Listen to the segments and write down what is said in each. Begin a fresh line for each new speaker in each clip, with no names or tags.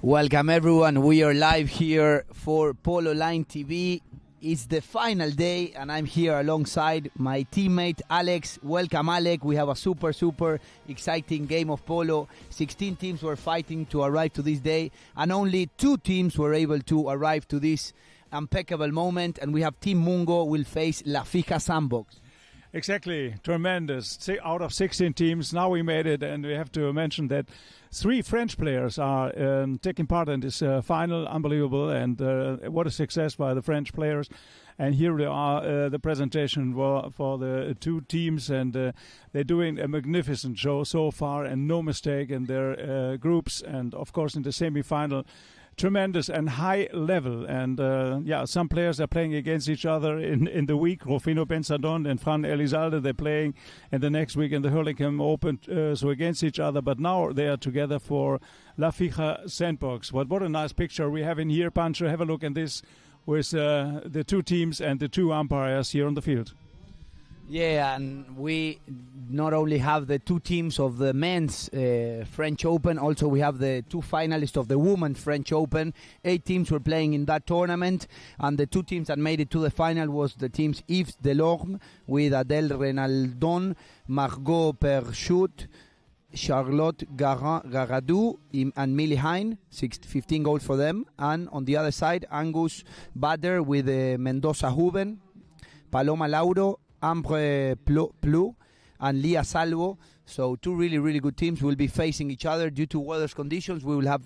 Welcome everyone. We are live here for Polo Line TV. It's the final day and I'm here alongside my teammate Alex. Welcome Alex. We have a super exciting game of polo. 16 teams were fighting to arrive to this day and only 2 teams were able to arrive to this impeccable moment, and we have Team Mungo will face La Fija Sandbox.
Exactly, tremendous. Out of 16 teams, now we made it, and we have to mention that 3 French players are taking part in this final. Unbelievable, and what a success by the French players. And here they are, the presentation for the 2 teams, and they're doing a magnificent show so far, and no mistake in their groups, and of course in the semi-final. Tremendous and high level, and some players are playing against each other in the week. Rufino Benzadon and Fran Elizalde, they're playing in the next week in the Hurlingham Open, so against each other, but now they are together for La Fija Sandbox. What a nice picture we have in here, Pancho. Have a look at this with the 2 teams and the 2 umpires here on the field.
Yeah, and we not only have the 2 teams of the men's French Open, also we have the 2 finalists of the women's French Open. 8 teams were playing in that tournament, and the 2 teams that made it to the final was the teams Yves Delorme with Adèle Renaldon, Margot Perchut, Charlotte Garadou and Millie Hine, 15 goals for them. And on the other side, Angus Bader with Mendoza Huben, Paloma Lauro, Ambre Plou and Lia Salvo. So 2 really good teams will be facing each other due to weather conditions. We will have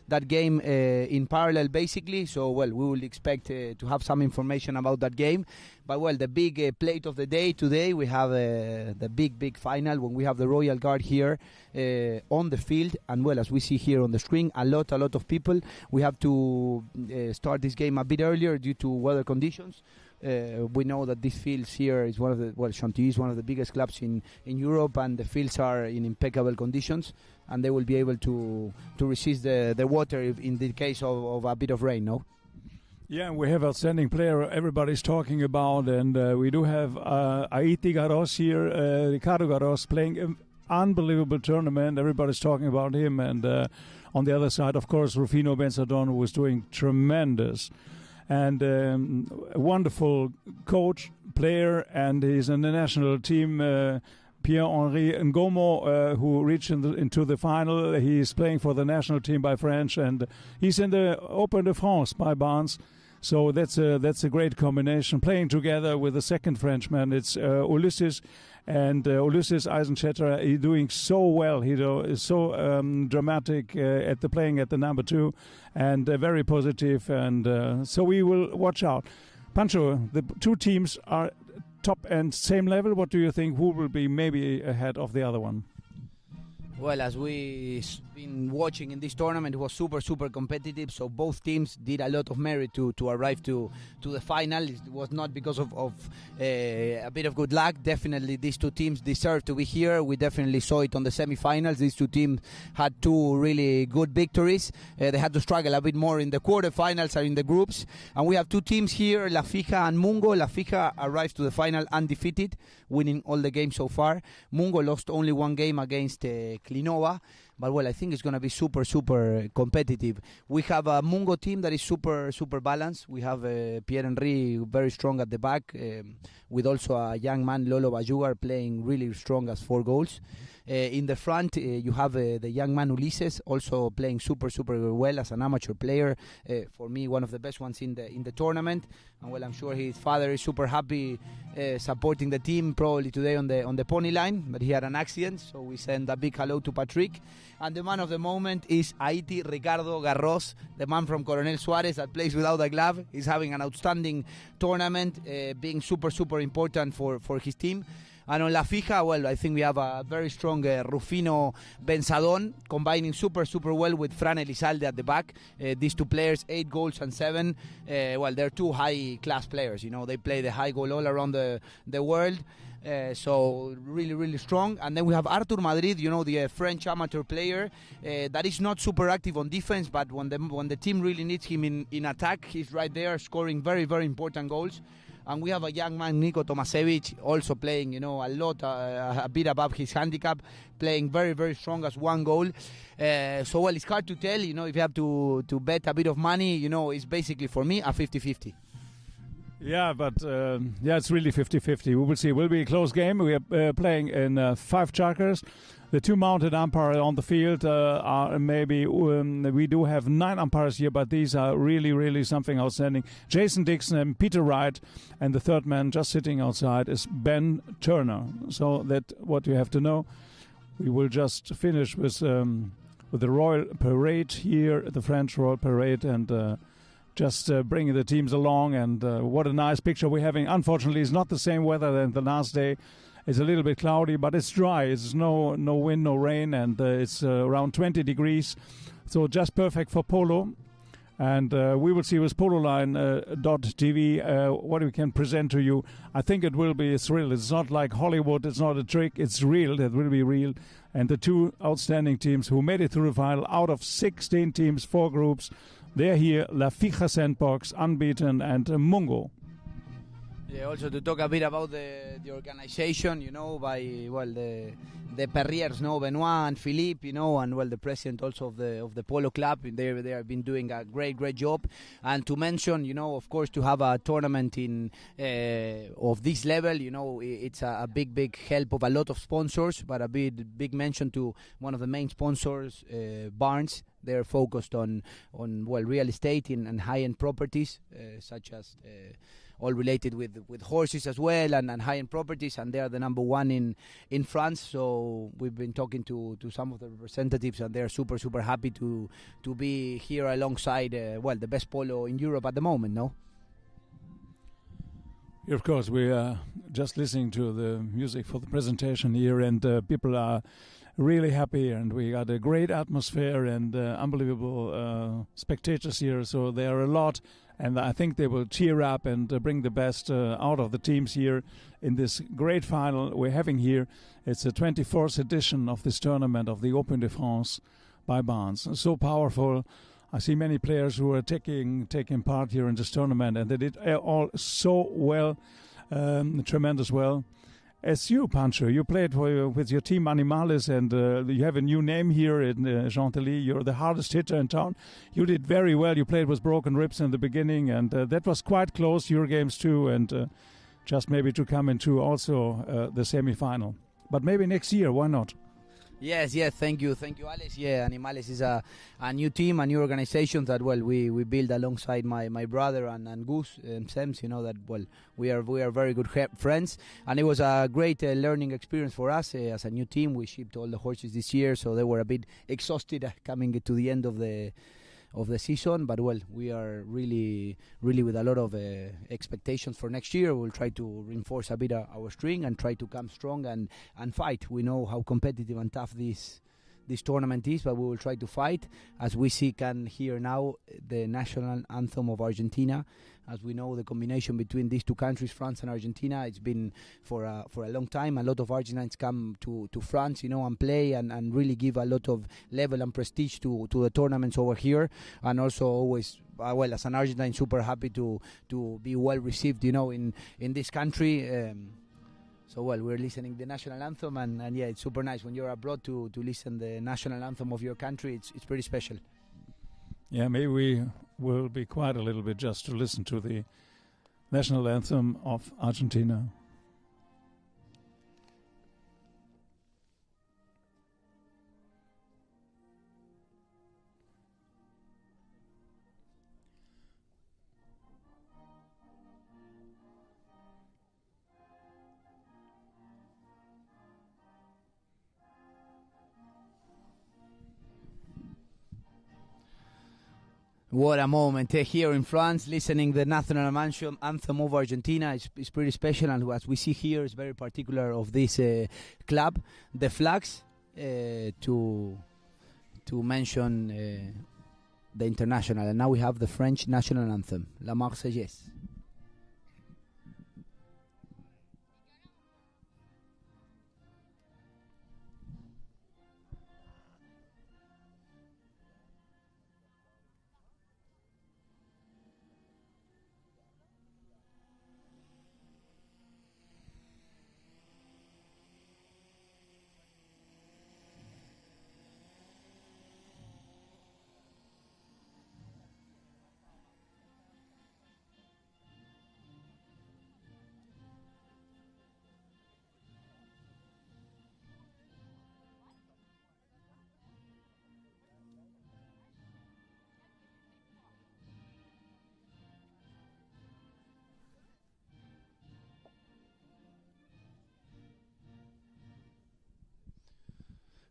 that game in parallel basically. So we will expect to have some information about that game. But the big plate of the day today, we have the big final when we have the Royal Guard here on the field. And as we see here on the screen, a lot of people. We have to start this game a bit earlier due to weather conditions. We know that this fields here is one of the Chantilly is one of the biggest clubs in Europe, and the fields are in impeccable conditions, and they will be able to resist the water in the case of a bit of rain. No.
Yeah, and we have outstanding player everybody's talking about, and we do have Haiti Garros here, Ricardo Garros playing an unbelievable tournament. Everybody's talking about him, and on the other side, of course, Rufino Benzadon, who was doing tremendous. And a wonderful coach, player, and he's in the national team, Pierre-Henri Ngomo, who reached into the final. He's playing for the national team by French, and he's in the Open de France by Barnes. So that's a great combination. Playing together with the second Frenchman, it's Ulysses. And Ulysses Eisenstetter, he's doing so well. He is so dramatic at the playing at the number 2, and very positive. And so we will watch out. Pancho, the 2 teams are top and same level. What do you think? Who will be maybe ahead of the other one?
Well, as we've been watching in this tournament, it was super competitive. So both teams did a lot of merit to arrive to the final. It was not because of a bit of good luck. Definitely, these 2 teams deserve to be here. We definitely saw it on the semi-finals. These 2 teams had 2 really good victories. They had to struggle a bit more in the quarterfinals or in the groups. And we have 2 teams here, La Fija and Mungo. La Fija arrived to the final undefeated, winning all the games so far. Mungo lost only 1 game against Klinova, but I think it's going to be super competitive. We have a Mungo team that is super balanced. We have Pierre-Henri very strong at the back, with also a young man, Lolo Bajugar, playing really strong as 4 goals. In the front, you have the young man Ulises, also playing super well as an amateur player. For me, one of the best ones in the tournament. And I'm sure his father is super happy supporting the team, probably today on the pony line, but he had an accident, so we send a big hello to Patrick. And the man of the moment is Haiti Ricardo Garros, the man from Coronel Suarez that plays without a glove. He's having an outstanding tournament, being super important for his team. And on La Fija, I think we have a very strong Rufino Benzadon, combining super well with Fran Elizalde at the back. These 2 players, 8 goals and 7. They're 2 high-class players. They play the high goal all around the world. So really strong. And then we have Artur Madrid, the French amateur player that is not super active on defense, but when the team really needs him in attack, he's right there scoring very important goals. and we have a young man, Niko Tomasevich, also playing, a lot, a bit above his handicap, playing very, very strong as one goal. So, well, it's hard to tell, if you have to bet a bit of money, it's basically, for me, a 50-50.
Yeah, but it's really 50-50. We will see. It will be a close game. We are playing in 5 Chukkers. The 2 mounted umpires on the field are maybe, we do have 9 umpires here, but these are really, really something outstanding. Jason Dixon and Peter Wright, and the third man just sitting outside is Ben Turner. So that what you have to know. We will just finish with the Royal Parade here, the French Royal Parade, and just bringing the teams along. And what a nice picture we're having. Unfortunately, it's not the same weather than the last day. It's a little bit cloudy, but it's dry. It's no wind, no rain, and it's around 20 degrees. So just perfect for polo. And we will see with pololine.tv what we can present to you. I think it will be a thrill. It's not like Hollywood. It's not a trick. It's real. It will be real. And the 2 outstanding teams who made it through the final out of 16 teams, 4 groups, they're here. La Fija Sandbox, Unbeaten, and Mungo.
Yeah, also to talk a bit about the organization, by, the Perriers, Benoit and Philippe, and, the president also of the Polo Club. They have been doing a great job. And to mention, of course, to have a tournament of this level, it's a big help of a lot of sponsors, but a big mention to one of the main sponsors, Barnes. They're focused on real estate and high-end properties, such as all related with horses as well, and high-end properties, and they are the number 1 in France. So we've been talking to some of the representatives, and they're super happy to be here alongside the best polo in Europe at the moment. No.
Of course, we are just listening to the music for the presentation here, and people are really happy, and we got a great atmosphere and unbelievable spectators here. So there are a lot, and I think they will cheer up and bring the best out of the teams here in this great final we're having here. It's the 24th edition of this tournament of the Open de France by Barnes. So powerful. I see many players who are taking part here in this tournament, and they did all so well, tremendous well. As you, Pancho, you played with your team Animales, and you have a new name here in Chantilly. You're the hardest hitter in town. You did very well. You played with broken ribs in the beginning, and that was quite close, your games too, and just maybe to come into also the semi-final. But maybe next year, why not?
Yes, thank you, Alex. Yeah, Animales is a new team, a new organization that we build alongside my brother and Gus and Sems. That we are very good friends, and it was a great learning experience for us as a new team. We shipped all the horses this year, so they were a bit exhausted coming to the end of the season, but we are really with a lot of expectations for next year. We'll try to reinforce a bit our string and try to come strong and fight. We know how competitive and tough this tournament is, but we will try to fight. As we can hear now the national anthem of Argentina. As we know, the combination between these 2 countries, France and Argentina, it's been for a long time. A lot of Argentines come to France, and play and really give a lot of level and prestige to the tournaments over here. And also always, as an Argentine, super happy to be well received, in this country. So we're listening the national anthem, and yeah, it's super nice when you're abroad to listen the national anthem of your country. It's pretty special.
Yeah, maybe we will be quiet a little bit just to listen to the national anthem of Argentina.
What a moment here in France, listening the national anthem of Argentina is pretty special, and as we see here, it's very particular of this club. The flags, to mention the international, and now we have the French national anthem, La Marseillaise.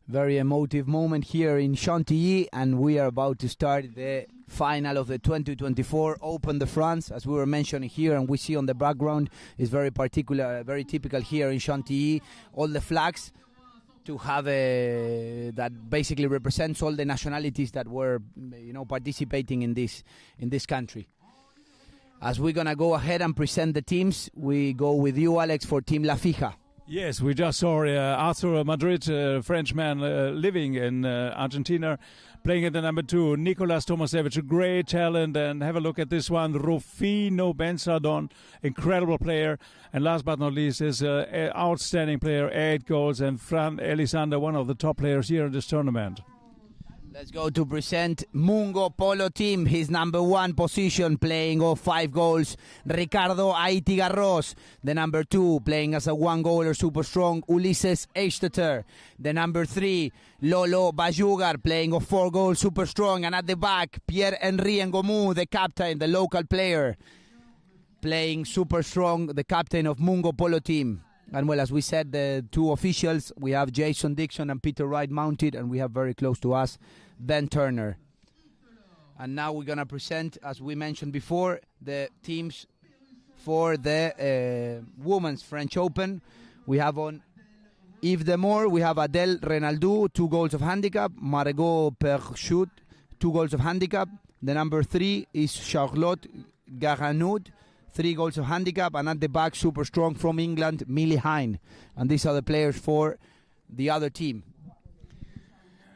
Very emotive moment here in Chantilly, and we are about to start the final of the 2024 Open de France. As we were mentioning here, and we see on the background, is very particular, very typical here in Chantilly. All the flags to have that basically represents all the nationalities that were, participating in this country. As we're gonna go ahead and present the teams, we go with you, Alex, for Team La Fija.
Yes, we just saw Arthur Madrid, Frenchman living in Argentina, playing at the number 2. Nicolas Tomasevich, a great talent. And have a look at this one, Rufino Benzadon, incredible player. And last but not least is an outstanding player, 8 goals. And Fran Elisander, one of the top players here in this tournament.
Let's go to present Mungo Polo team, his number 1 position, playing of 5 goals. Ricardo Aitigarros, the number 2, playing as a 1-goaler, super strong. Ulises Eichteter, the number 3. Lolo Bajugar, playing of 4 goals, super strong. And at the back, Pierre-Henri Ngomou, the captain, the local player, playing super strong, the captain of Mungo Polo team. And well, as we said, the 2 officials, we have Jason Dixon and Peter Wright mounted, and we have very close to us, Ben Turner. And now we're going to present, as we mentioned before, the teams for the Women's French Open. We have on Yves Demore, we have Adèle Renaldou, 2 goals of handicap. Margot Perchut, 2 goals of handicap. The number 3 is Charlotte Garanoud, 3 goals of handicap, and at the back, super strong from England, Millie Hine. And these are the players for the other team.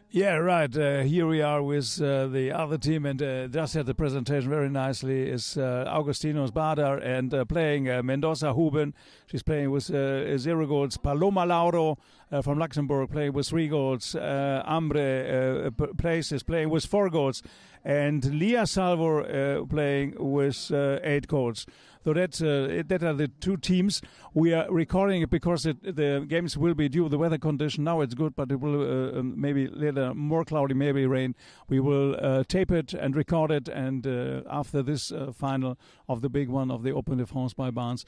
Yeah, right. Here we are with the other team, and just had the presentation very nicely is Augustino Sbada and playing Mendoza Huben. She's playing with 0 goals. Paloma Lauro from Luxembourg playing with 3 goals. Ambre Place is playing with 4 goals. And Lia Salvor playing with 8 goals. So that are the 2 teams. We are recording it because the games will be due to the weather condition. Now it's good, but it will maybe later more cloudy, maybe rain. We will tape it and record it, and after this final of the big one of the Open de France by Barnes,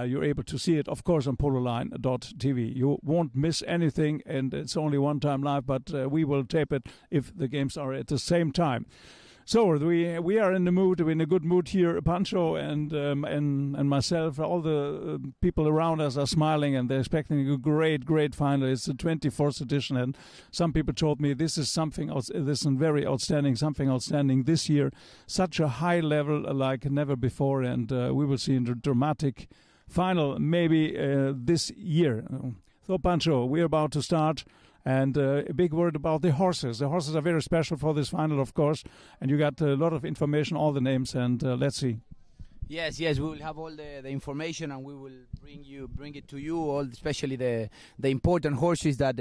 you're able to see it, of course, on pololine.tv. You won't miss anything, and it's only one time live, but we will tape it if the games are at the same time. So we are in the mood, we're in a good mood here. Pancho and myself, all the people around us are smiling, and they're expecting a great final. It's the 24th edition, and some people told me this is something else. This is very outstanding, something outstanding this year. Such a high level like never before, and we will see a dramatic final maybe this year. So Pancho, we're about to start. And a big word about the horses. The horses are very special for this final, of course. And you got a lot of information, all the names, and let's see.
Yes, we will have all the information, and we will bring it to you, all, especially the important horses that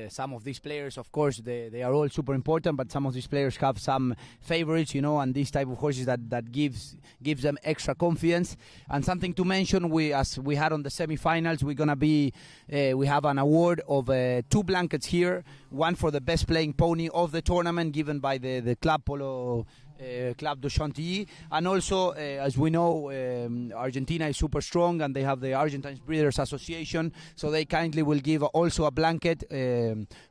some of these players, of course, they are all super important, but some of these players have some favorites, and these type of horses that gives them extra confidence. And something to mention, as we had on the semifinals, we're gonna be we have an award of 2 blankets here, one for the best playing pony of the tournament, given by the Club Polo. Club de Chantilly, and also as we know, Argentina is super strong, and they have the Argentine Breeders Association, so they kindly will give also a blanket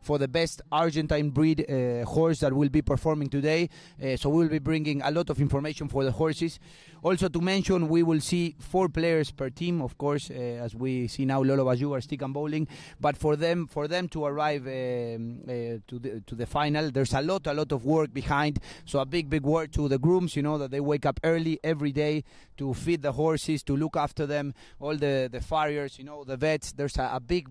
for the best Argentine breed horse that will be performing today. So we will be bringing a lot of information for the horses. Also to mention, we will see 4 players per team, of course, as we see now Lolo Bajugar, stick and bowling. But for them to arrive to the final, there's a lot of work behind. So a big work to the grooms, that they wake up early every day to feed the horses, to look after them, all the farriers, the vets. There's a big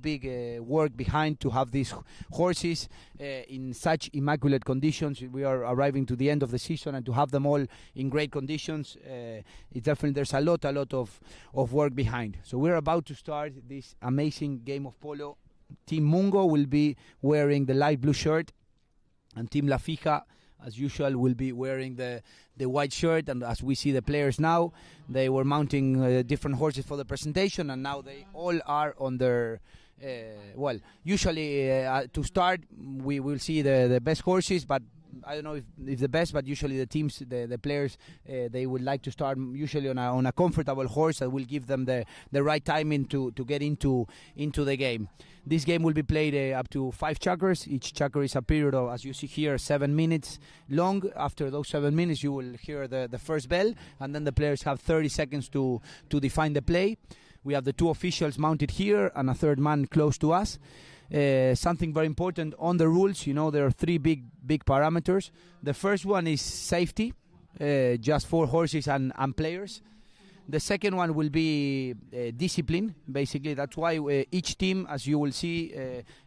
work behind to have these horses in such immaculate conditions. We are arriving to the end of the season, and to have them all in great conditions, it's definitely, there's a lot of work behind. So we're about to start this amazing game of polo. Team Mungo will be wearing the light blue shirt, and Team La Fija, as usual, will be wearing the white shirt. And as we see the players now, they were mounting different horses for the presentation, and now they all are on their usually to start we will see the best horses, but I don't know if the best, but usually the teams, the players, they would like to start usually on a comfortable horse that will give them the right timing to get into the game. This game will be played up to 5 chukkers. Each chukker is a period of, as you see here, 7 minutes long. After those 7 minutes, you will hear the first bell, and then the players have 30 seconds to define the play. We have the 2 officials mounted here and a third man close to us. Something very important on the rules, there are 3 big parameters. The first one is safety, just 4 horses and players. The second one will be discipline, basically. That's why each team, as you will see,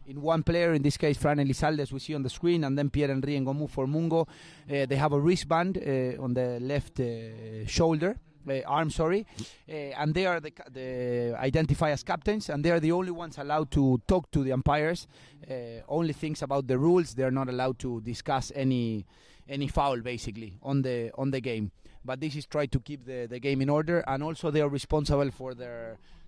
in one player, in this case Fran Elizalde, as we see on the screen, and then Pierre-Henri Ngomu for Mungo, they have a wristband on the left shoulder. Arm, and they are the identify as captains, and they are the only ones allowed to talk to the umpires. Only things about the rules. They are not allowed to discuss any foul, basically, on the game. But this is try to keep the game in order, and also they are responsible for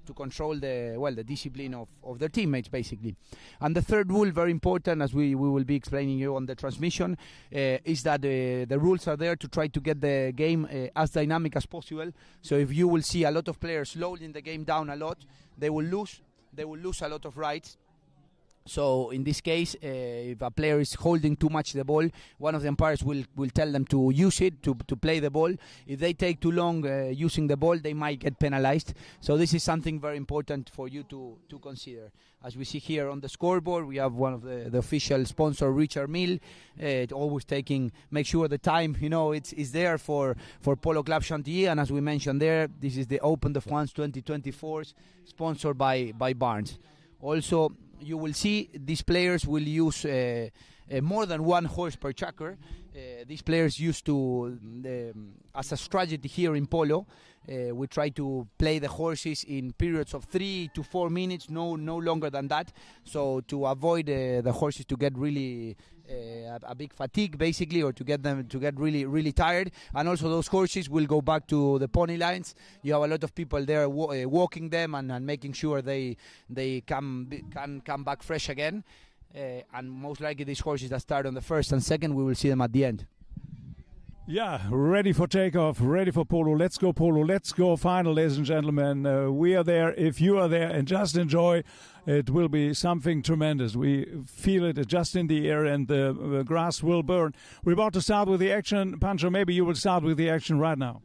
to control the discipline of their teammates, basically. And the third rule, very important, as we will be explaining you on the transmission, is that the rules are there to try to get the game as dynamic as possible. So if you will see a lot of players slowing the game down a lot, they will lose a lot of rights. So in this case, if a player is holding too much the ball, one of the umpires will tell them to use it, to play the ball. If they take too long using the ball, they might get penalized. So this is something very important for you to consider. As we see here on the scoreboard, we have one of the official sponsor, Richard Mill, always make sure the time, it's there for Polo Club Chantilly. And as we mentioned there, this is the Open de France 2024, sponsored by Barnes. Also, you will see these players will use more than 1 horse per chukker. These players used to, as a strategy here in Polo, we try to play the horses in periods of 3 to 4 minutes, no longer than that. So to avoid the horses to get really a big fatigue, basically, or to get them to get really, really tired. And also those horses will go back to the pony lines. You have a lot of people there walking them and making sure they can come back fresh again. And most likely these horses that start on the first and second, we will see them at the end.
Yeah, ready for takeoff, ready for Polo. Let's go, Polo. Let's go final, ladies and gentlemen. We are there. If you are there, and just enjoy, it will be something tremendous. We feel it just in the air, and the grass will burn. We're about to start with the action. Pancho, maybe you will start with the action right now.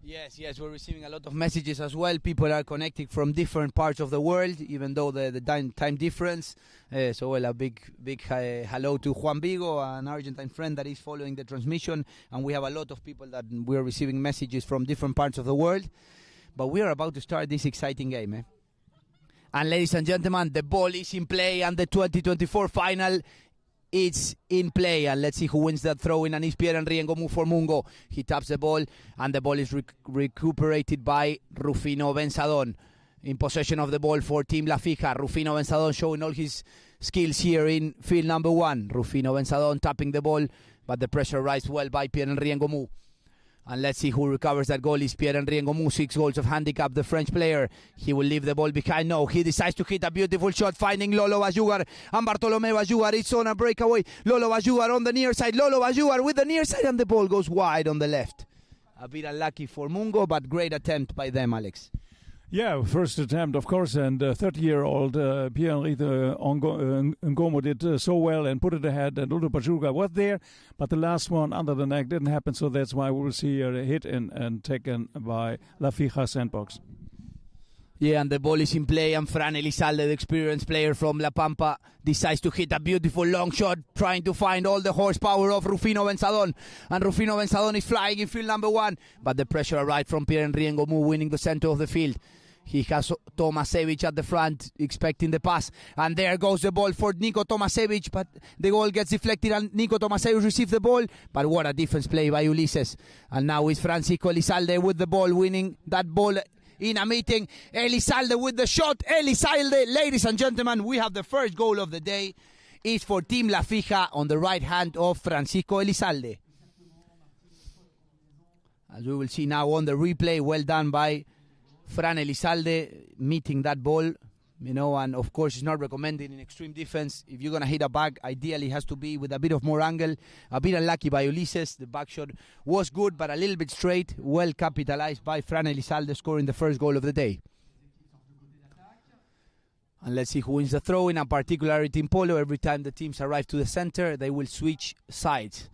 Yes, we're receiving a lot of messages as well. People are connecting from different parts of the world, even though the time difference. A big hello to Juan Vigo, an Argentine friend that is following the transmission. And we have a lot of people that we are receiving messages from different parts of the world. But we are about to start this exciting game. And ladies and gentlemen, the ball is in play, and the 2024 final it's in play, and let's see who wins that throw-in, and it's Pierre-Henri Ngomu for Mungo. He taps the ball, and the ball is recuperated by Rufino Bensadon. In possession of the ball for Team La Fija. Rufino Bensadon showing all his skills here in field number 1. Rufino Bensadon tapping the ball, but the pressure rises well by Pierre-Henri Ngomu. And let's see who recovers that goal. Is Pierre-Henri Ngomu, 6 goals of handicap, the French player. He will leave the ball behind. No, he decides to hit a beautiful shot, finding Lolo Bajugar and Bartolomé Bajugar. It's on a breakaway. Lolo Bajugar on the near side. Lolo Bajugar with the near side, and the ball goes wide on the left. A bit unlucky for Mungo, but great attempt by them, Alex.
Yeah, first attempt, of course, and 30-year-old Pierre-Henri Ngomu did so well and put it ahead, and Lolo Bajugar was there, but the last one under the neck didn't happen, so that's why we will see a hit and taken by La Fija sandbox.
Yeah, and the ball is in play, and Fran Elizalde, the experienced player from La Pampa, decides to hit a beautiful long shot, trying to find all the horsepower of Rufino Bensadon. And Rufino Bensadon is flying in field number 1, but the pressure arrived from Pierre-Henri Ngomu, winning the center of the field. He has Tomasevich at the front, expecting the pass. And there goes the ball for Nico Tomasevich, but the goal gets deflected, and Nico Tomasevich receives the ball. But what a defense play by Ulises. And now it's Francisco Elizalde with the ball, winning that ball in a meeting. Elizalde with the shot. Elizalde, ladies and gentlemen, we have the first goal of the day. It's for Team La Fija on the right hand of Francisco Elizalde. As we will see now on the replay, well done by Fran Elizalde, meeting that ball And of course it's not recommended in extreme defense. If you're going to hit a back, ideally it has to be with a bit of more angle. A bit unlucky by Ulises. The back shot was good, but a little bit straight. Well capitalized by Fran Elizalde, scoring the first goal of the day. And let's see who wins the throw-in. A particularity in Polo, every time the teams arrive to the center, they will switch sides.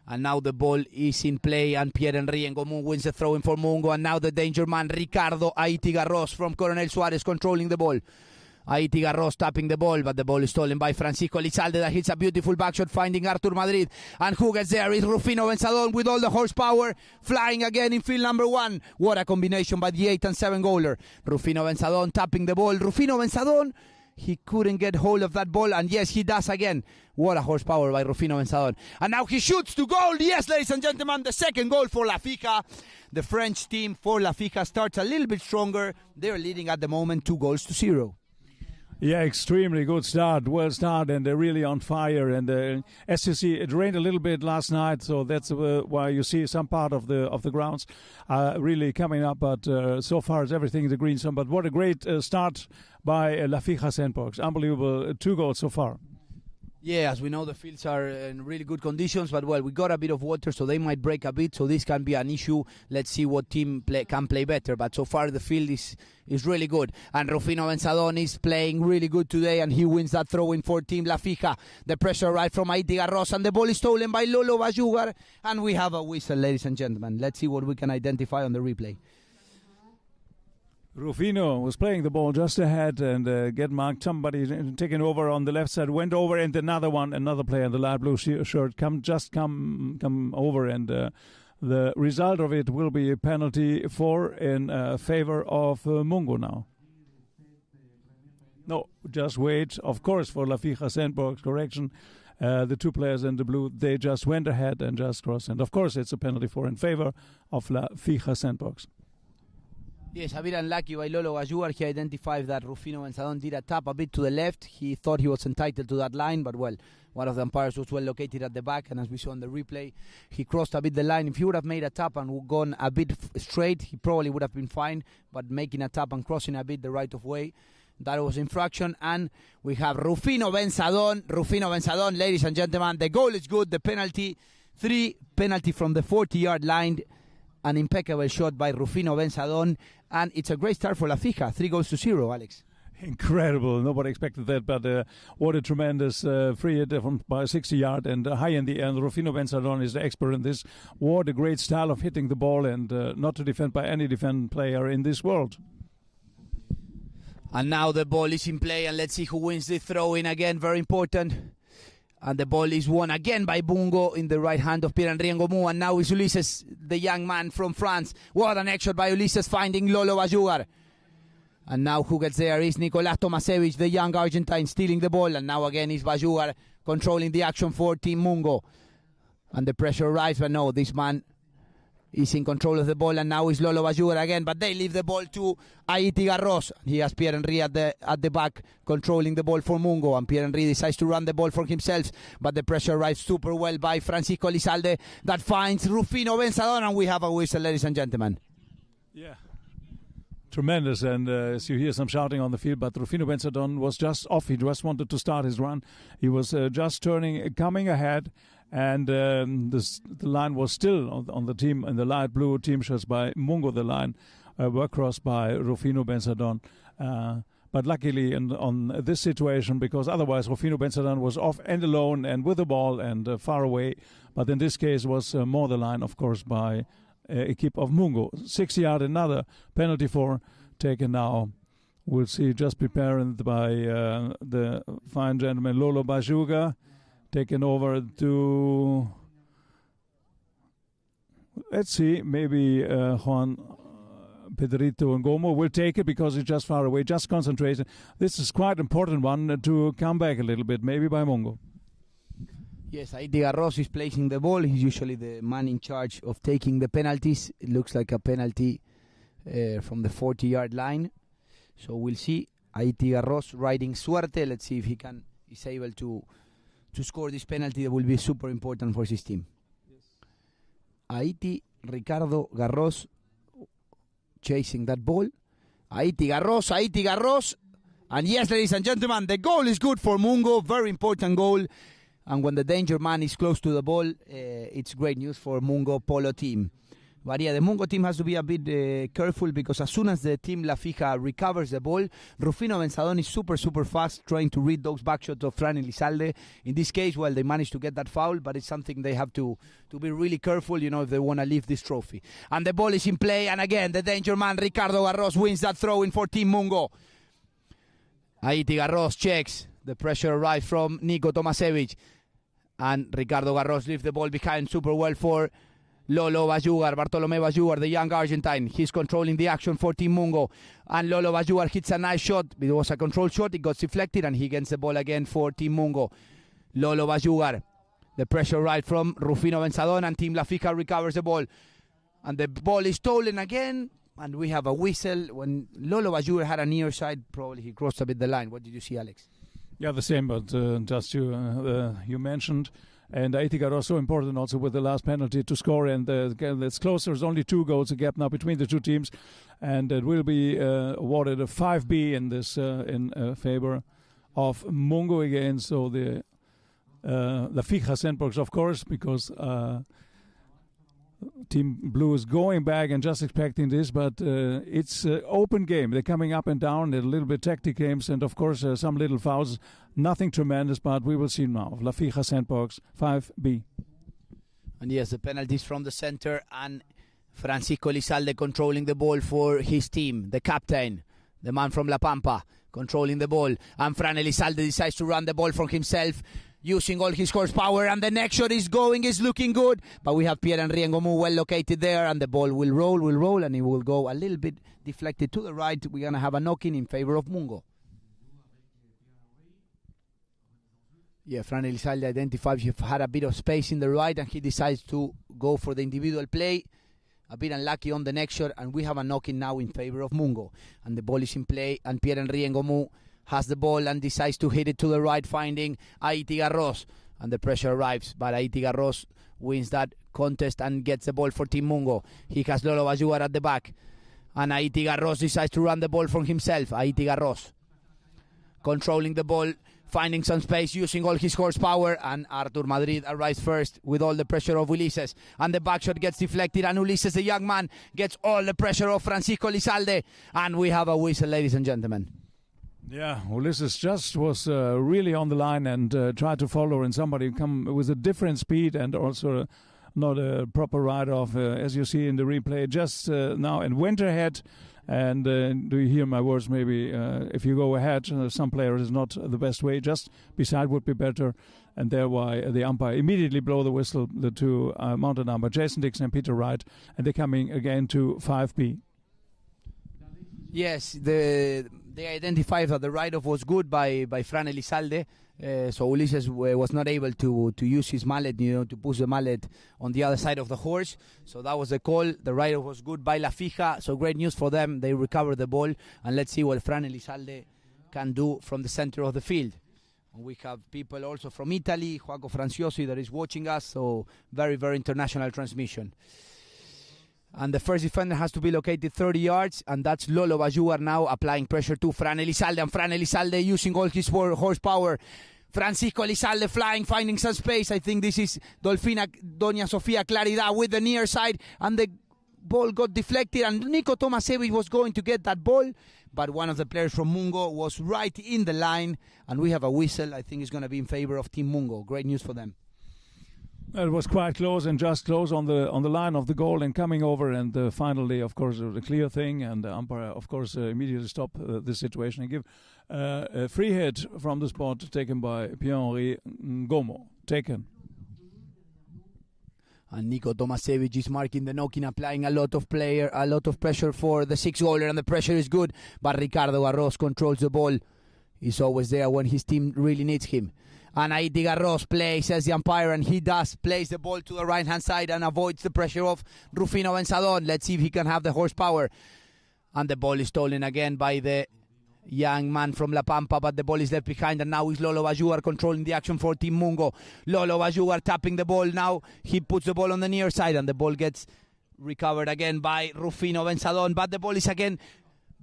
And now the ball is in play, and Pierre-Henri Ngomou wins the throw-in for Mungo. And now the danger man, Ricardo Haiti Garros from Coronel Suarez, controlling the ball. Haiti Garros tapping the ball, but the ball is stolen by Francisco Elizalde, that hits a beautiful backshot, finding Artur Madrid. And who gets there is Rufino Benzadon with all the horsepower, flying again in field number 1. What a combination by the 8 and 7 goaler. Rufino Benzadon tapping the ball. Rufino Benzadon, he couldn't get hold of that ball, and yes, he does again. What a horsepower by Rufino Benzadon. And now he shoots to goal. Yes, ladies and gentlemen, the second goal for La Fija. The French team for La Fija starts a little bit stronger. They're leading at the moment 2-0.
Yeah, extremely good start. Well start, and they're really on fire. And as you see, it rained a little bit last night, so that's why you see some part of the grounds really coming up. But so far, everything is a green zone. But what a great start by La Fija Sandbox. Unbelievable. 2 goals so far.
Yeah, as we know, the fields are in really good conditions, but well, we got a bit of water, so they might break a bit, so this can be an issue. Let's see what team can play better, but so far the field is really good. And Rufino Benzadon is playing really good today, and he wins that throw-in for Team La Fija. The pressure right from Haiti Garros, and the ball is stolen by Lolo Bajugar, and we have a whistle, ladies and gentlemen. Let's see what we can identify on the replay.
Rufino was playing the ball just ahead and get marked. Somebody taking over on the left side, went over, and another player in the light blue shirt come over, and the result of it will be a penalty in favor of Mungo now. No, just wait. Of course, for La Fija Sandbox, correction. The 2 players in the blue, they just went ahead and just crossed. And of course, it's a penalty in favor of La Fija Sandbox.
Yes, a bit unlucky by Lolo Bajugar. He identified that Rufino Benzadon did a tap a bit to the left. He thought he was entitled to that line, but well, one of the umpires was well located at the back, and as we saw on the replay, he crossed a bit the line. If he would have made a tap and gone a bit straight, he probably would have been fine, but making a tap and crossing a bit the right of way, that was infraction. And we have Rufino Benzadon, ladies and gentlemen. The goal is good, the penalty, 3 penalty from the 40-yard line. An impeccable shot by Rufino Benzadon, and it's a great start for La Fija. 3-0, Alex.
Incredible. Nobody expected that, but what a tremendous free hit by 60-yard and high in the end. Rufino Benzadon is the expert in this. What a great style of hitting the ball, and not to defend by any player in this world.
And now the ball is in play, and let's see who wins the throw-in again. Very important. And the ball is won again by Bungo in the right hand of Pierre-Henri Ngomou. And now is Ulises, the young man from France. What an extra by Ulises, finding Lolo Bajugar. And now who gets there is Nicolas Tomasevich, the young Argentine, stealing the ball. And now again is Bajugar controlling the action for Team Mungo. And the pressure arrives, but no, this man is in control of the ball, and now is Lolo Bajugar again, but they leave the ball to Haiti Garros. He has Pierre-Henri at the back controlling the ball for Mungo, and Pierre-Henri decides to run the ball for himself, but the pressure arrives super well by Francisco Elizalde that finds Rufino Benzadon, and we have a whistle, ladies and gentlemen.
Yeah. Tremendous, and as you hear some shouting on the field, but Rufino Benzadon was just off. He just wanted to start his run. He was just coming ahead, and the line was still on the team in the light blue team shirts by Mungo. The line were crossed by Rufino Benzadon. But luckily on this situation, because otherwise Rufino Benzadon was off and alone and with the ball and far away. But in this case was more the line, of course, by equipe of Mungo. 6-yard, another penalty for taken now. We'll see, just preparing by the fine gentleman Lolo Bajugar. Taken over to, let's see, maybe Juan Pedrito Ngomou will take it because he's just far away, just concentrating. This is quite an important one to come back a little bit, maybe by Mungo.
Yes, Haiti Garros is placing the ball. He's usually the man in charge of taking the penalties. It looks like a penalty from the 40-yard line. So we'll see. Haiti Garros riding suerte. Let's see if he's able to score this penalty. That will be super important for his team. Yes. Haiti, Ricardo Garros chasing that ball. Haiti Garros. And yes, ladies and gentlemen, the goal is good for Mungo. Very important goal. And when the danger man is close to the ball, it's great news for Mungo Polo team. But yeah, the Mungo team has to be a bit careful, because as soon as the team La Fija recovers the ball, Rufino Benzadón is super fast trying to read those back shots of Fran Elizalde. In this case, well, they managed to get that foul, but it's something they have to be really careful, if they want to leave this trophy. And the ball is in play, and again, the danger man, Ricardo Garros, wins that throw-in for Team Mungo. Haiti Garros checks. The pressure arrives from Nico Tomasevich. And Ricardo Garros leaves the ball behind super well for Lolo Bayugar, Bartolomé Bayugar, the young Argentine. He's controlling the action for Team Mungo. And Lolo Bayugar hits a nice shot. It was a control shot. It got deflected, and he gets the ball again for Team Mungo. Lolo Bayugar. The pressure right from Rufino Benzadón, and Team La Fija recovers the ball. And the ball is stolen again. And we have a whistle. When Lolo Bayugar had a near side, probably he crossed a bit the line. What did you see, Alex?
Yeah, the same, but just you mentioned. And Haiti Garros so important also with the last penalty to score, and it's close. There's only 2 goals a gap now between the two teams, and it will be awarded a 5B in this in favor of Mungo again. So the La Fija Sandbox, of course, because Team Blue is going back and just expecting this, but it's an open game. They're coming up and down. They're a little bit tactic games, and of course some little fouls. Nothing tremendous, but we will see now. La Fija Sandbox 5B.
And yes, the penalties from the center, and Francisco Elizalde controlling the ball for his team. The captain, the man from La Pampa, controlling the ball. And Fran Elizalde decides to run the ball from himself, using all his horsepower, and the next shot is looking good. But we have Pierre-Henri Ngomu well located there, and the ball will roll, and it will go a little bit deflected to the right. We're going to have a knock-in in favor of Mungo. Yeah, Fran Elizalde identified he had a bit of space in the right, and he decides to go for the individual play. A bit unlucky on the next shot, and we have a knock-in now in favor of Mungo. And the ball is in play, and Pierre-Henri Ngomu has the ball and decides to hit it to the right, finding Haiti Garros. And the pressure arrives, but Haiti Garros wins that contest and gets the ball for Team Mungo. He has Lolo Bayugar at the back. And Haiti Garros decides to run the ball from himself. Haiti Garros controlling the ball, finding some space, using all his horsepower, and Artur Madrid arrives first with all the pressure of Ulises, and the backshot gets deflected, and Ulises, the young man, gets all the pressure of Francisco Elizalde, and we have a whistle, ladies and gentlemen.
Yeah, Ulises just was really on the line and tried to follow, and somebody come with a different speed and also not a proper ride-off, as you see in the replay, just now, and went ahead. And do you hear my words? Maybe if you go ahead, some players is not the best way. Just beside would be better, and thereby the umpire immediately blow the whistle. The two mounted umpire, Jason Dixon and Peter Wright, and they're coming again to 5B.
Yes, they identified that the write-off was good by Fran Elizalde. So Ulises was not able to use his mallet, to push the mallet on the other side of the horse. So that was the call. The write-off was good by La Fija. So great news for them. They recovered the ball. And let's see what Fran Elizalde can do from the center of the field. And we have people also from Italy, Joaco Franciosi, that is watching us. So very, very international transmission. And the first defender has to be located 30 yards, and that's Lolo Bayugar now applying pressure to Fran Elizalde, and Fran Elizalde using all his horsepower. Francisco Elizalde flying, finding some space. I think this is Doña Sofía Claridad with the near side, and the ball got deflected, and Nico Tomasevich was going to get that ball, but one of the players from Mungo was right in the line, and we have a whistle. I think it's going to be in favor of Team Mungo. Great news for them.
It was quite close and just close on the line of the goal and coming over, and finally, of course, the clear thing, and the umpire, of course, immediately stopped this situation and give a free hit from the spot taken by Pierre-Henri Ngomu. Taken.
And Nico Tomasevich is marking the knock-in, applying a lot of pressure for the 6-goaler, and the pressure is good, but Ricardo Garros controls the ball. He's always there when his team really needs him. And Haiti Garros plays as the umpire, and he plays the ball to the right-hand side and avoids the pressure of Rufino Benzadón. Let's see if he can have the horsepower. And the ball is stolen again by the young man from La Pampa, but the ball is left behind, and now is Lolo Bayugar controlling the action for Team Mungo. Lolo Bayugar tapping the ball now. He puts the ball on the near side, and the ball gets recovered again by Rufino Benzadón, but the ball is again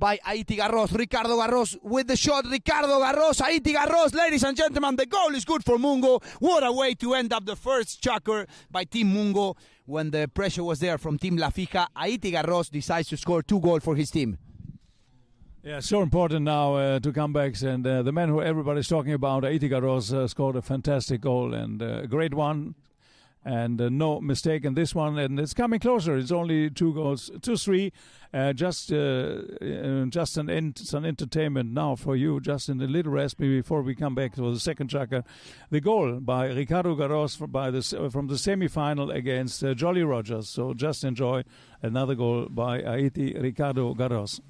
by Haiti Garros. Ricardo Garros with the shot. Ricardo Garros, Haiti Garros. Ladies and gentlemen, the goal is good for Mungo. What a way to end up the first Chukker by Team Mungo. When the pressure was there from Team La Fija, Haiti Garros decides to score 2 goals for his team.
Yeah, so important now to comebacks, and the man who everybody's talking about, Haiti Garros, scored a fantastic goal and a great one. And no mistake in this one, and it's coming closer. It's only 2 goals, 2-3. Just some entertainment now for you. Just in a little rest before we come back to the second Chukker. The goal by Ricardo Garros from the semi-final against Jolly Rogers. So just enjoy another goal by Haiti Ricardo Garros.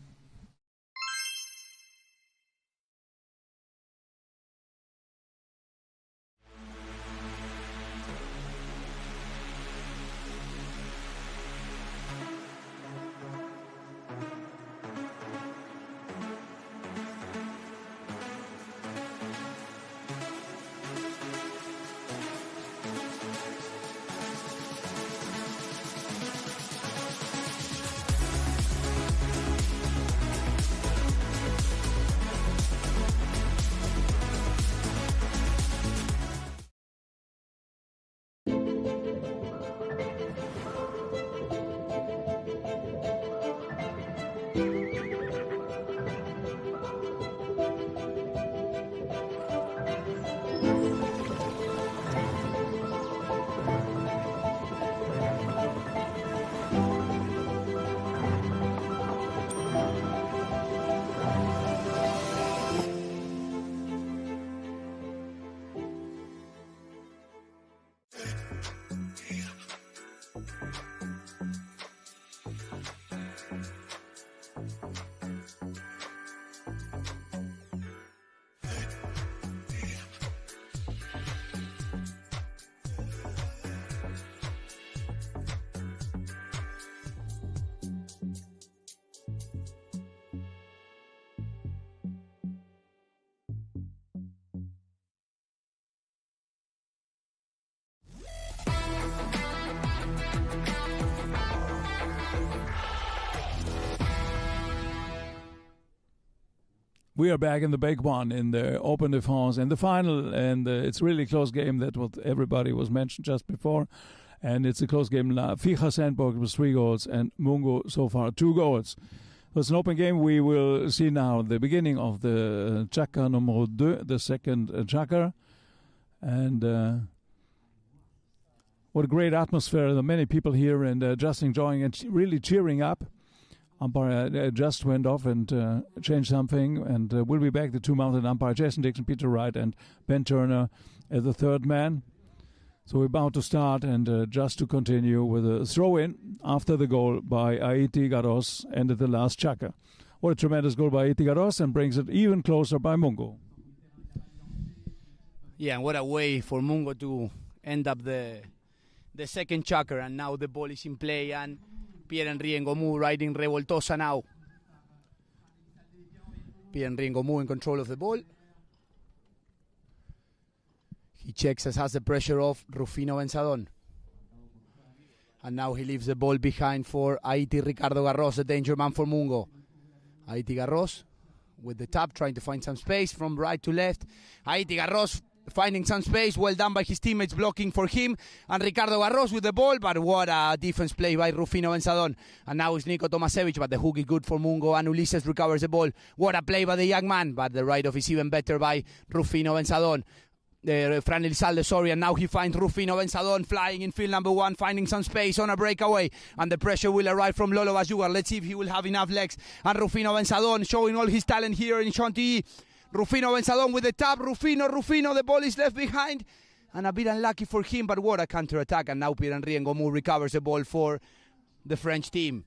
We are back in the big one in the Open de France and the final, and it's really a close game. That what everybody was mentioned just before, and it's a close game. La Fija Sandburg was 3 goals, and Mungo so far 2 goals. So it's an open game. We will see now the beginning of the Chukker numero 2, the second Chukker, and what a great atmosphere! There are many people here and just enjoying and really cheering up. Umpire just went off and changed something, and we'll be back. The 2 mounted umpire, Jason Dixon, Peter Wright, and Ben Turner as the third man. So we're about to start, and just to continue with a throw-in after the goal by Haiti Garros ended the last Chukker. What a tremendous goal by Haiti Garros, and brings it even closer by Mungo.
Yeah, and what a way for Mungo to end up the second Chukker, and now the ball is in play, and Pierre-Henri Ngomou riding Revoltosa now. Pierre-Henri Ngomou in control of the ball. He checks as has the pressure off Rufino Benzadon. And now he leaves the ball behind for Haiti Ricardo Garros, the danger man for Mungo. Haiti Garros with the tap, trying to find some space from right to left. Haiti Garros finding some space, well done by his teammates blocking for him, and Ricardo Garros with the ball, but what a defense play by Rufino Benzadon. And now it's Nico Tomasevich, but the hook is good for Mungo, and Ulises recovers the ball. What a play by the young man, but the right off is even better by Rufino Benzadon. Fran Elizalde, sorry, and now he finds Rufino Benzadon flying in field number 1, finding some space on a breakaway, and the pressure will arrive from Lolo Bajugar. Let's see if he will have enough legs, and Rufino Benzadon showing all his talent here in Chantilly. Rufino Benzadon with the tap. Rufino, the ball is left behind. And a bit unlucky for him, but what a counter-attack. And now Pierre-Henri Ngomou recovers the ball for the French team.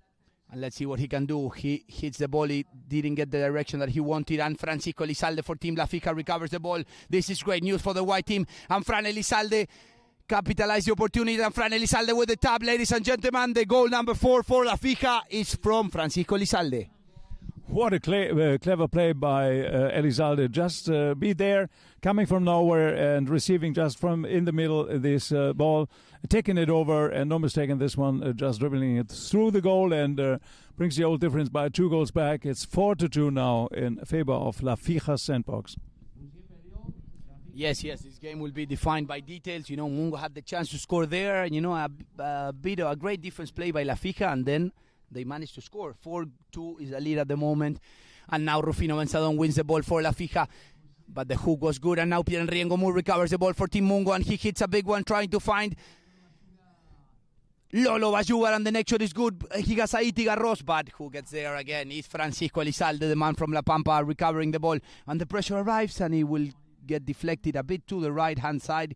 And let's see what he can do. He hits the ball. He didn't get the direction that he wanted. And Francisco Elizalde for Team La Fija recovers the ball. This is great news for the white team. And Fran Elizalde capitalize the opportunity. And Fran Elizalde with the tap. Ladies and gentlemen, the goal number 4 for La Fija is from Francisco Elizalde.
What a clever play by Elizalde. Just be there, coming from nowhere and receiving just from in the middle this ball, taking it over, and no mistake in this one, just dribbling it through the goal and brings the old difference by 2 goals back. It's 4-2 now in favor of La Fija Sandbox.
Yes, this game will be defined by details. You know, Mungo had the chance to score there. You know, a great defense play by La Fija, and then they managed to score. 4-2 is the lead at the moment. And now Rufino Benzadon wins the ball for La Fija. But the hook was good. And now Pierre-Henri Ngomou recovers the ball for Team Mungo. And he hits a big one trying to find Lolo Bayugar. And the next shot is good. He got Haiti Garros. But who gets there again? It's Francisco Elizalde, the man from La Pampa, recovering the ball. And the pressure arrives and he will get deflected a bit to the right-hand side.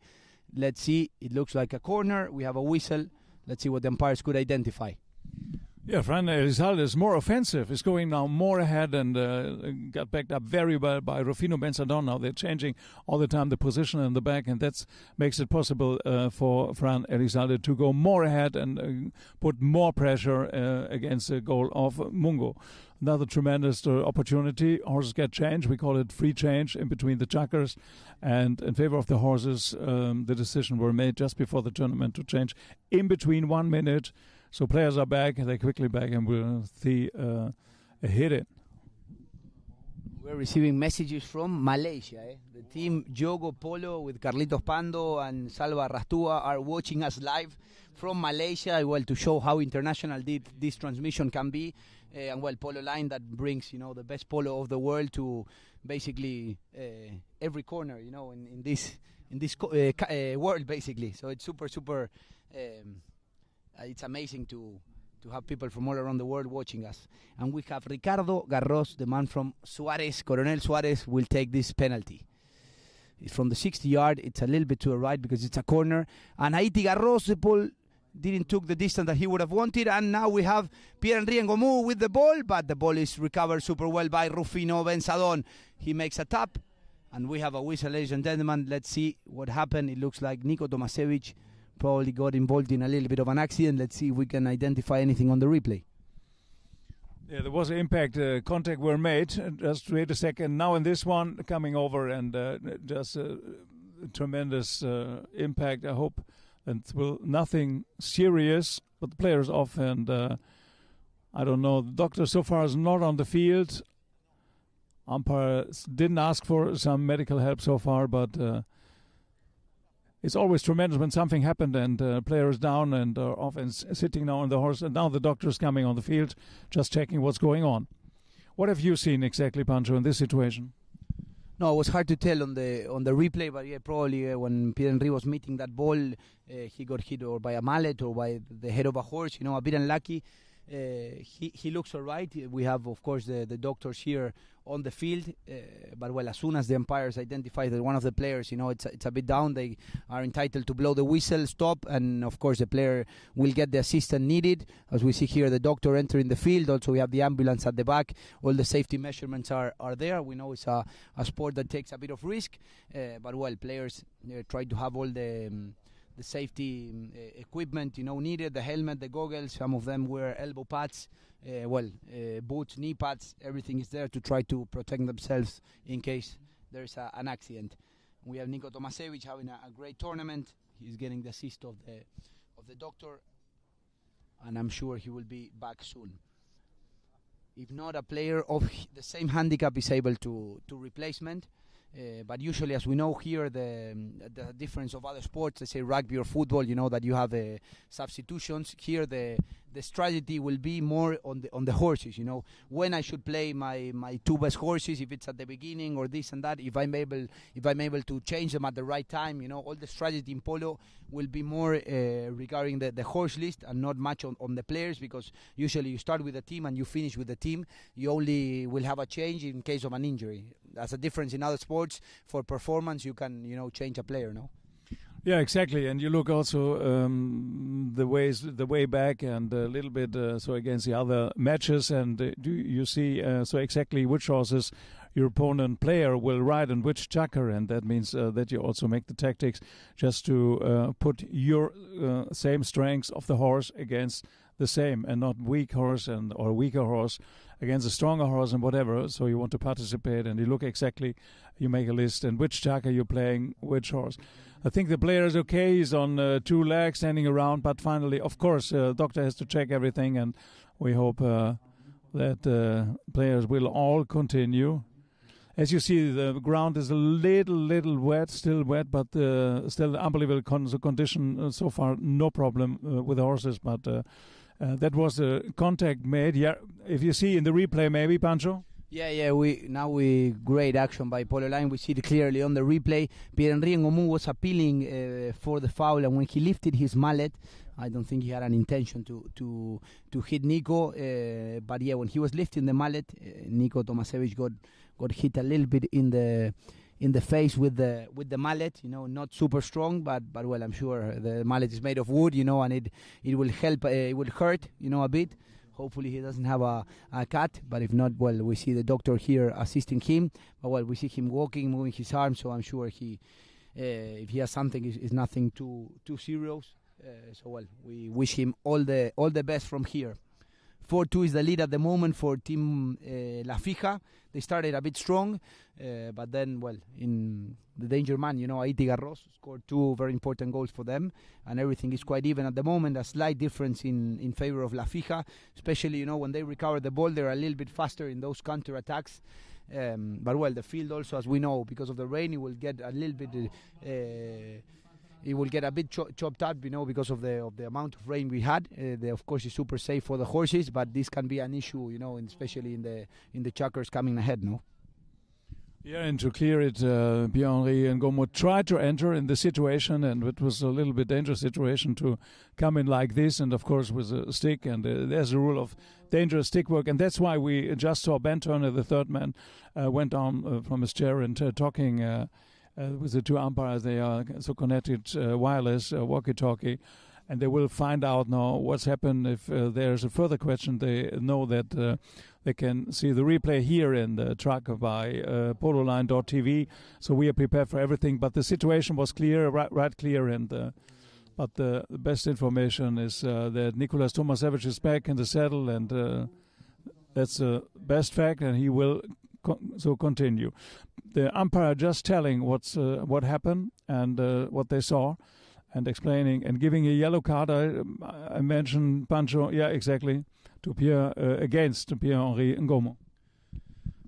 Let's see. It looks like a corner. We have a whistle. Let's see what the umpires could identify.
Yeah, Fran Elizalde is more offensive. Is going now more ahead and got backed up very well by Rufino Benzadon. Now they're changing all the time the position in the back, and that makes it possible for Fran Elizalde to go more ahead and put more pressure against the goal of Mungo. Another tremendous opportunity. Horses get changed. We call it free change in between the Chukkers. And in favor of the horses, the decision were made just before the tournament to change in between 1 minute. So players are back, they're quickly back, and we'll see a hit in.
We're receiving messages from Malaysia. The team Jogo Polo with Carlitos Pando and Salva Rastua are watching us live from Malaysia, well, to show how international this transmission can be. And well, Polo Line that brings, you know, the best polo of the world to basically every corner, you know, in this world, basically. So it's super. It's amazing to have people from all around the world watching us. And we have Ricardo Garros, the man from Suarez. Coronel Suarez will take this penalty. It's from the 60-yard. It's a little bit to the right because it's a corner. And Haiti Garros, the ball didn't took the distance that he would have wanted. And now we have Pierre-Henri Ngomou with the ball, but the ball is recovered super well by Rufino Benzadon. He makes a tap, and we have a whistle, ladies and gentlemen. Let's see what happened. It looks like Niko Tomasevich probably got involved in a little bit of an accident. Let's see if we can identify anything on the replay.
Yeah, there was an impact. Contact were made. Just wait a second. Now in this one, coming over and just a tremendous impact. I hope and nothing serious, but the player's off, and I don't know. The doctor so far is not on the field. Umpire didn't ask for some medical help so far, but it's always tremendous when something happened and player is down and off and sitting now on the horse, and now the doctor is coming on the field, just checking what's going on. What have you seen exactly, Pancho, in this situation?
No, it was hard to tell on the replay, but yeah, probably when Pierre-Henri was meeting that ball, he got hit or by a mallet or by the head of a horse, you know, a bit unlucky. He looks all right. We have, of course, the doctors here on the field, but well, as soon as the umpires identify that one of the players, you know, it's a bit down, they are entitled to blow the whistle, stop, and of course the player will get the assistance needed. As we see here, the doctor entering the field. Also, we have the ambulance at the back. All the safety measurements are there. We know it's a sport that takes a bit of risk, but well, players try to have all the safety equipment, you know, needed, the helmet, the goggles. Some of them wear elbow pads, boots, knee pads. Everything is there to try to protect themselves in case there's an accident. We have Niko Tomasevich having a great tournament. He's getting the assist of the doctor, and I'm sure he will be back soon. If not, a player of the same handicap is able to replacement. But usually, as we know here, the difference of other sports, let's say rugby or football, you know that you have substitutions. Here, the strategy will be more on the horses. You know, when I should play my two best horses, if it's at the beginning or this and that. If I'm able to change them at the right time, you know, all the strategy in polo will be more regarding the horse list and not much on the players, because usually you start with a team and you finish with the team. You only will have a change in case of an injury. That's a difference in other sports. For performance, you can, you know, change a player, no?
Yeah, exactly. And you look also the way back and a little bit so against the other matches, and do you see so exactly which horses your opponent player will ride and which chukker, and that means that you also make the tactics just to put your same strengths of the horse against the same and not weak horse or weaker horse, against a stronger horse and whatever. So you want to participate, and you look exactly, you make a list, and which Chukker you're playing, which horse. I think the player is okay. He's on 2 legs, standing around, but finally, of course, doctor has to check everything, and we hope that players will all continue. As you see, the ground is a little wet, still wet, but still unbelievable condition so far. No problem with the horses, but that was a contact made. Yeah, if you see in the replay, maybe Pancho.
Yeah. We great action by Polo line. We see it clearly on the replay. Pierre-Henri Ngomou was appealing for the foul, and when he lifted his mallet, I don't think he had an intention to hit Nico. But yeah, when he was lifting the mallet, Nico Tomasevich got hit a little bit in the face with the mallet. Not super strong, but well, I'm sure the mallet is made of wood, and it will help. It will hurt, a bit. Hopefully he doesn't have a cut, but if not, well, we see the doctor here assisting him. But well, we see him walking, moving his arm, so I'm sure if he has something, it's nothing too serious. So well, we wish him all the best from here. 4-2 is the lead at the moment for Team La Fija. They started a bit strong, but then, well, in the danger man, Haiti Garros scored 2 very important goals for them, and everything is quite even at the moment. A slight difference in favor of La Fija, especially, when they recover the ball, they're a little bit faster in those counter-attacks. But, well, the field also, as we know, because of the rain, it will get a little bit... it will get a bit chopped up, because of the amount of rain we had. Of course, it's super safe for the horses, but this can be an issue, especially in the Chukkers coming ahead, no?
Yeah, and to clear it, Pierre-Henri Ngomou tried to enter in the situation, and it was a little bit dangerous situation to come in like this, and of course with a stick, and there's a rule of dangerous stick work, and that's why we just saw Ben Turner, the third man, went down from his chair and talking with the 2 umpires. They are so connected, wireless, walkie-talkie, and they will find out now what's happened. If there's a further question, they know that they can see the replay here in the track by pololine.tv. So we are prepared for everything. But the situation was clear, right clear, and but the best information is that Nicolas Tomasevich is back in the saddle, and that's the best fact, and he will continue. The umpire just telling what happened and what they saw, and explaining and giving a yellow card. I mentioned Pancho, yeah, exactly, to against Pierre-Henri Ngomou.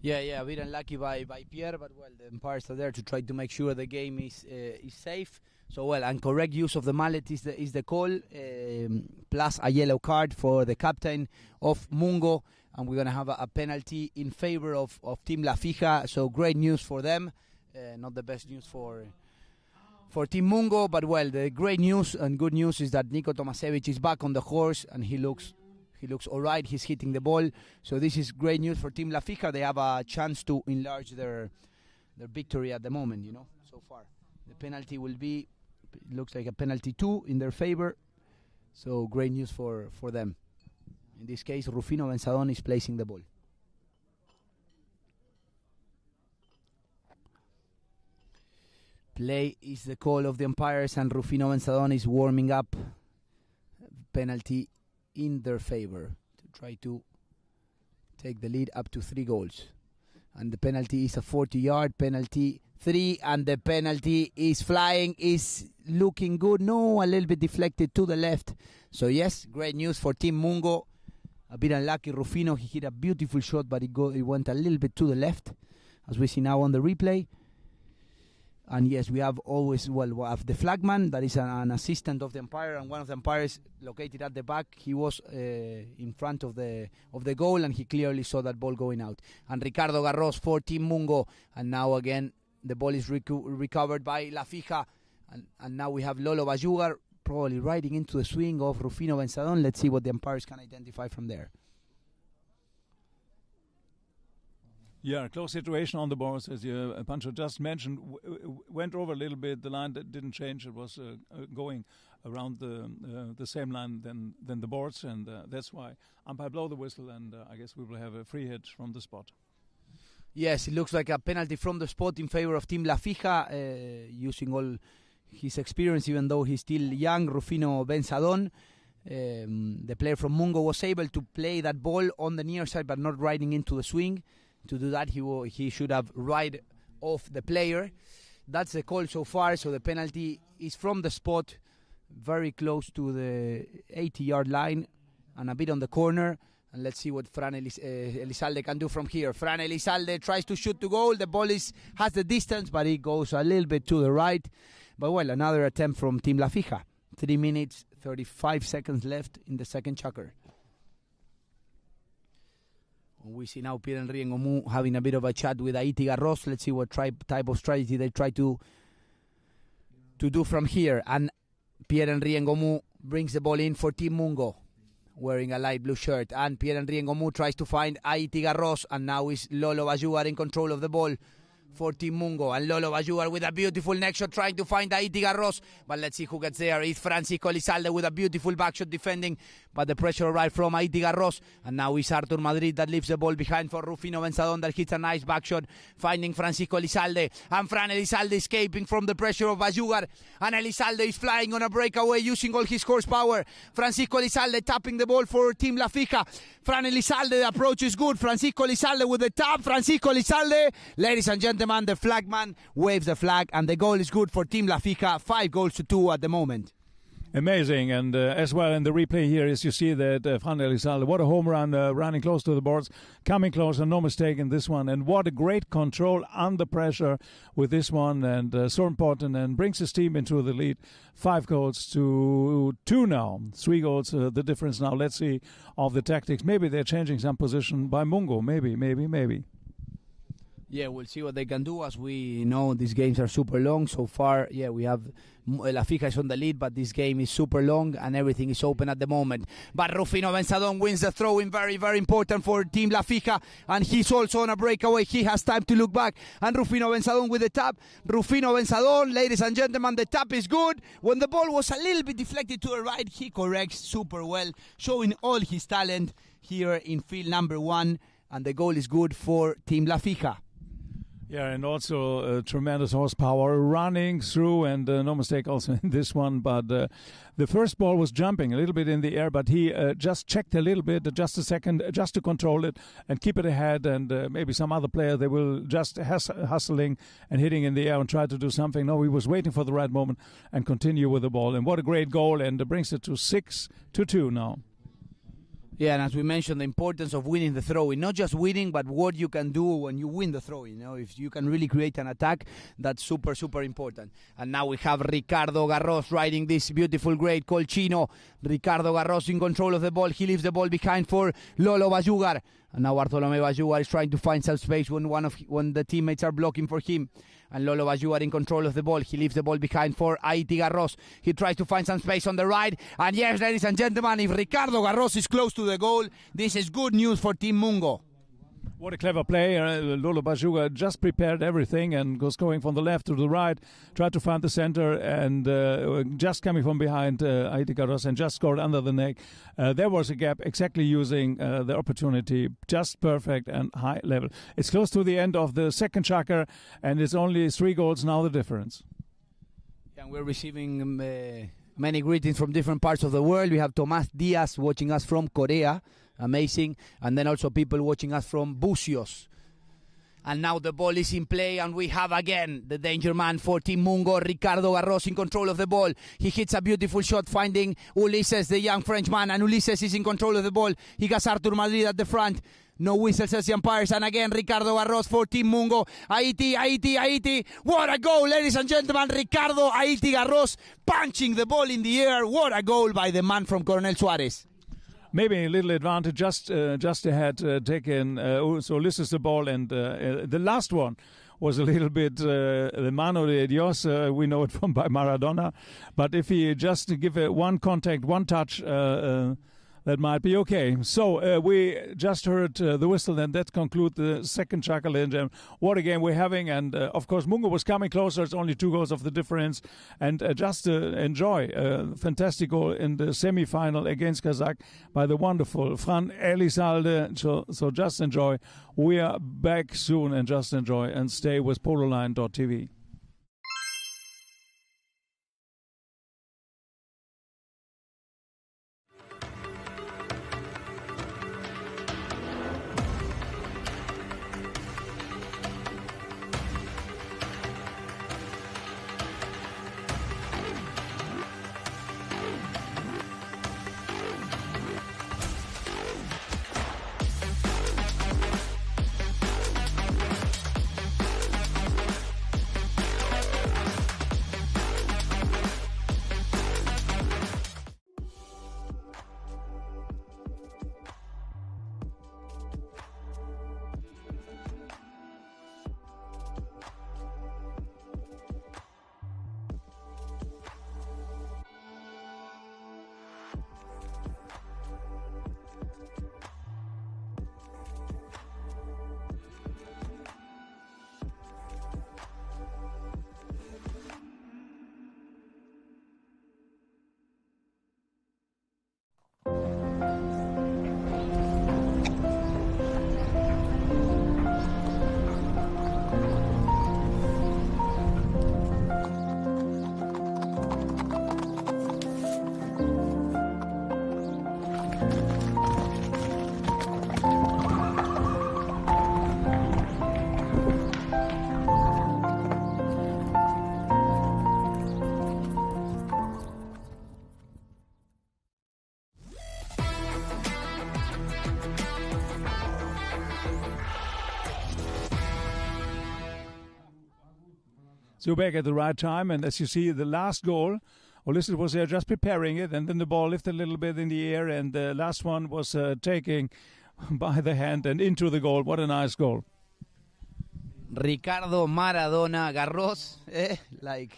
Yeah, a bit unlucky by Pierre, but well, the umpires are there to try to make sure the game is safe. So well, and correct use of the mallet is the call, plus a yellow card for the captain of Mungo, and we're gonna have a penalty in favor of Team La Fija. So great news for them, not the best news for Team Mungo, but well, the great news and good news is that Nico Tomasevich is back on the horse, and he looks all right. He's hitting the ball, so this is great news for Team La Fija. They have a chance to enlarge their victory at the moment. So far the penalty will be, it looks like a penalty 2 in their favor, so great news for them. In this case, Rufino Benzadon is placing the ball. Play is the call of the umpires, and Rufino Benzadon is warming up. Penalty in their favor to try to take the lead up to 3 goals. And the penalty is a 40-yard penalty 3, and the penalty is flying, is looking good. No, a little bit deflected to the left. So yes, great news for Team Mungo. A bit unlucky, Rufino, he hit a beautiful shot, but it went a little bit to the left, as we see now on the replay. And yes, we have always, we have the flagman, that is an assistant of the umpire, and one of the umpires located at the back. He was in front of the goal, and he clearly saw that ball going out. And Ricardo Garros for Team Mungo, and now again the ball is recovered by La Fija, and now we have Lolo Bayugar probably riding into the swing of Rufino Benzadon. Let's see what the umpires can identify from there.
Yeah, close situation on the boards, as Pancho just mentioned. Went over a little bit. The line didn't change. It was going around the same line than the boards, and that's why umpire blow the whistle, and I guess we will have a free hit from the spot.
Yes, it looks like a penalty from the spot in favor of Team La Fija, using all his experience, even though he's still young, Rufino Benzadon. the player from Mungo was able to play that ball on the near side but not riding into the swing. To do that, he should have ride off the player. That's the call so far, so the penalty is from the spot, very close to the 80-yard line and a bit on the corner. And let's see what Fran Elizalde can do from here. Fran Elizalde tries to shoot to goal. The ball has the distance, but it goes a little bit to the right. But well, another attempt from Team La Fija. 3 minutes, 35 seconds left in the second Chukker. We see now Pierre-Henri Ngomu having a bit of a chat with Haiti Garros. Let's see what type of strategy they try to do from here. And Pierre-Henri Ngomu brings the ball in for Team Mungo, wearing a light blue shirt. And Pierre-Henri Ngomu tries to find Haiti Garros. And now is Lolo Bajugar in control of the ball for Team Mungo. And Lolo Bajugar with a beautiful neck shot trying to find Haiti Garros. But let's see who gets there. It's Francisco Elizalde with a beautiful back shot defending. But the pressure arrived from Haiti Garros. And now it's Artur Madrid that leaves the ball behind for Rufino Benzadon that hits a nice back shot, finding Francisco Elizalde. And Fran Elizalde escaping from the pressure of Bajugar. And Elizalde is flying on a breakaway using all his horsepower. Francisco Elizalde tapping the ball for Team La Fija. Fran Elizalde, the approach is good. Francisco Elizalde with the tap. Francisco Elizalde. Ladies and gentlemen, the flagman waves the flag and the goal is good for Team La Fija. 5-2 at the moment.
Amazing, and as well in the replay here is you see that Fran Elizalde, what a home run, running close to the boards, coming closer, no mistake in this one, and what a great control under pressure with this one, and so important, and brings his team into the lead. 5-2 now, 3 goals, the difference now. Let's see of the tactics. Maybe they're changing some position by Mungo, maybe.
Yeah, we'll see what they can do. As we know, these games are super long. So far, yeah, we have La Fija is on the lead, but this game is super long and everything is open at the moment. But Rufino Benzadon wins the throw-in, very, very important for Team La Fija, and he's also on a breakaway. He has time to look back, and Rufino Benzadon with the tap. Rufino Benzadon, ladies and gentlemen, the tap is good. When the ball was a little bit deflected to the right, he corrects super well, showing all his talent here in field number 1, and the goal is good for Team La Fija.
Yeah, and also tremendous horsepower running through, and no mistake also in this one. But the first ball was jumping a little bit in the air, but he just checked a little bit, just a second, just to control it and keep it ahead. And maybe some other player, they will just hustling and hitting in the air and try to do something. No, he was waiting for the right moment and continue with the ball. And what a great goal, and brings it to 6-2 now.
Yeah, and as we mentioned, the importance of winning the throw-in. Not just winning, but what you can do when you win the throw-in. You know, if you can really create an attack, that's super, super important. And now we have Ricardo Garros riding this beautiful, great Colchino. Ricardo Garros in control of the ball. He leaves the ball behind for Lolo Bajugar. And now Bartolomé Bajugar is trying to find some space when the teammates are blocking for him. And Lolo Bajugar in control of the ball. He leaves the ball behind for Haiti Garros. He tries to find some space on the right. And yes, ladies and gentlemen, if Ricardo Garros is close to the goal, this is good news for Team Mungo.
What a clever play. Lolo Bajugar just prepared everything and was going from the left to the right, tried to find the center, and just coming from behind Haiti Garros and just scored under the neck. There was a gap, exactly using the opportunity, just perfect and high level. It's close to the end of the second Chukker, and it's only 3 goals now the difference.
And we're receiving many greetings from different parts of the world. We have Tomas Diaz watching us from Korea. Amazing. And then also people watching us from Bucios. And now the ball is in play, and we have again the danger man for Team Mungo, Ricardo Garros in control of the ball. He hits a beautiful shot, finding Ulises, the young Frenchman, and Ulises is in control of the ball. He has Artur Madrid at the front. No whistles as the umpires, and again Ricardo Garros for Team Mungo. Haiti. What a goal, ladies and gentlemen. Ricardo Haiti Garros punching the ball in the air. What a goal by the man from Coronel Suarez.
Maybe a little advantage just ahead, taken so Ulises the ball, and the last one was a little bit the mano de Dios. We know it from by Maradona, but if he just give one contact, one touch, that might be okay. So we just heard the whistle, and that concludes the second Chukker. And what a game we're having. And of course, Mungo was coming closer. It's only 2 goals of the difference. And just enjoy a fantastic goal in the semi-final against Kazakh by the wonderful Fran Elizalde. So just enjoy. We are back soon, and just enjoy and stay with pololine.tv. So back at the right time, and as you see, the last goal, Ulysses was there just preparing it, and then the ball lifted a little bit in the air, and the last one was taking by the hand and into the goal. What a nice goal.
Ricardo Maradona Garros, like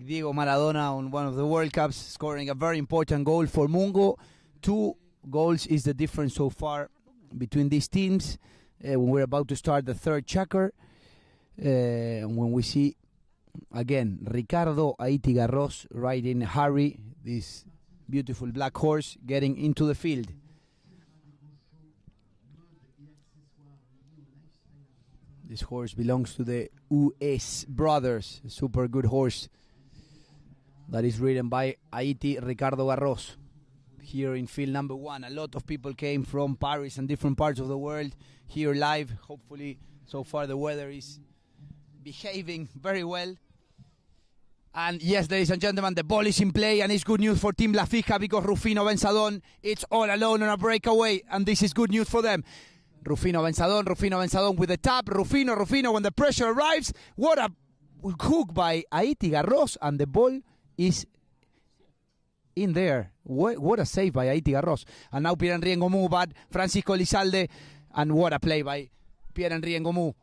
Diego Maradona on one of the World Cups, scoring a very important goal for Mungo. 2 goals is the difference so far between these teams. When we're about to start the third Chukker, when we see again Ricardo Haiti Garros riding Harry, this beautiful black horse, getting into the field. This horse belongs to the US brothers, a super good horse that is ridden by Haiti Ricardo Garros. Here in field number 1, a lot of people came from Paris and different parts of the world here live. Hopefully, so far the weather is behaving very well. And yes, ladies and gentlemen, the ball is in play, and it's good news for Team La Fija because Rufino Benzadón, it's all alone on a breakaway, and this is good news for them. Rufino Benzadón with the tap. Rufino, when the pressure arrives, what a hook by Haiti Garros, and the ball is in there. What a save by Haiti Garros. And now Pierre-Henri Ngomou, but Francisco Lizalde, and what a play by Pierre-Henri Ngomou.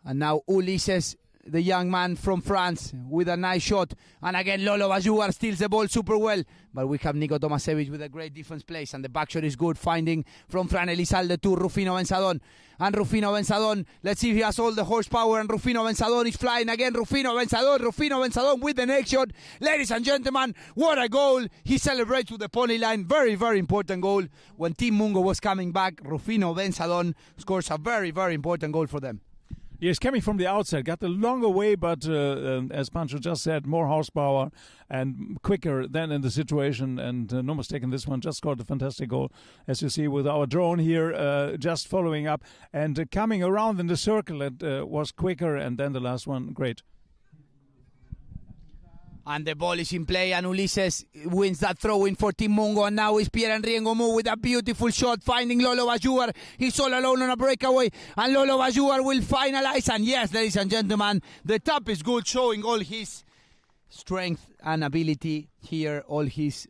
And now Ulises, the young man from France, with a nice shot. And again, Lolo Bajugar steals the ball super well. But we have Nico Tomasevich with a great defense place. And the back shot is good, finding from Fran Elizalde to Rufino Benzadón. And Rufino Benzadón, let's see if he has all the horsepower. And Rufino Benzadón is flying again. Rufino Benzadón with the next shot. Ladies and gentlemen, what a goal. He celebrates with the pony line. Very, very important goal. When Team Mungo was coming back, Rufino Benzadón scores a very, very important goal for them.
Yes, coming from the outside, got the longer way, but as Pancho just said, more horsepower and quicker than in the situation. And no mistake in this one, just scored a fantastic goal, as you see with our drone here, just following up and coming around in the circle. It was quicker, and then the last one, great.
And the ball is in play, and Ulises wins that throw-in for Team Mungo. And now is Pierre-Henri Ngomou with a beautiful shot, finding Lolo Bajugar. He's all alone on a breakaway, and Lolo Bajugar will finalize. And yes, ladies and gentlemen, the tap is good, showing all his strength and ability here, all his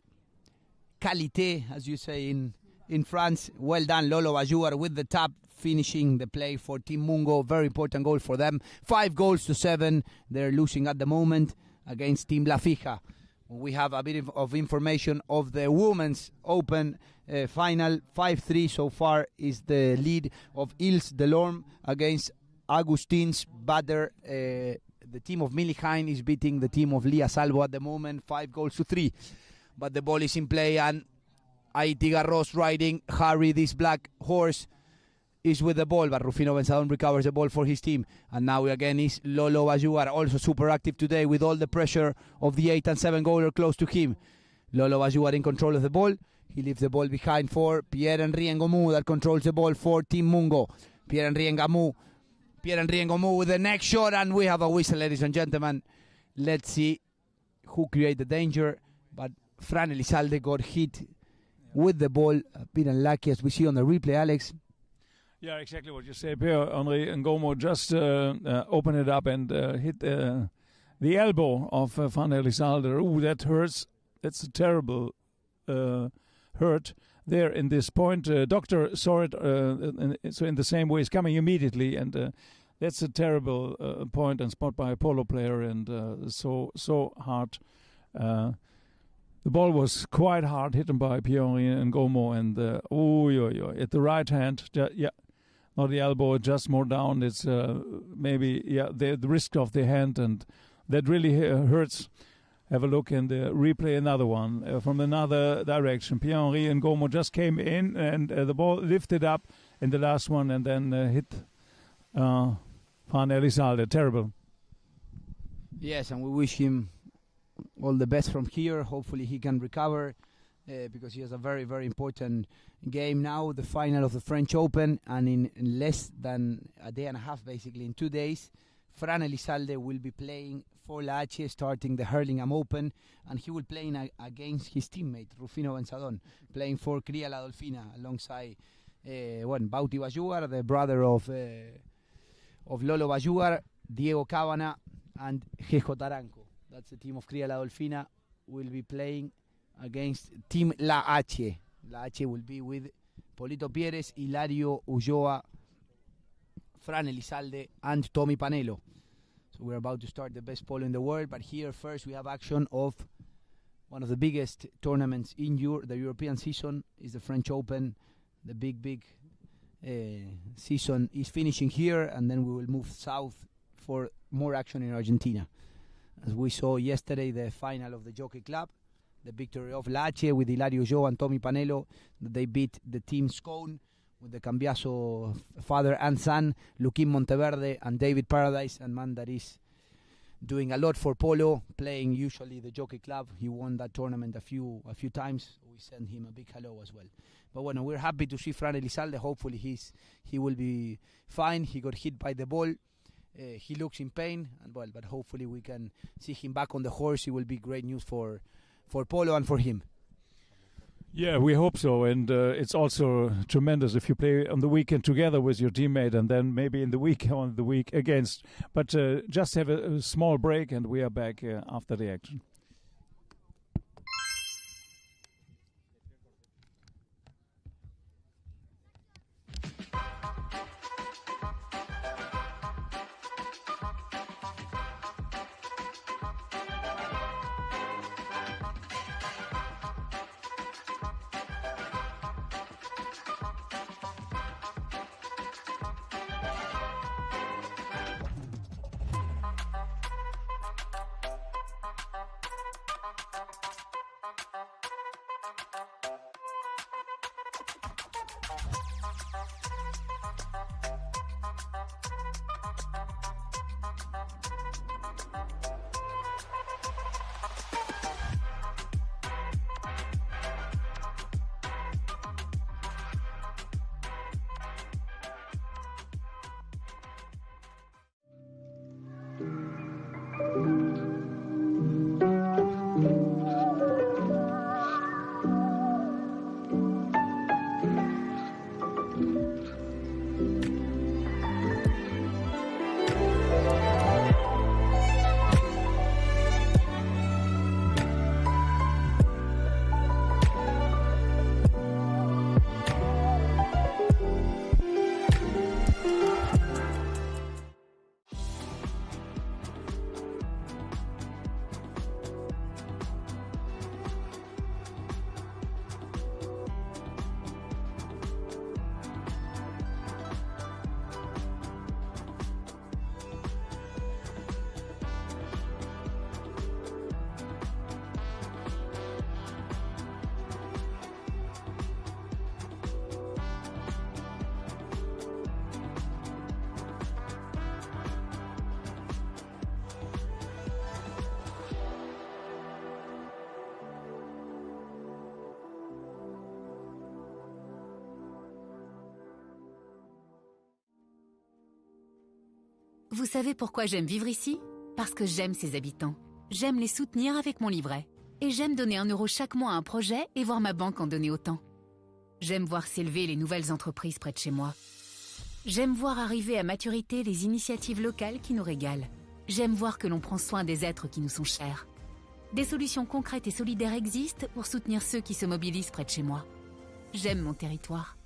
qualité, as you say in France. Well done, Lolo Bajugar, with the tap, finishing the play for Team Mungo. Very important goal for them. 5-7. They're losing at the moment against Team La Fija. We have a bit of information of the Women's Open final. 5-3 so far is the lead of Ilse Delorme against Augustins Bader. The team of Milliheim is beating the team of Lia Salvo at the moment, 5-3. But the ball is in play, and Haiti Garros riding Harry, this black horse, is with the ball, but Rufino Benzadón recovers the ball for his team. And now again is Lolo Bajugar, also super active today with all the pressure of the 8 and 7 goaler close to him. Lolo Bajugar in control of the ball. He leaves the ball behind for Pierre-Henri Ngomou, that controls the ball for Team Mungo. Pierre-Henri Ngomou with the next shot, and we have a whistle, ladies and gentlemen. Let's see who created the danger, but Fran Elizalde got hit with the ball. A bit unlucky, as we see on the replay, Alex.
Yeah, exactly what you say. Pierre-Henri Ngomou just opened it up and hit the elbow of Fran Elizalde. Ooh, that hurts. That's a terrible hurt there in this point. Doctor saw it, so in the same way, it's coming immediately, and that's a terrible point and spot by a polo player, and so hard. The ball was quite hard, hit by Pierre-Henri Ngomou, and at the right hand, not the elbow, just more down. It's maybe the risk of the hand, and that really hurts. Have a look in the replay, another one from another direction. Pierre-Henri Ngomou just came in, and the ball lifted up in the last one, and then hit Fran Elizalde. Terrible.
Yes, and we wish him all the best from here. Hopefully he can recover, because he has a very, very important game now, the final of the French Open, and in less than a day and a half, basically in 2 days, Fran Elizalde will be playing for La H, starting the Hurlingham Open, and he will play against his teammate Rufino Benzadón, playing for Cría La Dolfina alongside Bauti Bajugar, the brother of Lolo Bajugar, Diego Cabana, and Jejo Taranco. That's the team of Cría La Dolfina. Will be playing against Team La H. La H will be with Polito Pieres, Hilario Ulloa, Fran Elizalde, and Tommy Panelo. So we're about to start the best polo in the world, but here first we have action of one of the biggest tournaments in the European season is the French Open. The big season is finishing here, and then we will move south for more action in Argentina. As we saw yesterday, the final of the Jockey Club, the victory of La H with Hilario Jo and Tommy Panelo. They beat the team Scone with the Cambiaso father and son, Luquín Monteverde and David Paradise, and man that is doing a lot for polo, playing usually the Jockey Club. He won that tournament a few times. We send him a big hello as well. But bueno, we're happy to see Fran Elizalde. Hopefully he will be fine. He got hit by the ball. He looks in pain, but hopefully we can see him back on the horse. It will be great news for polo and for him.
Yeah, we hope so, and it's also tremendous if you play on the weekend together with your teammate and then maybe in the week on the week against. But just have a small break and we are back after the action.
Vous savez pourquoi j'aime vivre ici? Parce que j'aime ses habitants. J'aime les soutenir avec mon livret. Et j'aime donner 1 euro chaque mois à un projet et voir ma banque en donner autant. J'aime voir s'élever les nouvelles entreprises près de chez moi. J'aime voir arriver à maturité les initiatives locales qui nous régalent. J'aime voir que l'on prend soin des êtres qui nous sont chers. Des solutions concrètes et solidaires existent pour soutenir ceux qui se mobilisent près de chez moi. J'aime mon territoire.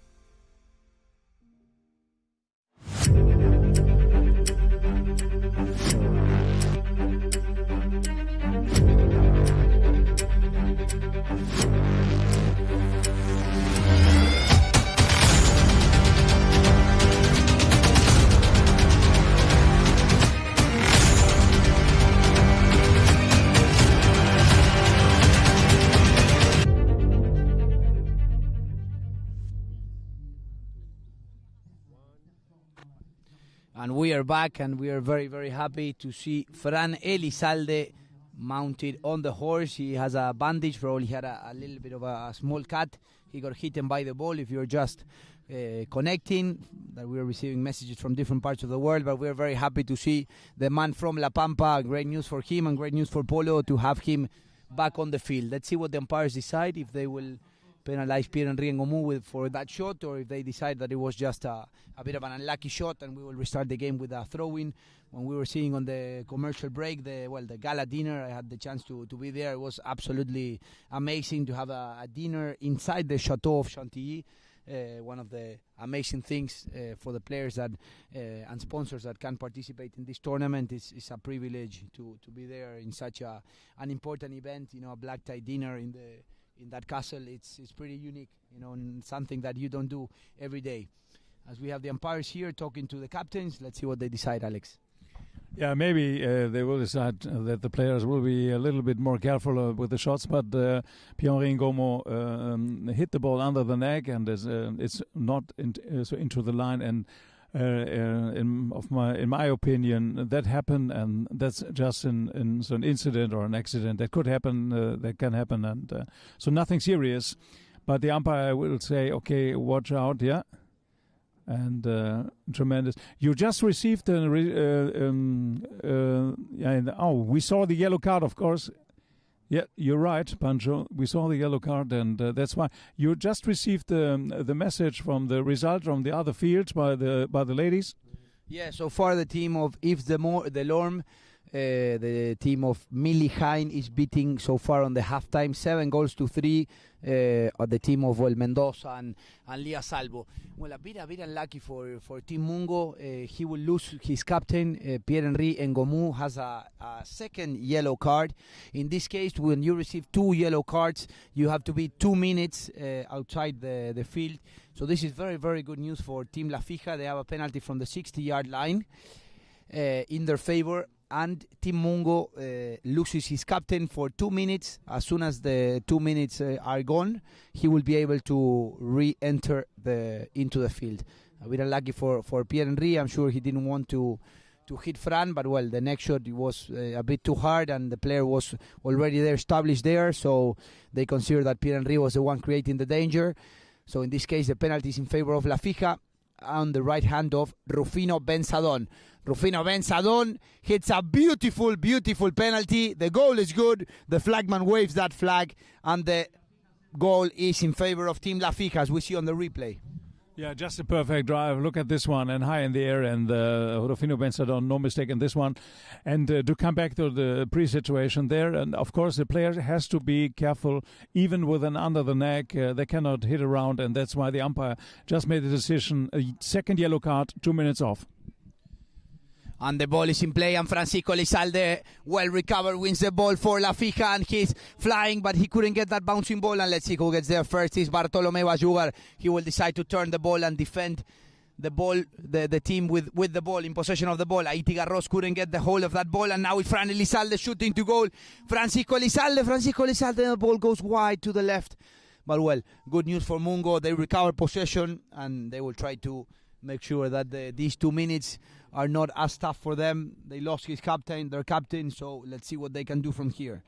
And we are back, and we are very, very happy to see Fran Elizalde mounted on the horse. He has a bandage, probably had a little bit of a small cut. He got hit by the ball. If you're just connecting, that we are receiving messages from different parts of the world, but we're very happy to see the man from La Pampa. Great news for him and great news for Polo to have him back on the field. Let's see what the umpires decide, if they will penalize Pierre-Henri Ngomou for that shot, or if they decide that it was just a bit of an unlucky shot and we will restart the game with a throw-in. When we were seeing on the commercial break, the gala dinner, I had the chance to be there. It was absolutely amazing to have a dinner inside the Chateau of Chantilly. One of the amazing things for the players that and sponsors that can participate in this tournament is a privilege to be there in such an important event. A black tie dinner in that castle. It's pretty unique, and something that you don't do every day. As we have the umpires here talking to the captains, let's see what they decide, Alex.
Yeah, maybe they will decide that the players will be a little bit more careful with the shots, but Pierre-Henri Ngomou hit the ball under the neck, and it's not so into the line. And in my opinion, that happened, and that's just an incident or an accident that could happen. That can happen, and so nothing serious. But the umpire will say, "Okay, watch out, yeah." And tremendous. You just received we saw the yellow card, of course. Yeah, you're right, Pancho. We saw the yellow card, and that's why you just received the message from the result from the other fields by the ladies.
Yeah, so far the team of Yves Delorme, the team of Millie Hine is beating so far on the halftime 7-3 the team of Mendoza and Lia Salvo. Well, a bit unlucky for Team Mungo. He will lose his captain. Pierre-Henri Ngomou has a second yellow card. In this case, when you receive 2 yellow cards, you have to be 2 minutes outside the field. So this is very, very good news for Team La Fija. They have a penalty from the 60-yard line in their favor. And Team Mungo loses his captain for 2 minutes. As soon as the 2 minutes are gone, he will be able to re-enter into the field. A bit unlucky for Pierre-Henri. I'm sure he didn't want to hit Fran, but well, the next shot was a bit too hard, and the player was already there, established there, so they consider that Pierre-Henri was the one creating the danger. So in this case, the penalty is in favor of La Fija on the right hand of Rufino Benzadon. Rufino Benzadon hits a beautiful, beautiful penalty. The goal is good. The flagman waves that flag, and the goal is in favor of Team La Fija, as we see on the replay.
Yeah, just a perfect drive. Look at this one, and high in the air, and Rufino Benzadon, no mistake in this one. And to come back to the pre-situation there, and of course the player has to be careful, even with an under the neck. They cannot hit around, and that's why the umpire just made the decision. A second yellow card, 2 minutes off.
And the ball is in play, and Francisco Lizalde, well recovered, wins the ball for La Fija, and he's flying, but he couldn't get that bouncing ball. And let's see who gets there first. Is Bartolomé Bayugar. He will decide to turn the ball and defend the ball, the team with the ball, in possession of the ball. Haiti Garros couldn't get the hold of that ball, and now it's Fran Elizalde shooting to goal. Francisco Elizalde, the ball goes wide to the left. But well, good news for Mungo. They recover possession, and they will try to make sure that these 2 minutes are not as tough for them. They lost their captain, so let's see what they can do from here.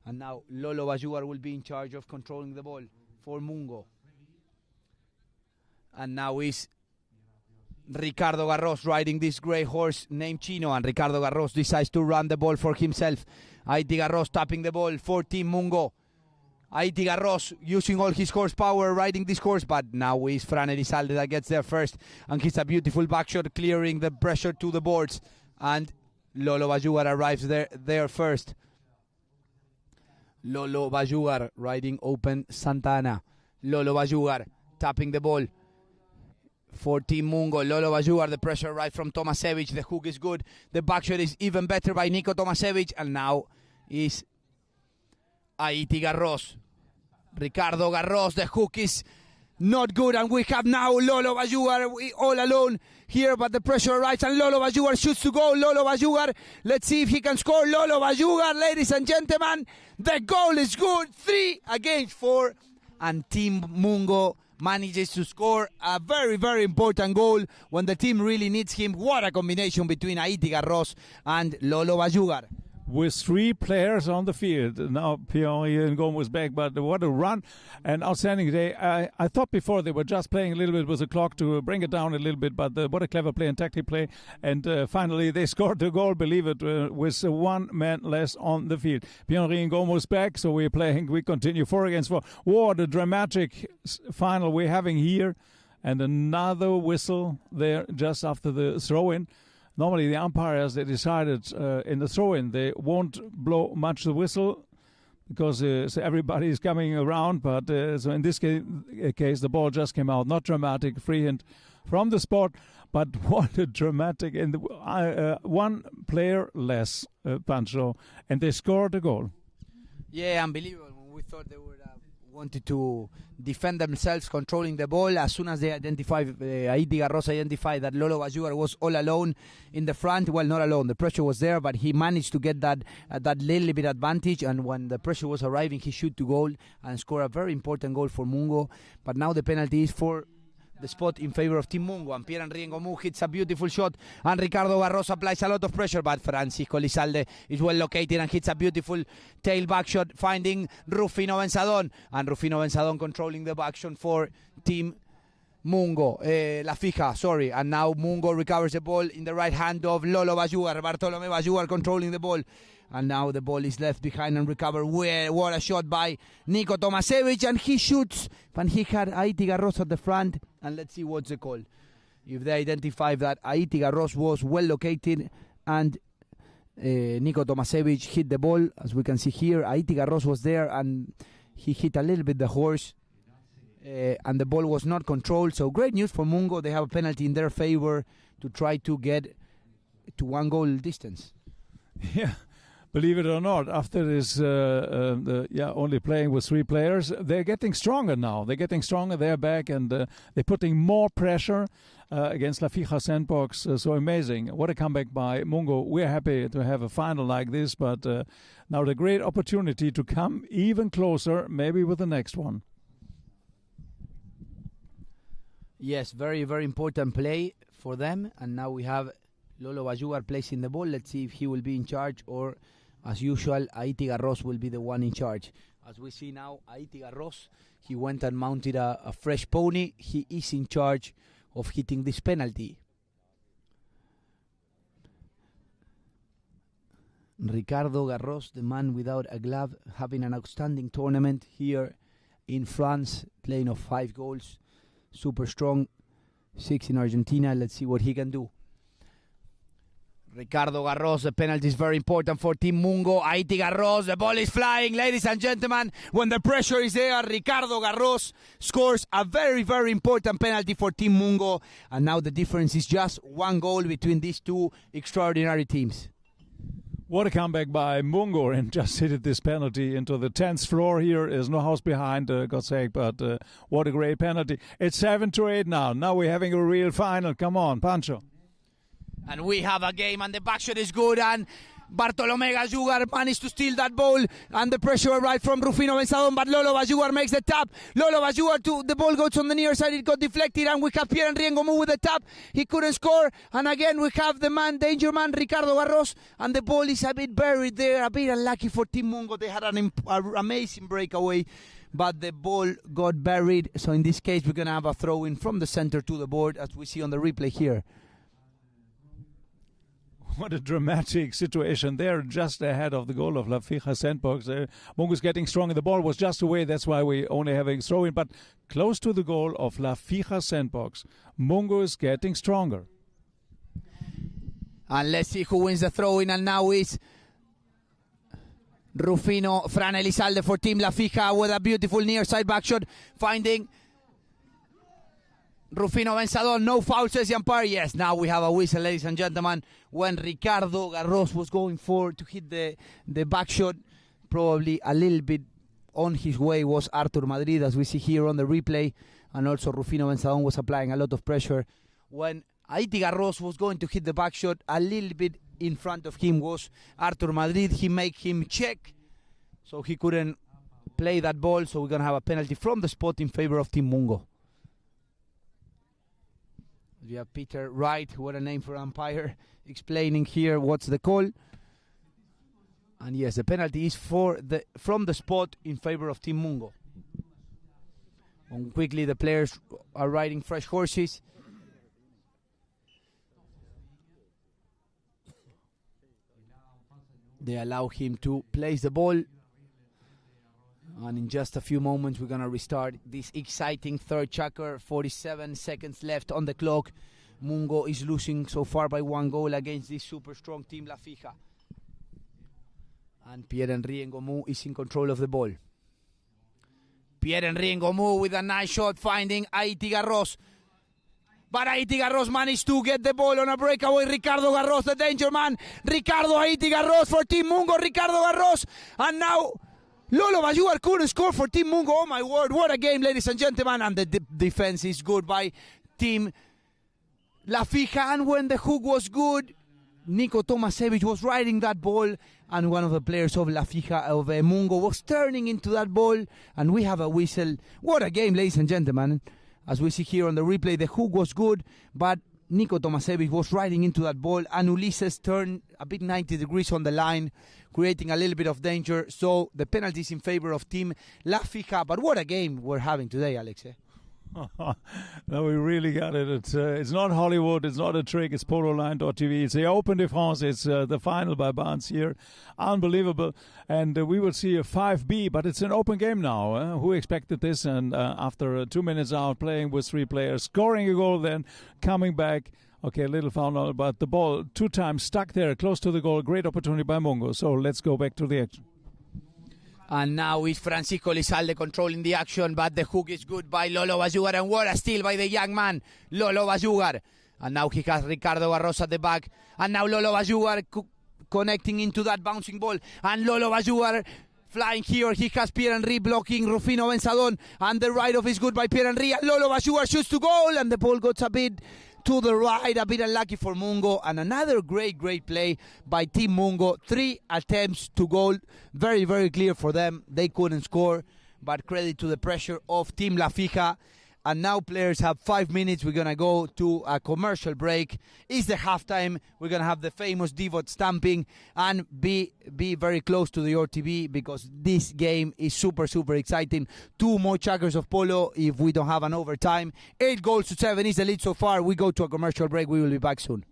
And now Lolo Bayugar will be in charge of controlling the ball for Mungo. And now is Ricardo Garros riding this grey horse named Chino, and Ricardo Garros decides to run the ball for himself. Haiti Garros tapping the ball for Team Mungo. Haiti Garros using all his horsepower riding this horse, but now is Fran Elizalde that gets there first, and hits a beautiful back shot, clearing the pressure to the boards, and Lolo Bayugar arrives there first. Lolo Bayugar riding open Santana. Lolo Bayugar tapping the ball for Team Mungo. Lolo Bayugar, the pressure right from Tomasevich. The hook is good. The back shot is even better by Nico Tomasevich, and now is Haiti Garros. Ricardo Garros, the hook is not good, and we have now Lolo Bayugar all alone here, but the pressure arrives, and Lolo Bayugar shoots to goal. Lolo Bayugar, let's see if he can score. Lolo Bayugar, ladies and gentlemen, the goal is good. 3-4, and Team Mungo manages to score a very, very important goal when the team really needs him. What a combination between Haiti Garros and Lolo Bayugar.
with 3 players on the field. Now Pierre Ngom was back, but what a run and outstanding day. I thought before they were just playing a little bit with the clock to bring it down a little bit, but what a clever play and tactic play. And finally they scored the goal, believe it, with 1 man less on the field. Pierre Ngom was back, so we continue 4 against 4. What a dramatic final we're having here. And another whistle there just after the throw-in. Normally the umpires, they decided in the throw-in they won't blow much the whistle because so everybody is coming around. But so in this case, the ball just came out. Not dramatic, free hit from the spot. But what a dramatic, and 1 player less, Pancho, and they scored a goal.
Yeah, unbelievable. We thought they would wanted to defend themselves, controlling the ball. As soon as they identified, Haiti Garros identified that Lolo Bajugar was all alone in the front. Well, not alone. The pressure was there, but he managed to get that little bit advantage. And when the pressure was arriving, he shoot to goal and score a very important goal for Mungo. But now the penalty is for the spot in favor of Team Mungo. And Pierre-Henri Ngomou hits a beautiful shot, and Ricardo Garros applies a lot of pressure, but Francisco Lizalde is well located and hits a beautiful tail back shot, finding Rufino Benzadon, and Rufino Benzadon controlling the back shot for Team Mungo, La Fija, sorry. And now Mungo recovers the ball in the right hand of Lolo Bajugar. Bartolomé Bajugar controlling the ball. And now the ball is left behind and recovered. What a shot by Niko Tomasevich. And he shoots. And he had Haiti Garros at the front. And let's see what's the call. If they identify that Haiti Garros was well located and Niko Tomasevich hit the ball, as we can see here, Haiti Garros was there and he hit a little bit the horse. And the ball was not controlled. So great news for Mungo. They have a penalty in their favor to try to get to 1 goal distance.
Yeah. Believe it or not, after this, only playing with 3 players, they're getting stronger now. They're getting stronger. They're back, and they're putting more pressure against La Fija Sandbox. So amazing. What a comeback by Mungo. We're happy to have a final like this, but now the great opportunity to come even closer, maybe with the next one.
Yes, very, very important play for them. And now we have Lolo Bajugar placing the ball. Let's see if he will be in charge or, as usual, Haiti Garros will be the one in charge. As we see now, Haiti Garros, he went and mounted a fresh pony. He is in charge of hitting this penalty. Ricardo Garros, the man without a glove, having an outstanding tournament here in France, playing of 5 goals. Super strong, 6 in Argentina. Let's see what he can do. Ricardo Garros, the penalty is very important for Team Mungo. Haiti Garros, the ball is flying. Ladies and gentlemen, when the pressure is there, Ricardo Garros scores a very, very important penalty for Team Mungo. And now the difference is just 1 goal between these 2 extraordinary teams.
What a comeback by Mungo, and just hit this penalty into the 10th floor here. There's no house behind, God's sake, but what a great penalty. It's 7-8 now. Now we're having a real final. Come on, Pancho.
And we have a game, and the back shot is good, and Bartolomé Bajugar managed to steal that ball, and the pressure arrived from Rufino Benzadon, but Lolo Bajugar makes the tap. Lolo Bajugar, the ball goes on the near side, it got deflected, and we have Pierre-Henri Ngomou with the tap. He couldn't score, and again we have the danger man, Ricardo Garros, and the ball is a bit buried there, a bit unlucky for Team Mungo. They had an amazing breakaway, but the ball got buried. So in this case, we're going to have a throw-in from the center to the board, as we see on the replay here.
What a dramatic situation there, just ahead of the goal of La Fija Sandbox. Mungo's getting strong, and the ball was just away. That's why we're only having throw-in, but close to the goal of La Fija Sandbox. Mungo is getting stronger.
And let's see who wins the throw-in, and now is Rufino Fran Elizalde for Team La Fija with a beautiful near side back shot, finding Rufino Benzadon. No foul, says the umpire. Yes, now we have a whistle, ladies and gentlemen, when Ricardo Garros was going for to hit the back shot. Probably a little bit on his way was Artur Madrid, as we see here on the replay, and also Rufino Benzadon was applying a lot of pressure. When Haiti Garros was going to hit the back shot, a little bit in front of him was Artur Madrid. He made him check, so he couldn't play that ball, so we're going to have a penalty from the spot in favor of Team Mungo. We have Peter Wright, what a name for umpire, explaining here what's the call. And yes, the penalty is from the spot in favor of Team Mungo. And quickly the players are riding fresh horses. They allow him to place the ball. And in just a few moments, we're going to restart this exciting third Chukker. 47 seconds left on the clock. Mungo is losing so far by 1 goal against this super strong team, La Fija. And Pierre-Henri Ngomou is in control of the ball. Pierre-Henri Ngomou with a nice shot, finding Haiti Garros. But Haiti Garros managed to get the ball on a breakaway. Ricardo Garros, the danger man. Ricardo Haiti Garros for Team Mungo. Ricardo Garros. And now Lolo Bayugar couldn't score for Team Mungo. Oh my word, what a game, ladies and gentlemen. And the defense is good by Team La Fija. And when the hook was good, Nico Tomasevich was riding that ball, and one of the players of La Fija, of Mungo, was turning into that ball, and we have a whistle. What a game, ladies and gentlemen. As we see here on the replay, the hook was good, but Nico Tomasevich was riding into that ball, and Ulises turned a bit 90 degrees on the line, creating a little bit of danger. So the penalty is in favor of Team La Fija. But what a game we're having today, Alex.
No, we really got it. It's not Hollywood, it's not a trick, it's pololine.tv. It's the Open de France, it's the final by Barnes here. Unbelievable. And we will see a 5B, but it's an open game now. Who expected this? And after 2 minutes out, playing with 3 players, scoring a goal, then coming back. Okay, a little foul, but the ball 2 times stuck there, close to the goal. Great opportunity by Mungo. So let's go back to the action.
And now it's Francisco Lizalde controlling the action, but the hook is good by Lolo Bayugar, and what a steal by the young man, Lolo Bayugar. And now he has Ricardo Barros at the back, and now Lolo Bayugar connecting into that bouncing ball, and Lolo Bayugar flying here. He has Pierre-Henri blocking Rufino Benzadon, and the right-off is good by Pierre-Henri, and Lolo Bayugar shoots to goal, and the ball goes a bit to the right, a bit unlucky for Mungo. And another great play by Team Mungo. 3 attempts to goal, very clear for them. They couldn't score, but credit to the pressure of Team La Fija. And now players have 5 minutes. We're going to go to a commercial break. It's the halftime. We're going to have the famous Divot stamping and be very close to the RTV, because this game is super exciting. 2 more Chukkers of Polo if we don't have an overtime. 8 goals to 7 is the lead so far. We go to a commercial break. We will be back soon.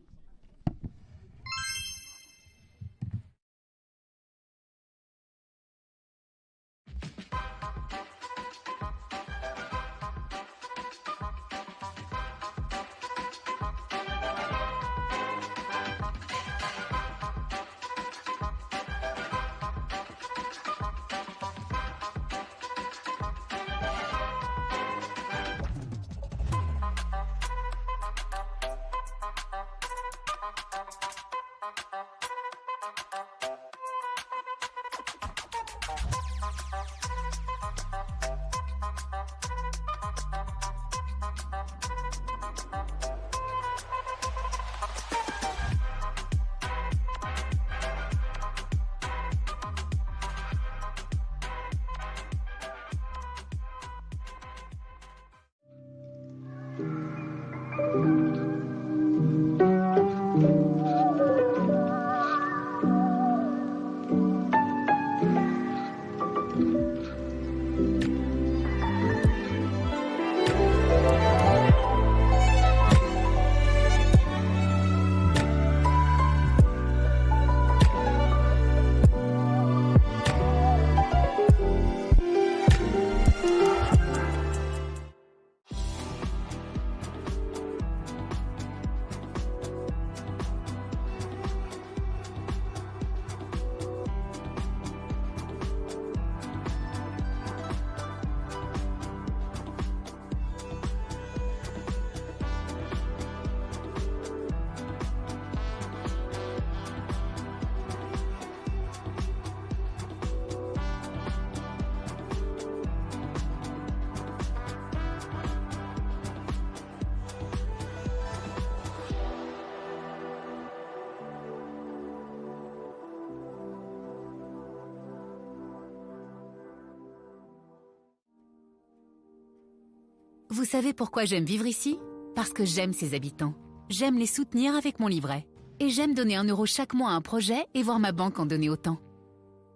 Vous savez pourquoi j'aime vivre ici? Parce que j'aime ses habitants. J'aime les soutenir avec mon livret. Et j'aime donner 1 euro chaque mois à un projet et voir ma banque en donner autant.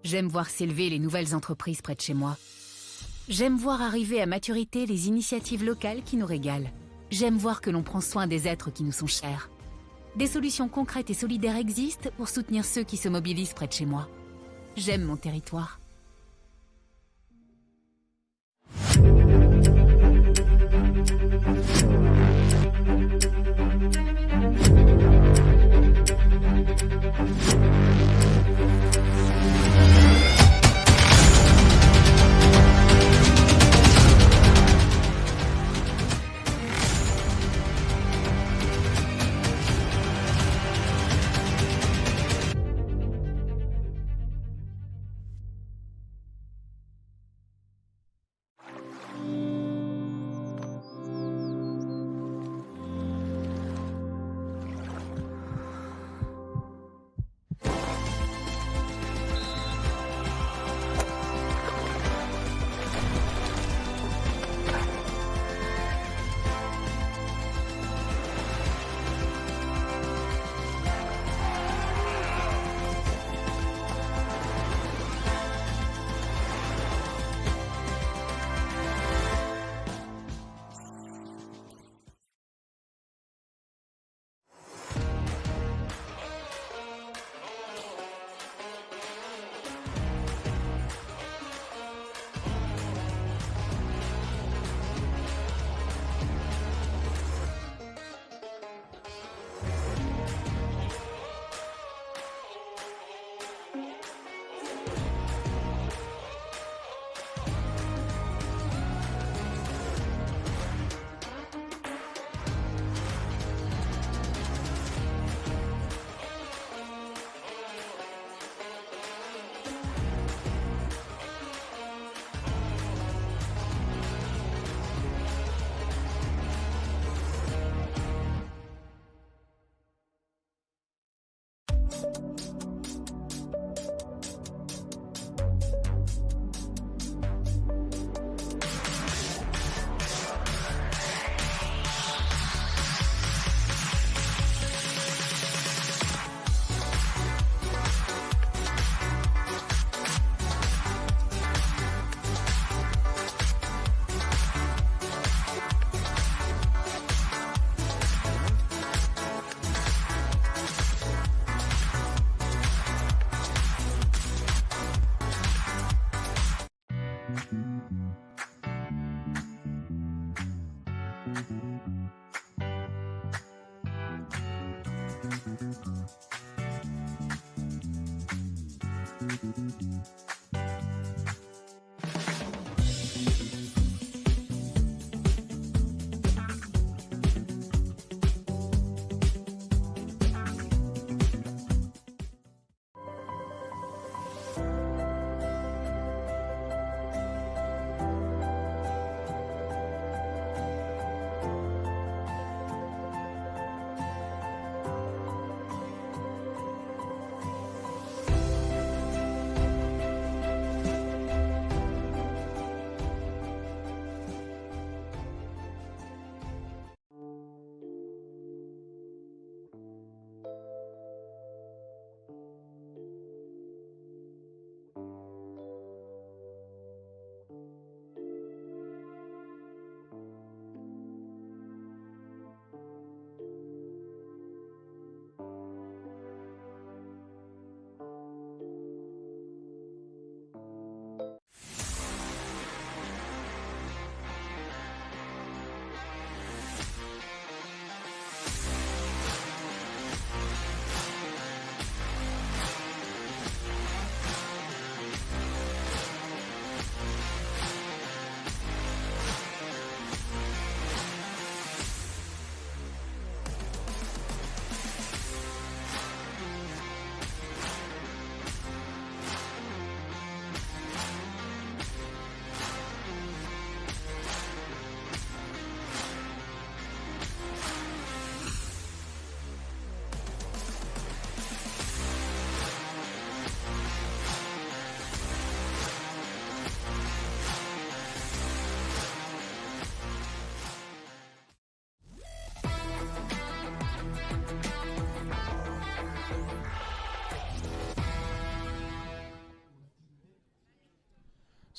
J'aime voir s'élever les nouvelles entreprises près de chez moi. J'aime voir arriver à maturité les initiatives locales qui nous régalent. J'aime voir que l'on prend soin des êtres qui nous sont chers. Des solutions concrètes et solidaires existent pour soutenir ceux qui se mobilisent près de chez moi. J'aime mon territoire.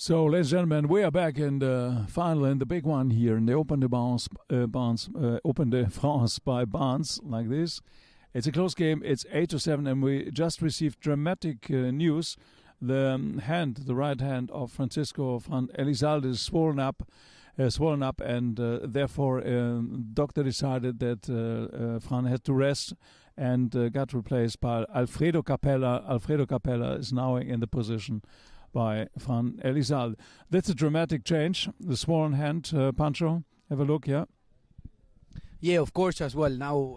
So, ladies and gentlemen, we are back in the final and the big one here in the Open de France by Barnes, like this. It's a close game. It's 8-7, and we just received dramatic news. The right hand of Francisco van Elizalde is swollen up, and therefore doctor decided that Fran had to rest and got replaced by Alfredo Capella. Alfredo Capella is now in the position by Van Elizalde. That's a dramatic change. The swollen hand, Pancho, have a look, yeah?
Yeah, of course, as well. Now,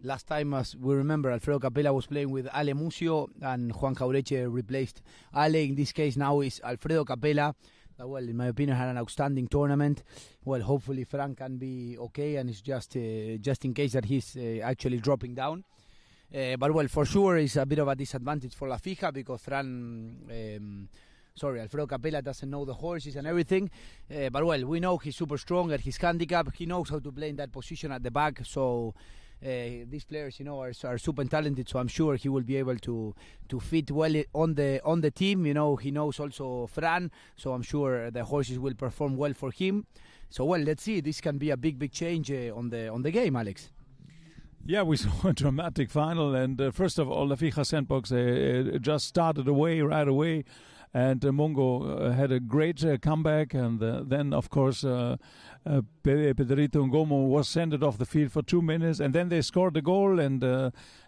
last time, as we remember, Alfredo Capella was playing with Ale Mucio, and Juan Jaureche replaced Ale. In this case, now is Alfredo Capella. Well, in my opinion, had an outstanding tournament. Well, hopefully Fran can be okay, and it's just in case that he's actually dropping down. But, well, for sure, it's a bit of a disadvantage for La Fija because Alfredo Capella doesn't know the horses and everything. But, well, we know he's super strong at his handicap. He knows how to play in that position at the back. So these players, are super talented. So I'm sure he will be able to fit well on the team. He knows also Fran. So I'm sure the horses will perform well for him. So, well, let's see. This can be a big change on the game, Alex.
Yeah, we saw a dramatic final, and first of all, La Fija Sandbox just started right away, and Mungo had a great comeback, and then, of course, Pedrito Ngomo was sent off the field for 2 minutes, and then they scored a goal, and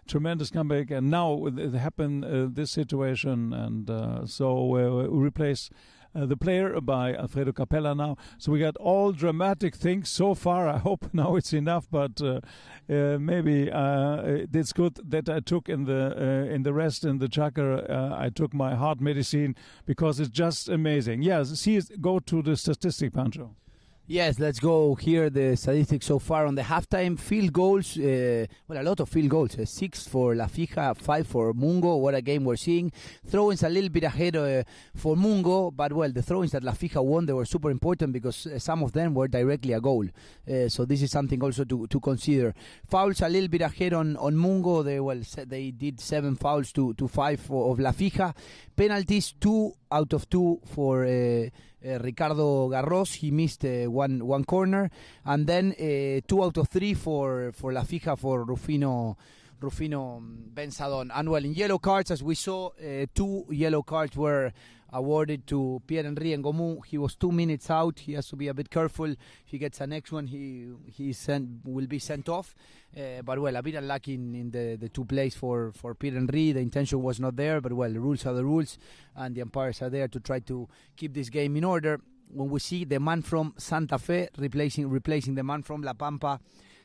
tremendous comeback, and now it happened, this situation, and so we replaced the player by Alfredo Capella now. So we got all dramatic things so far. I hope now it's enough, but maybe it's good that I took in the rest in the Chukker. I took my heart medicine because it's just amazing. Yes, go to the statistic, Pancho.
Yes, let's go here. The statistics so far on the halftime. Field goals, a lot of field goals. 6 for La Fija, 5 for Mungo. What a game we're seeing. Throw-ins a little bit ahead for Mungo, but, well, the throw-ins that La Fija won, they were super important because some of them were directly a goal. So this is something also to consider. Fouls a little bit ahead on Mungo. They did 7 fouls to 5 of La Fija. Penalties, 2 out of 2 for Ricardo Garros. He missed one corner, and then 2 out of 3 for La Fija for Rufino Benzadon. And, well, in yellow cards, as we saw, 2 yellow cards were awarded to Pierre-Henri Ngomu. He was 2 minutes out. He has to be a bit careful. If he gets a next one, he will be sent off. But, well, a bit unlucky in the 2 plays for Pierre-Henri. The intention was not there, but, well, the rules are the rules, and the umpires are there to try to keep this game in order. When we see the man from Santa Fe replacing the man from La Pampa,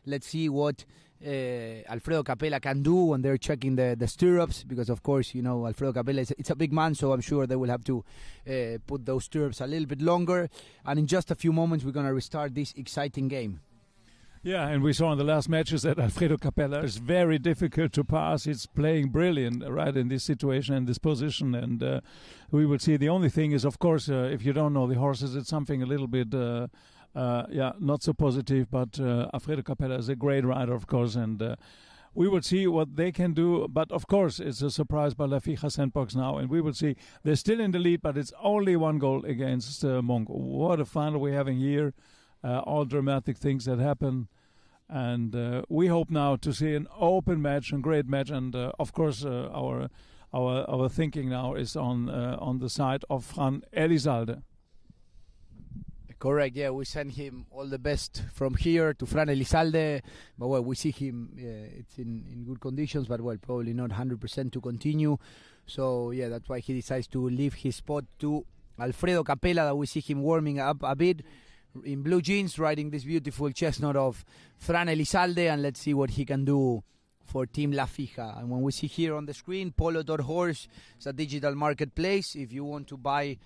let's see what Alfredo Capella can do when they're checking the stirrups, because, of course, Alfredo Capella it's a big man, so I'm sure they will have to put those stirrups a little bit longer. And in just a few moments, we're going to restart this exciting game.
Yeah, and we saw in the last matches that Alfredo Capella is very difficult to pass. He's playing brilliant right in this situation and this position, and we will see. The only thing is, of course, if you don't know the horses, it's something a little bit not so positive, but Alfredo Capella is a great rider, of course, and we will see what they can do. But, of course, it's a surprise by La Fija Sandbox now, and we will see. They're still in the lead, but it's only 1 goal against Mungo. What a final we're having here. All dramatic things that happen, and we hope now to see an open match and great match, and of course our thinking now is on the side of Fran Elizalde.
Correct, yeah, we send him all the best from here to Fran Elizalde, but, well, we see him, it's in good conditions, but, well, probably not 100% to continue, so, yeah, that's why he decides to leave his spot to Alfredo Capella, that we see him warming up a bit in blue jeans, riding this beautiful chestnut of Fran Elizalde, and let's see what he can do for Team La Fija. And when we see here on the screen, Polo.horse is a digital marketplace. If you want to buy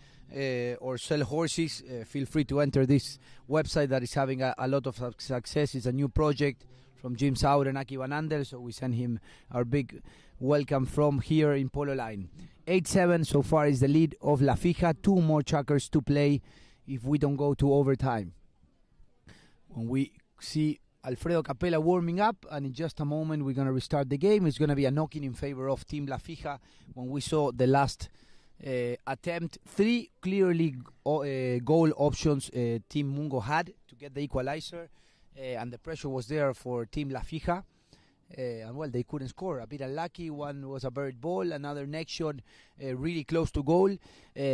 or sell horses, feel free to enter this website that is having a lot of success. It's a new project from Jim Sauer and Aki Van Andel, so we send him our big welcome from here in Polo Line. 8-7 so far is the lead of La Fija. 2 more Chukkers to play if we don't go to overtime. When we see Alfredo Capella warming up, and in just a moment we're going to restart the game. It's going to be a knocking in favor of Team La Fija. When we saw the last attempt. 3 clearly goal options Team Mungo had to get the equalizer, and the pressure was there for Team La Fija. And well, they couldn't score. A bit unlucky. One was a bird ball, another next shot really close to goal.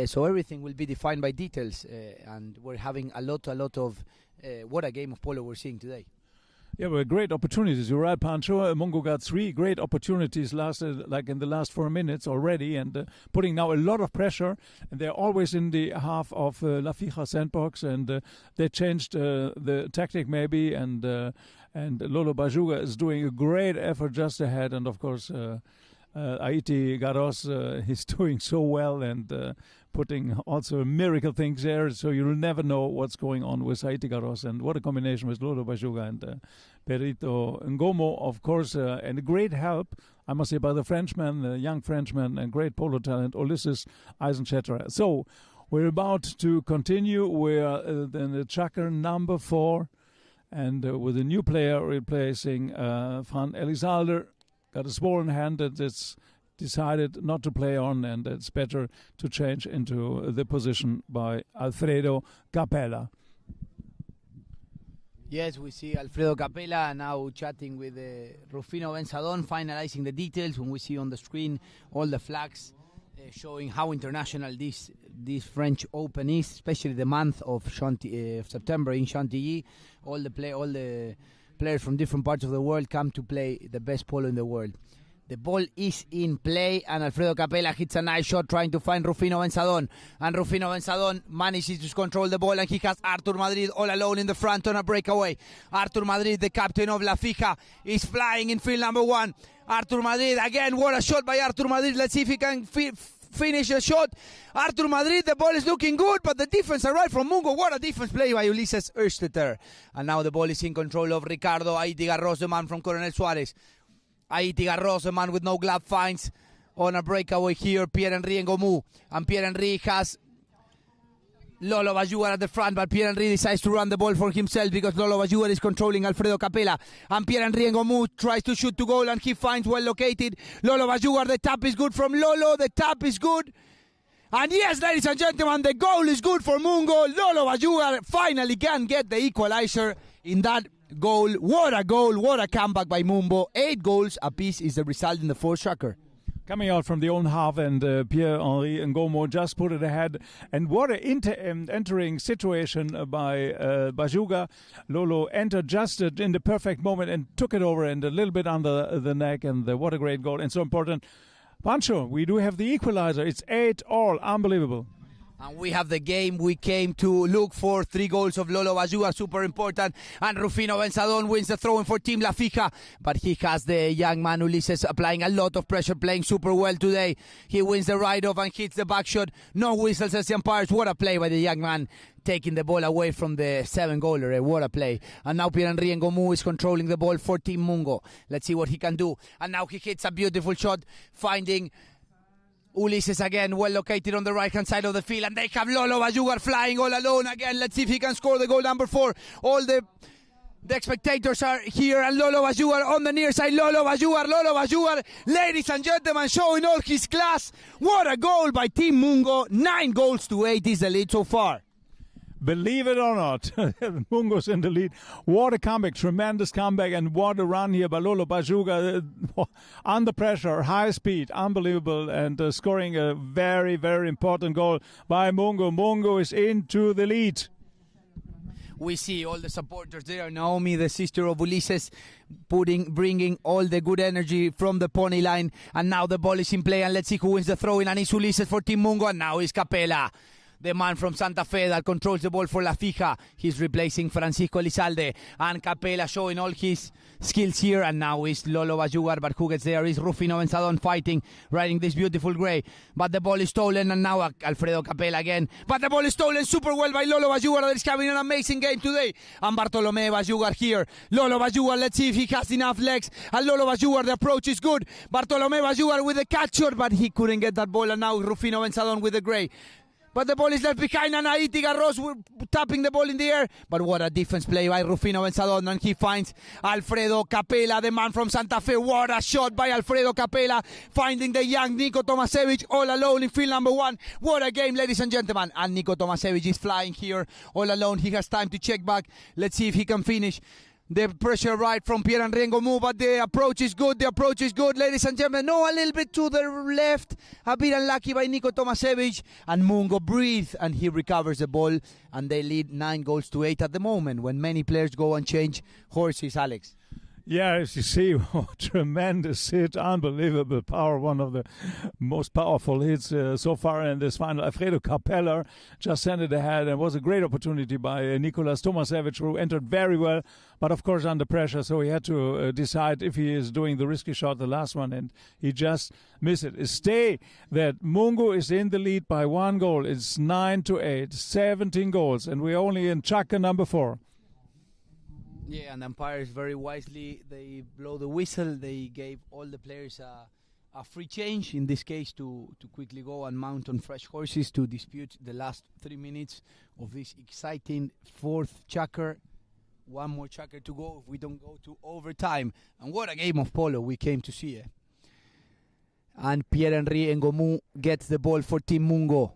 So everything will be defined by details, and we're having a lot of what a game of polo we're seeing today.
Yeah, well, great opportunities. You're right, Pancho. Mungo got 3 great opportunities like in the last 4 minutes already, and putting now a lot of pressure. And they're always in the half of La Fija sandbox, and they changed the tactic maybe. And Lolo Bajuga is doing a great effort just ahead. And of course, Haiti Garros is doing so well and putting also miracle things there, so you'll never know what's going on with Haiti Garros. And what a combination with Lolo Bajuga and Perito Ngomo, of course, and a great help, I must say, by the Frenchman, the young Frenchman, and great polo talent, Ulysses Eisenschetterer. So we're about to continue. We're in the Chukker number 4, and with a new player replacing Van Elizalde. Got a swollen hand, and it's decided not to play on, and it's better to change into the position by Alfredo Capella.
Yes, we see Alfredo Capella now chatting with Rufino Benzadon, finalizing the details. When we see on the screen all the flags showing how international this French Open is, especially the month of September in Chantilly. All the players from different parts of the world come to play the best polo in the world. The ball is in play, and Alfredo Capella hits a nice shot trying to find Rufino Benzadon. And Rufino Benzadon manages to control the ball, and he has Artur Madrid all alone in the front on a breakaway. Artur Madrid, the captain of La Fija, is flying in field number 1. Artur Madrid, again, what a shot by Artur Madrid. Let's see if he can finish the shot. Artur Madrid, the ball is looking good, but the defense arrived from Mungo. What a defense play by Ulises Erstetter. And now the ball is in control of Ricardo Haiti Garros, the man from Coronel Suarez. Haiti Garros, the man with no glove, finds on a breakaway here Pierre-Henri Ngomu. And Pierre-Henri has Lolo Bajugar at the front, but Pierre-Henri decides to run the ball for himself because Lolo Bajugar is controlling Alfredo Capella. And Pierre-Henri Ngomu tries to shoot to goal, and he finds well located Lolo Bajugar. The tap is good from Lolo. The tap is good. And yes, ladies and gentlemen, the goal is good for Mungo. Lolo Bajugar finally can get the equalizer in that goal. What a comeback by Mungo. 8 goals apiece is the result in the 4th Chukker.
Coming out from the own half, and Pierre-Henri Ngomo just put it ahead. And what an entering situation by Bajuga. Lolo entered just in the perfect moment and took it over and a little bit under the neck. And what a great goal, and so important. Pancho, we do have the equalizer. It's 8-all. Unbelievable.
And we have the game we came to look for. 3 goals of Lolo Bajuga, super important. And Rufino Benzadon wins the throw-in for Team La Fija. But he has the young man Ulises applying a lot of pressure, playing super well today. He wins the ride-off and hits the back shot. No whistles, says the umpires. What a play by the young man, taking the ball away from the 7-goaler. What a play. And now Pierre-Henri Ngomu is controlling the ball for Team Mungo. Let's see what he can do. And now he hits a beautiful shot, finding Ulises again, well located on the right-hand side of the field. And they have Lolo Bajugar flying all alone again. Let's see if he can score the goal number 4. All the spectators are here, and Lolo Bajugar on the near side. Lolo Bajugar, ladies and gentlemen, showing all his class. What a goal by Team Mungo. 9 goals to 8 is the lead so far.
Believe it or not, Mungo's in the lead. What a comeback, tremendous comeback, and what a run here by Lolo Bajuga. Under pressure, high speed, unbelievable, and scoring a very, very important goal by Mungo. Mungo is into the lead.
We see all the supporters there. Naomi, the sister of Ulises, bringing all the good energy from the pony line. And now the ball is in play, and let's see who wins the throw-in. And it's Ulises for Team Mungo, and now it's Capella, the man from Santa Fe that controls the ball for La Fija. He's replacing Francisco Elizalde, and Capella showing all his skills here. And now is Lolo Bajugar, but who gets there is Rufino Benzadon fighting, riding this beautiful grey. But the ball is stolen, and now Alfredo Capella again. But the ball is stolen super well by Lolo Bajugar, that is having an amazing game today. And Bartolomé Bajugar here. Lolo Bajugar, let's see if he has enough legs. And Lolo Bajugar, the approach is good. Bartolomé Bajugar with the catch shot, but he couldn't get that ball. And now Rufino Benzadon with the grey. but the ball is left behind, and Haiti Garros were tapping the ball in the air. But what a defense play by Rufino Benzadon, and he finds Alfredo Capella, the man from Santa Fe. What a shot by Alfredo Capella, finding the young Niko Tomasevic all alone in field number 1. What a game, ladies and gentlemen. And Niko Tomasevic is flying here all alone. He has time to check back. Let's see if he can finish. The pressure right from Pierre-Henri Ngomou, but the approach is good. The approach is good, ladies and gentlemen. No, a little bit to the left. A bit unlucky by Niko Tomasevic. And Mungo breathes, and he recovers the ball. And they lead 9-8 at the moment, when many players go and change horses, Alex.
Yeah, as you see, tremendous hit, unbelievable power, one of the most powerful hits so far in this final. Alfredo Capella just sent it ahead, and it was a great opportunity by Nicolas Tomasevic, who entered very well, but of course under pressure, so he had to decide if he is doing the risky shot, the last one, and he just missed it. Stay that Mungo is in the lead by 1 goal. It's 9-8, 17 goals, and we're only in Chukker number 4.
Yeah, and umpires very wisely, they blow the whistle. They gave all the players a free change, in this case to quickly go and mount on fresh horses to dispute the last 3 minutes of this exciting 4th Chukker. 1 more Chukker to go if we don't go to overtime. And what a game of polo we came to see. And Pierre-Henri Ngomou gets the ball for Team Mungo.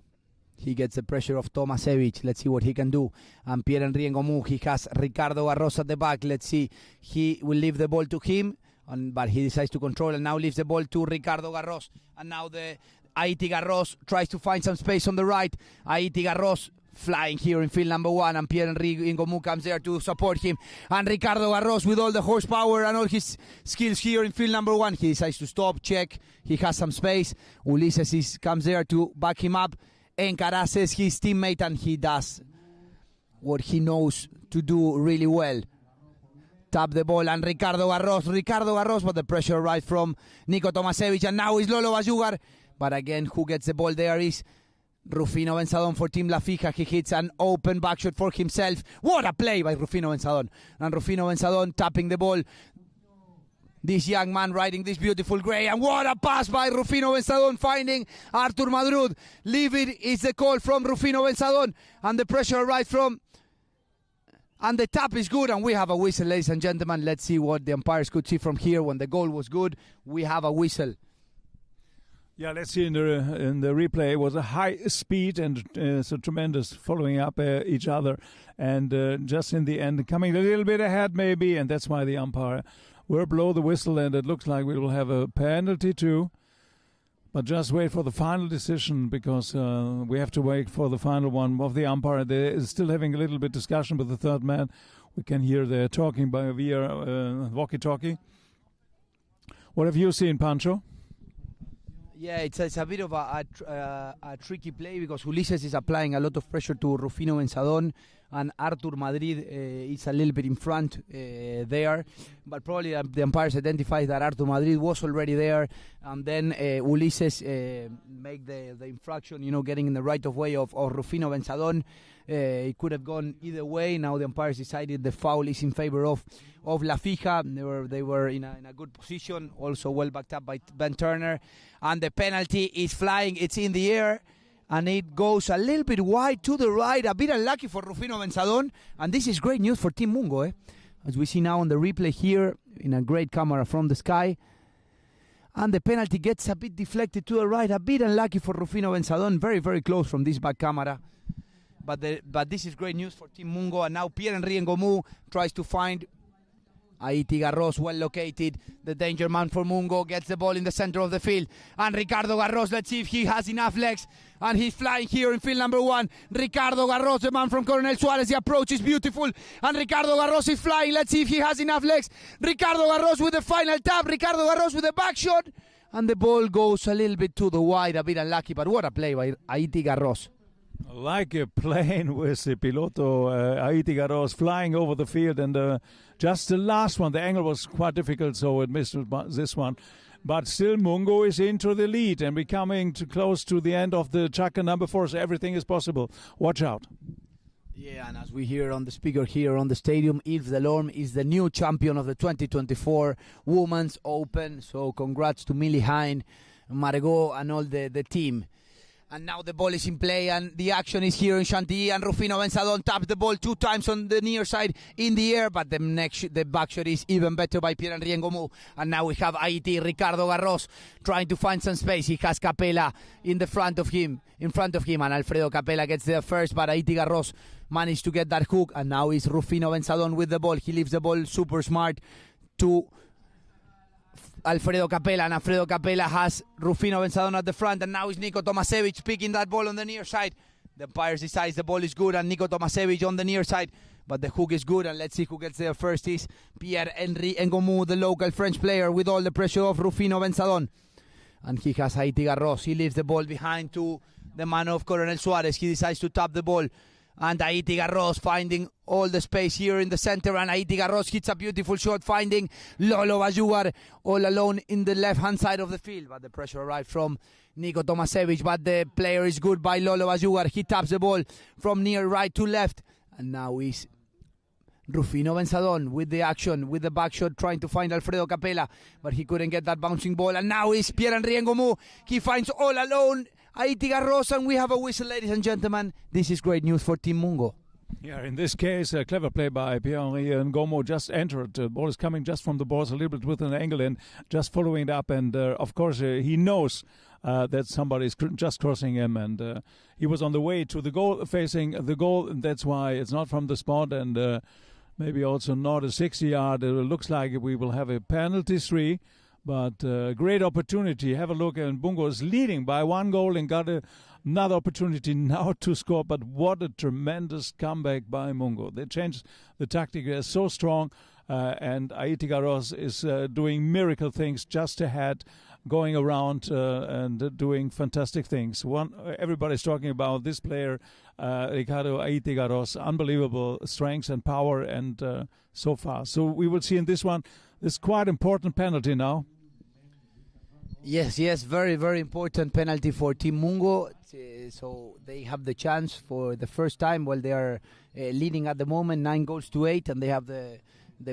He gets the pressure of Tomasevic. Let's see what he can do. And Pierre-Henri Ngomou, he has Ricardo Garros at the back. Let's see. He will leave the ball to him, but he decides to control and now leaves the ball to Ricardo Garros. And now the Haiti Garros tries to find some space on the right. Haiti Garros flying here in field number 1, and Pierre-Henri Ngomou comes there to support him. And Ricardo Garros, with all the horsepower and all his skills here in field number 1, he decides to stop, check. He has some space. Ulises comes there to back him up. Encarazes his teammate, and he does what he knows to do really well. Tap the ball, and Ricardo Garros, but the pressure right from Niko Tomasevic, and now is Lolo Bayugar. But again, who gets the ball there is Rufino Benzadon for Team La Fija. He hits an open backshot for himself. What a play by Rufino Benzadon. And Rufino Benzadon tapping the ball. This young man riding this beautiful grey, and what a pass by Rufino Benzadon, finding Artur Madrud. Leave it is the call from Rufino Benzadon, and the pressure right from, and the tap is good, and we have a whistle, ladies and gentlemen. Let's see what the umpires could see from here. When the goal was good, we have a whistle.
Yeah, let's see in the replay. It was a high speed and so tremendous following up each other, and just in the end coming a little bit ahead maybe, and that's why the umpire will blow the whistle, and it looks like we will have a penalty too. But just wait for the final decision, because we have to wait for the final one of the umpire. They're still having a little bit discussion with the third man. We can hear they're talking via walkie-talkie. What have you seen, Pancho?
Yeah, it's a bit of a tricky play, because Ulises is applying a lot of pressure to Rufino Benzadon, and Artur Madrid is a little bit in front there. But probably the umpires identified that Artur Madrid was already there, and then Ulises make the infraction, getting in the right of way of Rufino Benzadon. It could have gone either way. Now the umpires decided the foul is in favor of La Fija. They were in a good position, also well backed up by Ben Turner. And the penalty is flying. It's in the air, and it goes a little bit wide to the right. A bit unlucky for Rufino Benzadon. And this is great news for Team Mungo, as we see now on the replay here in a great camera from the sky. And the penalty gets a bit deflected to the right. A bit unlucky for Rufino Benzadon. Very, very close from this back camera. But this is great news for Team Mungo. And now Pierre-Henri Ngomou tries to find Haiti Garros, well located. The danger man for Mungo gets the ball in the center of the field. And Ricardo Garros, let's see if he has enough legs. And he's flying here in field number 1. Ricardo Garros, the man from Coronel Suarez. The approach is beautiful. And Ricardo Garros is flying. Let's see if he has enough legs. Ricardo Garros with the final tap. Ricardo Garros with the back shot. And the ball goes a little bit to the wide. A bit unlucky, but what a play by Haiti Garros.
Like a plane with the Piloto Haiti Garros flying over the field, and just the last one, the angle was quite difficult, so it missed this one. But still, Mungo is into the lead, and we're coming close to the end of the Chukker number 4, so everything is possible. Watch out.
Yeah, and as we hear on the speaker here on the stadium, Yves Delorme is the new champion of the 2024 Women's Open. So congrats to Millie Hein, Margot, and all the team. And now the ball is in play, and the action is here in Chantilly, and Rufino Benzadon tapped the ball 2 times on the near side in the air, but the back shot is even better by Pierre-Henri Ngomou. And now we have Haiti, Ricardo Garros, trying to find some space. He has Capella in front of him, and Alfredo Capella gets there first, but Haiti Garros managed to get that hook, and now it's Rufino Benzadon with the ball. He leaves the ball super smart to Alfredo Capella, and Alfredo Capella has Rufino Benzadon at the front, and now it's Niko Tomasevich picking that ball on the near side. The umpires decides the ball is good, and Niko Tomasevich on the near side, but the hook is good, and let's see who gets there first. Is Pierre-Henri Ngomou, the local French player, with all the pressure of Rufino Benzadon. And he has Haiti Garros. He leaves the ball behind to the man of Coronel Suarez. He decides to tap the ball, and Haiti Garros finding all the space here in the center, and Haiti Garros hits a beautiful shot, finding Lolo Bajugar all alone in the left-hand side of the field. But the pressure arrived from Niko Tomasevich, but the player is good by Lolo Bajugar. He taps the ball from near right to left, and now is Rufino Benzadon with the action, with the back shot, trying to find Alfredo Capella, but he couldn't get that bouncing ball. And now is Pierre-Henri Ngomou. He finds all alone Haiti Garros, and we have a whistle, ladies and gentlemen. This is great news for Team Mungo.
Yeah, in this case, a clever play by Pierre-Henri Ngomou. Just entered. The ball is coming just from the boards, a little bit with an angle, and just following it up. And, of course, he knows that somebody is just crossing him. And he was on the way to the goal, facing the goal. And that's why it's not from the spot. And maybe also not a 60-yard. It looks like we will have a penalty 3. But great opportunity. Have a look. And Bungo is leading by 1 goal and got another opportunity now to score. But what a tremendous comeback by Mungo. They changed the tactic. They're so strong. And Haiti Garros is doing miracle things just ahead, going around and doing fantastic things. Everybody's talking about this player, Ricardo Haiti Garros. Unbelievable strength and power, and so far. So we will see in this one. This quite important penalty now.
Yes, very, very important penalty for Team Mungo. So they have the chance for the first time while they are leading at the moment 9-8, and they have the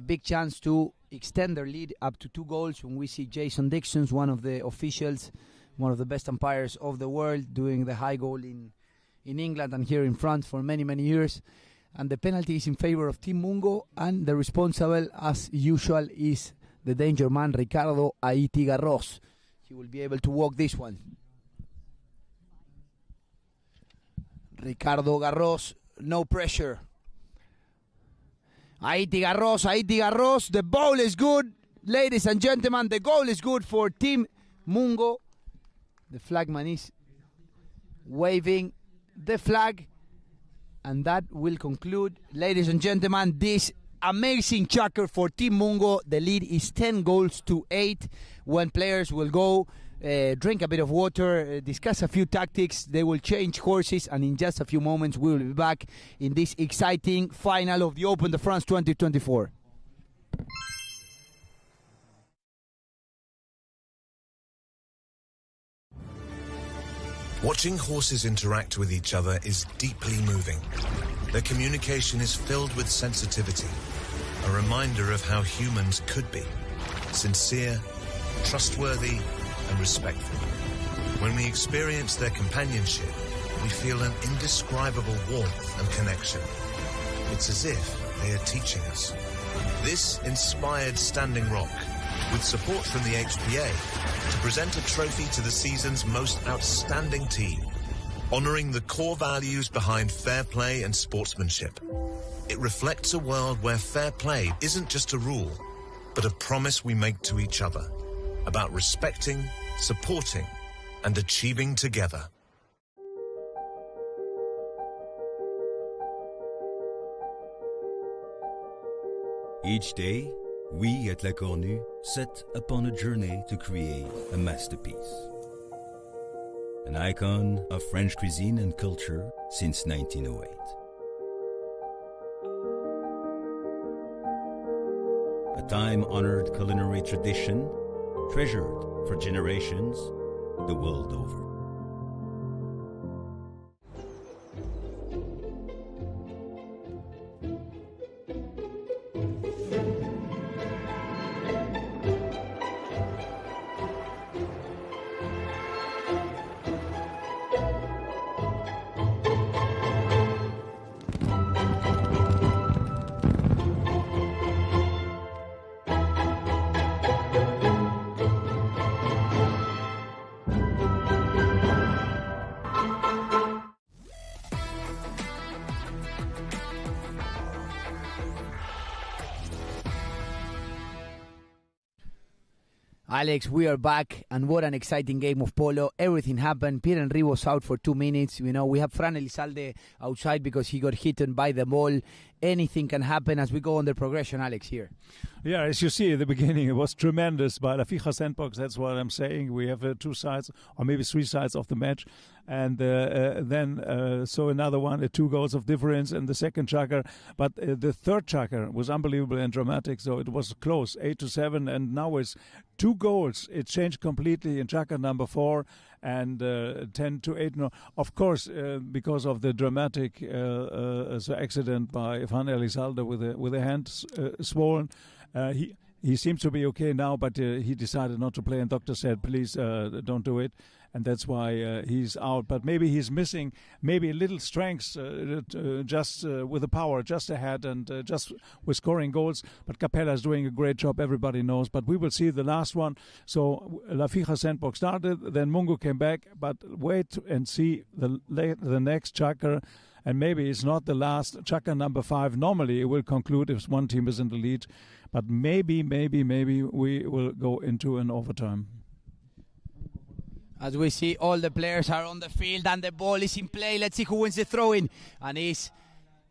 big chance to extend their lead up to 2 goals when we see Jason Dixon, one of the officials, one of the best umpires of the world, doing the high goal in England and here in France for many, many years. And the penalty is in favor of Team Mungo, and the responsible, as usual, is the danger man, Ricardo Haiti Garros. He will be able to walk this one. Ricardo Garros, no pressure. Haiti Garros, the ball is good. Ladies and gentlemen, the goal is good for Team Mungo. The flagman is waving the flag. And that will conclude, ladies and gentlemen, this amazing Chukker for Team Mungo. The lead is 10-8. When players will go drink a bit of water, discuss a few tactics, they will change horses, and in just a few moments we will be back in this exciting final of the Open de France 2024.
Watching horses interact with each other is deeply moving. Their communication is filled with sensitivity, a reminder of how humans could be: sincere, trustworthy, and respectful. When we experience their companionship, we feel an indescribable warmth and connection. It's as if they are teaching us. This inspired Standing Rock, with support from the HPA, to present a trophy to the season's most outstanding team, honoring the core values behind fair play and sportsmanship. It reflects a world where fair play isn't just a rule, but a promise we make to each other about respecting, supporting, and achieving together.
Each day, we at La Cornue set upon a journey to create a masterpiece. An icon of French cuisine and culture since 1908. A time-honored culinary tradition, treasured for generations the world over.
Alex, we are back, and what an exciting game of polo. Everything happened. Pierre-Henri was out for 2 minutes. You know, we have Fran Elizalde outside because he got hit by the ball. Anything can happen as we go on the progression, Alex, here.
Yeah, as you see at the beginning, it was tremendous by La Fija Sandbox. That's what I'm saying. We have 2 sides, or maybe 3 sides of the match. And then so another one, 2 goals of difference in the second Chukker. But the third Chukker was unbelievable and dramatic. So it was close, 8-7. And now it's 2 goals. It changed completely in Chukker number 4 and 10-8. No, of course, because of the dramatic accident by Van Elizalde with a hand swollen. He seems to be okay now, but he decided not to play, and doctor said, please don't do it. And that's why he's out. But maybe he's missing maybe a little strength just with the power just ahead and just with scoring goals. But Capella is doing a great job, everybody knows. But we will see the last one. So La Fija Sandbox started, then Mungo came back. But wait and see the next Chukker. And maybe it's not the last. Chukker number 5, normally it will conclude if one team is in the lead. But maybe we will go into an overtime.
As we see, all the players are on the field and the ball is in play. Let's see who wins the throw-in. And it's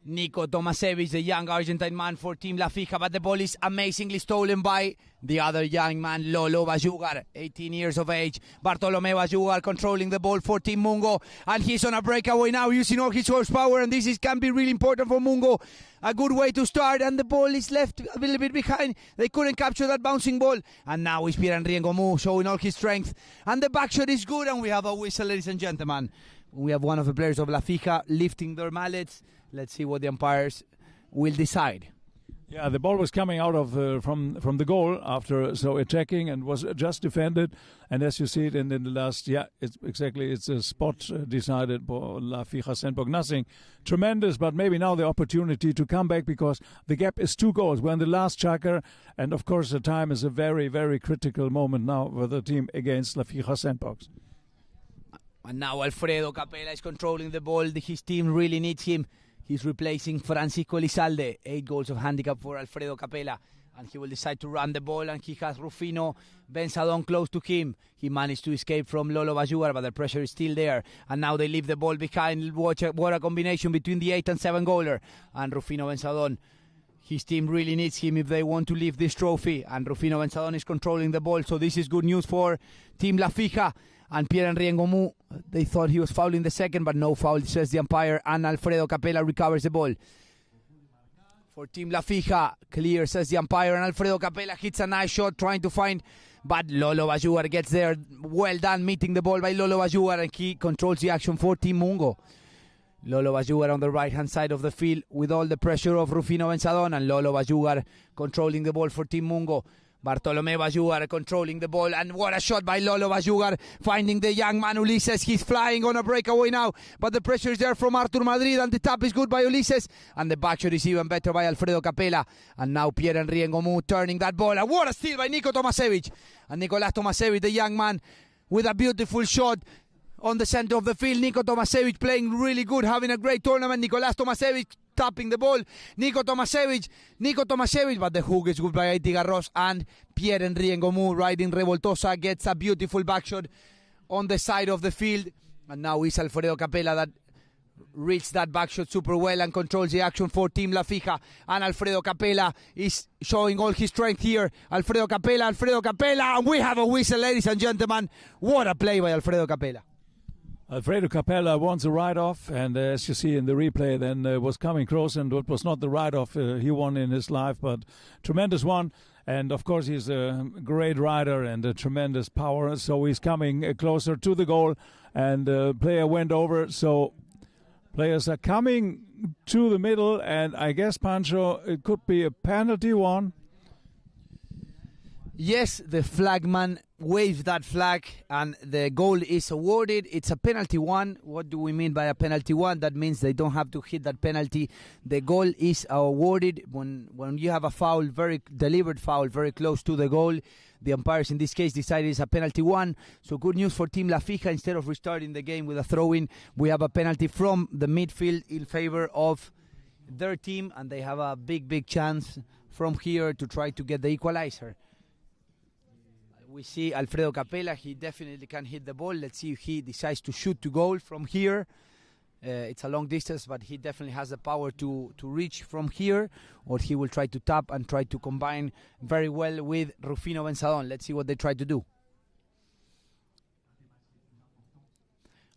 Nico Tomasevich, the young Argentine man for Team La Fija. But the ball is amazingly stolen by the other young man, Lolo Bajugar, 18 years of age. Bartolome Bajugar controlling the ball for Team Mungo. And he's on a breakaway now, using all his horsepower. And this can be really important for Mungo. A good way to start. And the ball is left a little bit behind. They couldn't capture that bouncing ball. And now it's Pierre-Henri Ngomu showing all his strength. And the back shot is good. And we have a whistle, ladies and gentlemen. We have one of the players of La Fija lifting their mallets. Let's see what the umpires will decide.
Yeah, the ball was coming out of from the goal after attacking and was just defended. And as you see it in the last, it's a spot decided for La Fija Sandbox. Nothing tremendous, but maybe now the opportunity to come back because the gap is 2 goals. We're in the last Chukker, and of course the time is a very, very critical moment now for the team against La Fija Sandbox.
And now Alfredo Capella is controlling the ball. His team really needs him. He's replacing Francisco Elizalde. 8 goals of handicap for Alfredo Capella. And he will decide to run the ball. And he has Rufino Benzadon close to him. He managed to escape from Lolo Bajugar, but the pressure is still there. And now they leave the ball behind. What a combination between the 8 and 7 goaler. And Rufino Benzadon. His team really needs him if they want to lift this trophy. And Rufino Benzadon is controlling the ball. So this is good news for Team La Fija. And Pierre-Henri Ngomu, they thought he was fouling the second, but no foul, says the umpire. And Alfredo Capella recovers the ball. For Team La Fija, clear, says the umpire. And Alfredo Capella hits a nice shot, trying to find, but Lolo Bajugar gets there. Well done, meeting the ball by Lolo Bajugar, and he controls the action for Team Mungo. Lolo Bajugar on the right-hand side of the field with all the pressure of Rufino Benzadon, and Lolo Bajugar controlling the ball for Team Mungo. Bartolome Bajugar controlling the ball, and what a shot by Lolo Bajugar, finding the young man Ulises. He's flying on a breakaway now, but the pressure is there from Artur Madrid, and the tap is good by Ulises, and the back shot is even better by Alfredo Capella. And now Pierre-Henri Ngomu turning that ball, and what a steal by Nico Tomasevich. And Nicolas Tomasevich, the young man, with a beautiful shot on the center of the field. Nico Tomasevich playing really good, having a great tournament. Nicolas Tomasevich tapping the ball. Nico Tomasevich, but the hook is good by Aiti Garros, and Pierre-Henri Ngomu riding Revoltosa gets a beautiful back shot on the side of the field. And now it's Alfredo Capella that reached that back shot super well and controls the action for Team La Fija. And Alfredo Capella is showing all his strength here. Alfredo Capella, and we have a whistle, ladies and gentlemen. What a play by Alfredo Capella.
Alfredo Capella wants a write-off, and as you see in the replay, then was coming close, and it was not the write-off he won in his life, but tremendous one. And of course, he's a great rider and a tremendous power, so he's coming closer to the goal, and player went over, so players are coming to the middle, and I guess, Pancho, it could be a penalty one.
Yes, the flagman waved that flag and the goal is awarded. It's a penalty one. What do we mean by a penalty one? That means they don't have to hit that penalty. The goal is awarded when you have a foul, very deliberate foul, very close to the goal. The umpires in this case decided it's a penalty one. So good news for Team La Fija. Instead of restarting the game with a throw-in, we have a penalty from the midfield in favor of their team, and they have a big chance from here to try to get the equalizer. We see Alfredo Capella. He definitely can hit the ball. Let's see if he decides to shoot to goal from here. It's a long distance, but he definitely has the power to reach from here, or he will try to tap and try to combine very well with Rufino Benzadon. Let's see what they try to do.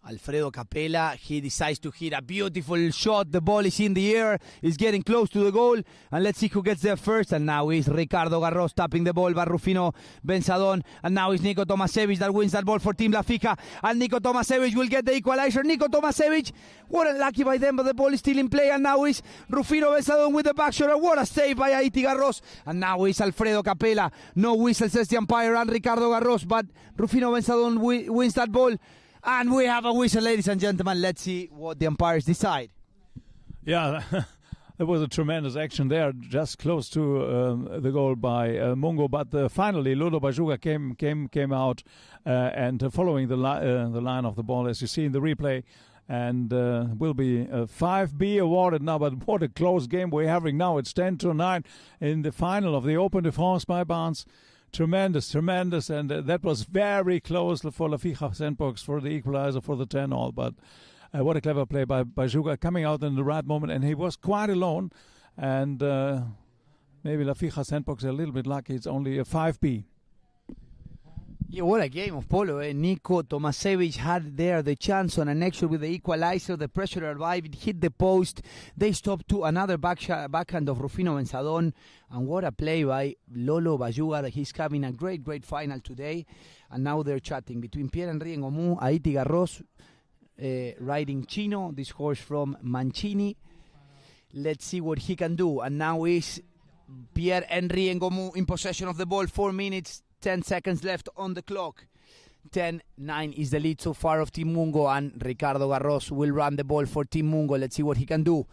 Alfredo Capella, he decides to hit a beautiful shot. The ball is in the air, is getting close to the goal, and let's see who gets there first. And now is Ricardo Garros tapping the ball by Rufino Benzadon, and now is Nico Tomasevich that wins that ball for Team La Fija, and Nico Tomasevich will get the equalizer. Nico Tomasevich, what unlucky by them, but the ball is still in play, and now is Rufino Benzadon with the back shot. What a save by Haiti Garros, and now is Alfredo Capella. No whistle, says the umpire, and Ricardo Garros, but Rufino Benzadon wins that ball. And we have a whistle, ladies and gentlemen. Let's see what the umpires decide.
Yeah, there was a tremendous action there, just close to the goal by Mungo. But finally, Lolo Bajuga came out and following the line of the ball, as you see in the replay, and will be 5B awarded now. But what a close game we're having now. It's 10-9 in the final of the Open de France by Barnes. Tremendous, and that was very close for La Fija Sandbox for the equalizer for the 10-all. But what a clever play by Juga, coming out in the right moment, and he was quite alone. And maybe La Fija Sandbox a little bit lucky. It's only a 5B.
Yeah, what a game of polo. Nico Tomasevich had there the chance on an action with the equalizer. The pressure arrived, hit the post. They stopped to another backhand of Rufino Benzadon. And what a play by Lolo Bajuga. He's having a great final today. And now they're chatting between Pierre-Henri Ngomu, Haiti Garros, riding Chino, this horse from Mancini. Let's see what he can do. And now is Pierre-Henri Ngomu in possession of the ball. 4 minutes. 10 seconds left on the clock. 10-9 is the lead so far of Team Mungo, and Ricardo Garros will run the ball for Team Mungo. Let's see what he can do.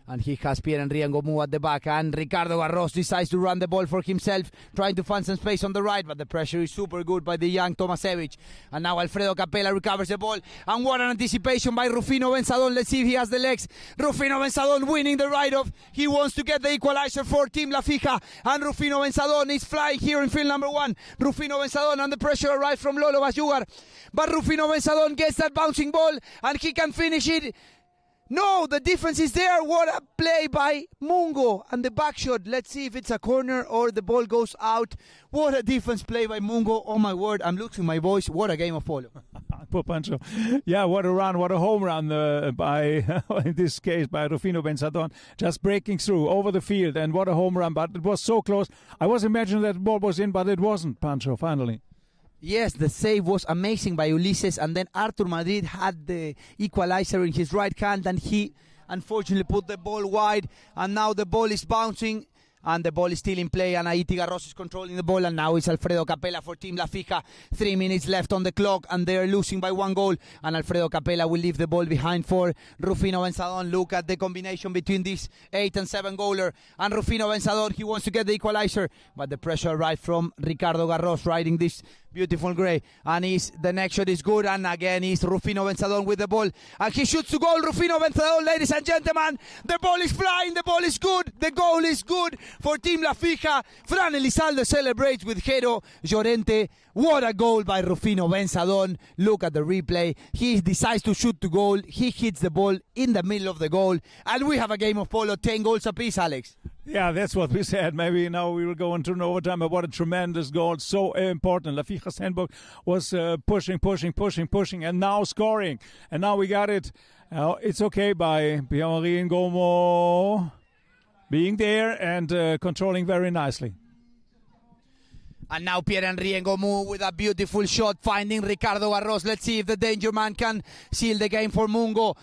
And he has Pierre-Henri Ngomu at the back, and Ricardo Garros decides to run the ball for himself, trying to find some space on the right, but the pressure is super good by the young Tomasevich. And now Alfredo Capella recovers the ball, and what an anticipation by Rufino Benzadon. Let's see if he has the legs. Rufino Benzadon winning the ride-off. He wants to get the equalizer for Team La Fija, and Rufino Benzadon is flying here in field number 1. Rufino Benzadon, and the pressure arrives from Lolo Bajugar, but Rufino Benzadon gets that bouncing ball, and he can finish it. No, the difference is there. What a play by Mungo and the back shot. Let's see if it's a corner or the ball goes out. What a defense play by Mungo. Oh my word, I'm losing my voice. What a game of polo.
Poor Pancho. Yeah, what a run, what a home run by, in this case, by Rufino Benzadon. Just breaking through over the field, and what a home run. But it was so close. I was imagining that the ball was in, but it wasn't, Pancho, finally.
Yes, the save was amazing by Ulises, and then Artur Madrid had the equalizer in his right hand, and he unfortunately put the ball wide, and now the ball is bouncing, and the ball is still in play, and Haiti Garros is controlling the ball, and now it's Alfredo Capella for Team La Fija. 3 minutes left on the clock, and they're losing by 1 goal, and Alfredo Capella will leave the ball behind for Rufino Benzadon. Look at the combination between this 8 and 7 goaler, and Rufino Benzadon, he wants to get the equalizer, but the pressure arrived from Ricardo Garros riding this beautiful grey, and the next shot is good, and again is Rufino Benzadon with the ball, and he shoots to goal. Rufino Benzadon, ladies and gentlemen, the ball is flying, the ball is good, the goal is good for Team La Fija. Fran Elizalde celebrates with Jero Llorente. What a goal by Rufino Benzadon. Look at the replay. He decides to shoot to goal. He hits the ball in the middle of the goal, and we have a game of polo, 10 goals apiece, Alex.
Yeah, that's what we said. Maybe now we will go into an overtime, but what a tremendous goal. So important. La Fija Sandbox was pushing, and now scoring. And now we got it. It's okay by Pierre-Henri Ngomu being there and controlling very nicely.
And now Pierre-Henri Ngomu with a beautiful shot, finding Ricardo Garros. Let's see if the danger man can seal the game for Mungo.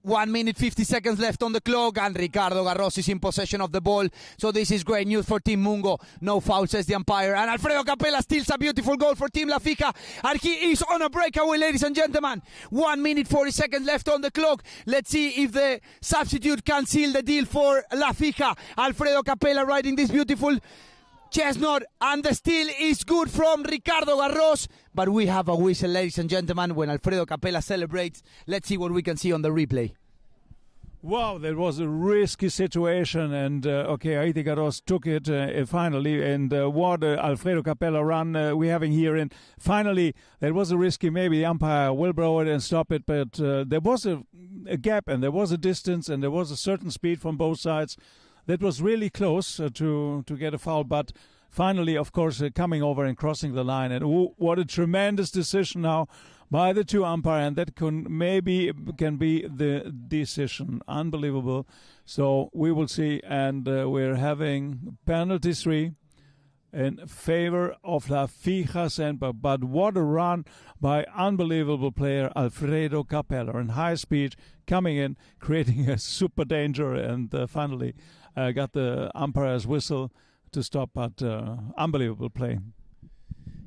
1 minute 50 seconds left on the clock, and Ricardo Garros is in possession of the ball. So this is great news for Team Mungo. No foul, says the umpire. And Alfredo Capella steals a beautiful goal for Team La Fija, and he is on a breakaway, ladies and gentlemen. 1 minute 40 seconds left on the clock. Let's see if the substitute can seal the deal for La Fija. Alfredo Capella riding this beautiful chestnut, and the steal is good from Ricardo Garros, but we have a whistle, ladies and gentlemen, when Alfredo Capella celebrates. Let's see what we can see on the replay.
Wow, that was a risky situation, and Haiti Garros took it finally, and what Alfredo Capella run we're having here, and finally that was a risky, maybe the umpire will blow it and stop it, but there was a gap, and there was a distance, and there was a certain speed from both sides that was really close to get a foul, but finally, of course, coming over and crossing the line, and what a tremendous decision now by the two umpires, and that can be the decision. Unbelievable. So we will see, and we're having penalty 3 in favor of La Fija Sandberg. But what a run by unbelievable player Alfredo Capella, and high speed coming in, creating a super danger, and finally got the umpire's whistle to stop. But unbelievable play.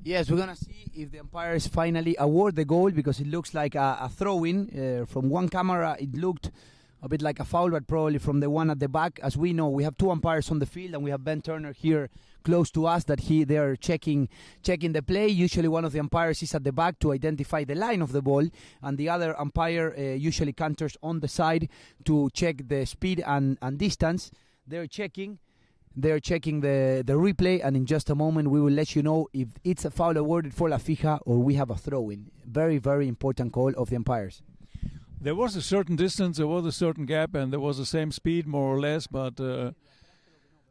Yes, we're going to see if the umpires finally award the goal, because it looks like a throw-in. From one camera, it looked a bit like a foul, but probably from the one at the back. As we know, we have two umpires on the field, and we have Ben Turner here close to us that they are checking the play. Usually one of the umpires is at the back to identify the line of the ball, and the other umpire usually canters on the side to check the speed and distance. They're checking the replay, and in just a moment we will let you know if it's a foul awarded for La Fija or we have a throw-in. Very, very important call of the umpires.
There was a certain distance, there was a certain gap, and there was the same speed more or less, but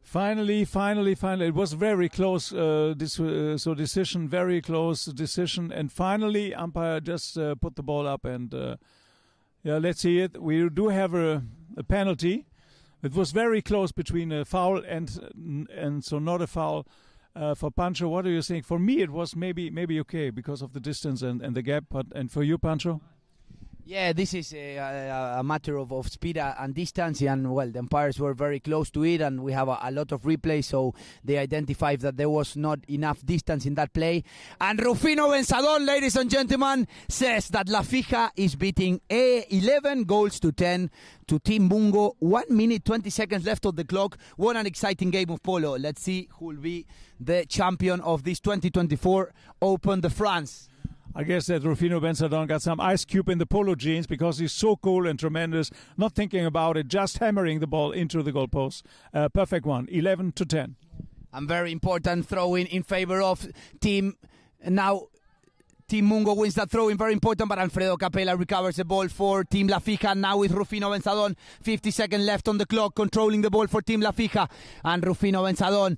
finally, it was very close. Decision, very close decision, and finally umpire just put the ball up, and let's see it. We do have a penalty. It was very close between a foul and so not a foul for Pancho. What do you think? For me, it was maybe okay because of the distance and the gap. And for you, Pancho?
Yeah, this is a matter of speed and distance, and well, the umpires were very close to it, and we have a lot of replays, so they identified that there was not enough distance in that play. And Rufino Benzadón, ladies and gentlemen, says that La Fija is beating 11 goals to 10 to Team Mungo. 1 minute, 20 seconds left on the clock. What an exciting game of polo. Let's see who will be the champion of this 2024 Open de France.
I guess that Rufino Benzadón got some ice cube in the polo jeans because he's so cool and tremendous, not thinking about it, just hammering the ball into the goalpost. Perfect one, 11 to 10.
And very important throw-in in favor of Team. Now, Team Mungo wins that throw-in, very important, but Alfredo Capella recovers the ball for Team La Fija. Now with Rufino Benzadón, 50 seconds left on the clock, controlling the ball for Team La Fija. And Rufino Benzadón,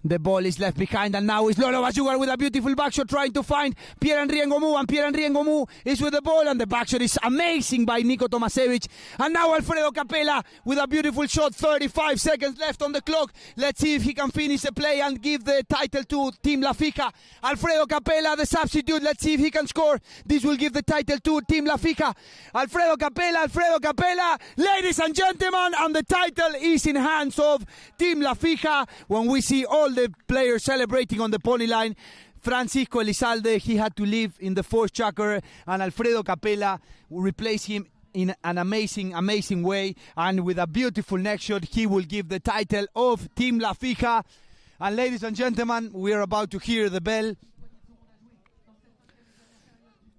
the ball is left behind, and now is Lolo Bajugar with a beautiful backshot trying to find Pierre-Henri Ngomou, and Pierre-Henri Ngomou is with the ball, and the backshot is amazing by Niko Tomasevich. And now Alfredo Capella with a beautiful shot, 35 seconds left on the clock. Let's see if he can finish the play and give the title to Team La Fija. Alfredo Capella, the substitute, let's see if he can score. This will give the title to Team La Fija. Alfredo Capella, ladies and gentlemen, and the title is in hands of Team La Fija. When we see all the players celebrating on the pony line, Francisco Elizalde, he had to leave in the fourth Chukker, and Alfredo Capella will replace him in an amazing way, and with a beautiful neck shot he will give the title of Team La Fija. And ladies and gentlemen, we are about to hear the bell,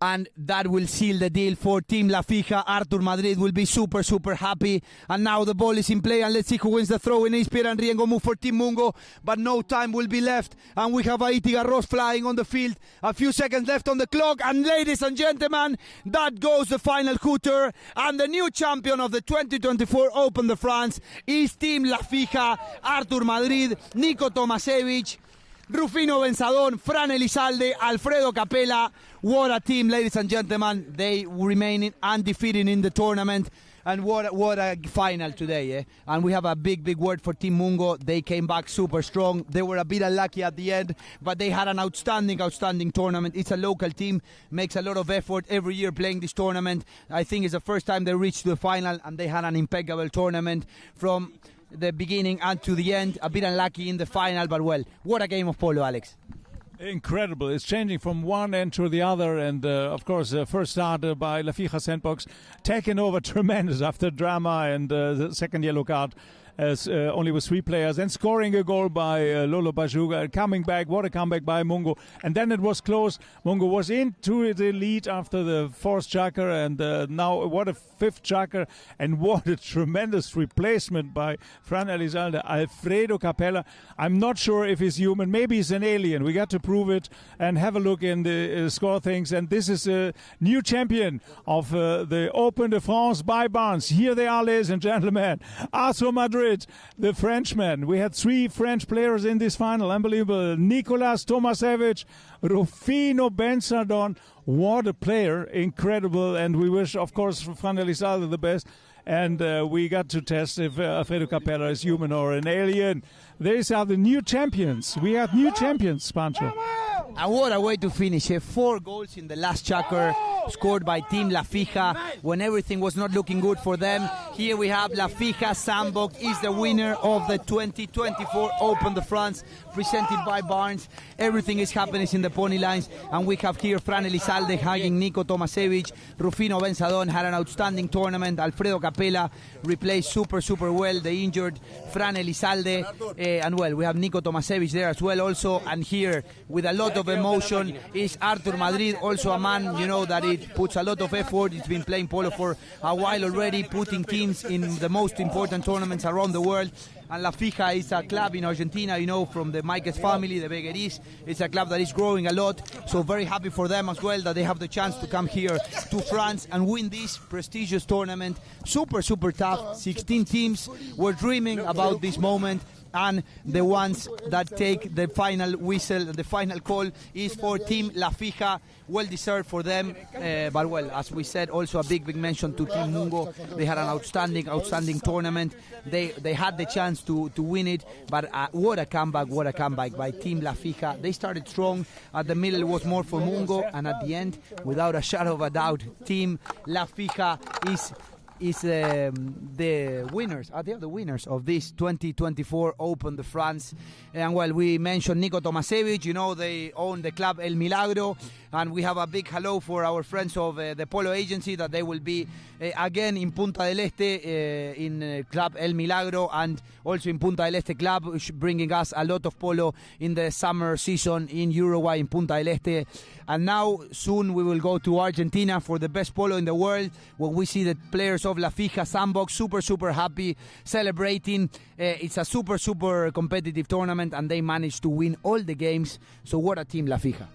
and that will seal the deal for Team La Fija. Artur Madrid will be super happy. And now the ball is in play, and let's see who wins the throw. In is Pierre-Henri Ngomou for Team Mungo, but no time will be left, and we have Haiti Garros flying on the field. A few seconds left on the clock, and ladies and gentlemen, that goes the final hooter, and the new champion of the 2024 Open de France is Team La Fija. Artur Madrid, Niko Tomasevich, Rufino Benzadón, Fran Elizalde, Alfredo Capella. What a team, ladies and gentlemen. They remain undefeated in the tournament. And what a final today, eh? And we have a big word for Team Mungo. They came back super strong. They were a bit unlucky at the end, but they had an outstanding tournament. It's a local team, makes a lot of effort every year playing this tournament. I think it's the first time they reached the final, and they had an impeccable tournament from the beginning and to the end. A bit unlucky in the final, but well, what a game of polo, Alex.
Incredible. It's changing from one end to the other, and of course first start by La Fija Sandbox, taken over tremendous after drama and the second yellow card. only with 3 players, and scoring a goal by Lolo Bajuga, coming back, what a comeback by Mungo, and then it was close. Mungo was into the lead after the 4th Chukker, and now what a 5th Chukker, and what a tremendous replacement by Fran Elizalde. Alfredo Capella, I'm not sure if he's human, maybe he's an alien, we got to prove it, and have a look in the score things, and this is a new champion of the Open de France by Barnes. Here they are, ladies and gentlemen, Arthur Madrid, the Frenchman. We had 3 French players in this final. Unbelievable. Nicolas Tomasevich, Rufino Benzardon. What a player. Incredible. And we wish, of course, Fran Elizalde the best. And we got to test if Alfredo Capella is human or an alien. These are the new champions. We have new champions, Pancho.
And what a way to finish. 4 goals in the last Chukker, scored by Team La Fija when everything was not looking good for them. Here we have La Fija Sandbox is the winner of the 2024 Open de France, presented by Barnes. Everything is happening in the pony lines, and we have here Fran Elizalde hugging Nico Tomasevich. Rufino Benzardon had an outstanding tournament. Alfredo Capella replaced super well the injured Fran Elizalde, and well, we have Nico Tomasevich there as well also. And here with a lot of emotion is Artur Madrid, also a man, you know, that it puts a lot of effort. He's been playing polo for a while already, putting teams in the most important tournaments around the world. And La Fija is a club in Argentina, you know, from the Michaels family, the Begueris. It's a club that is growing a lot, so very happy for them as well that they have the chance to come here to France and win this prestigious tournament. Super tough. 16 teams were dreaming about this moment, and the ones that take the final whistle, the final call, is for Team La Fija. Well deserved for them, but well, as we said, also a big mention to Team Mungo. They had an outstanding tournament. They had the chance to win it, but what a comeback by Team La Fija. They started strong. At the middle it was more for Mungo, and at the end, without a shadow of a doubt, Team La Fija is the winners. They are the winners of this 2024 Open de France. And well, we mentioned Nico Tomasevich. You know, they own the club El Milagro, and we have a big hello for our friends of the Polo agency that they will be again in Punta del Este in Club El Milagro, and also in Punta del Este Club, bringing us a lot of polo in the summer season in Uruguay, in Punta del Este. And now soon we will go to Argentina for the best polo in the world, when we see the players of La Fija Sandbox super happy, celebrating. It's a super competitive tournament, and they managed to win all the games. So what a team, La Fija.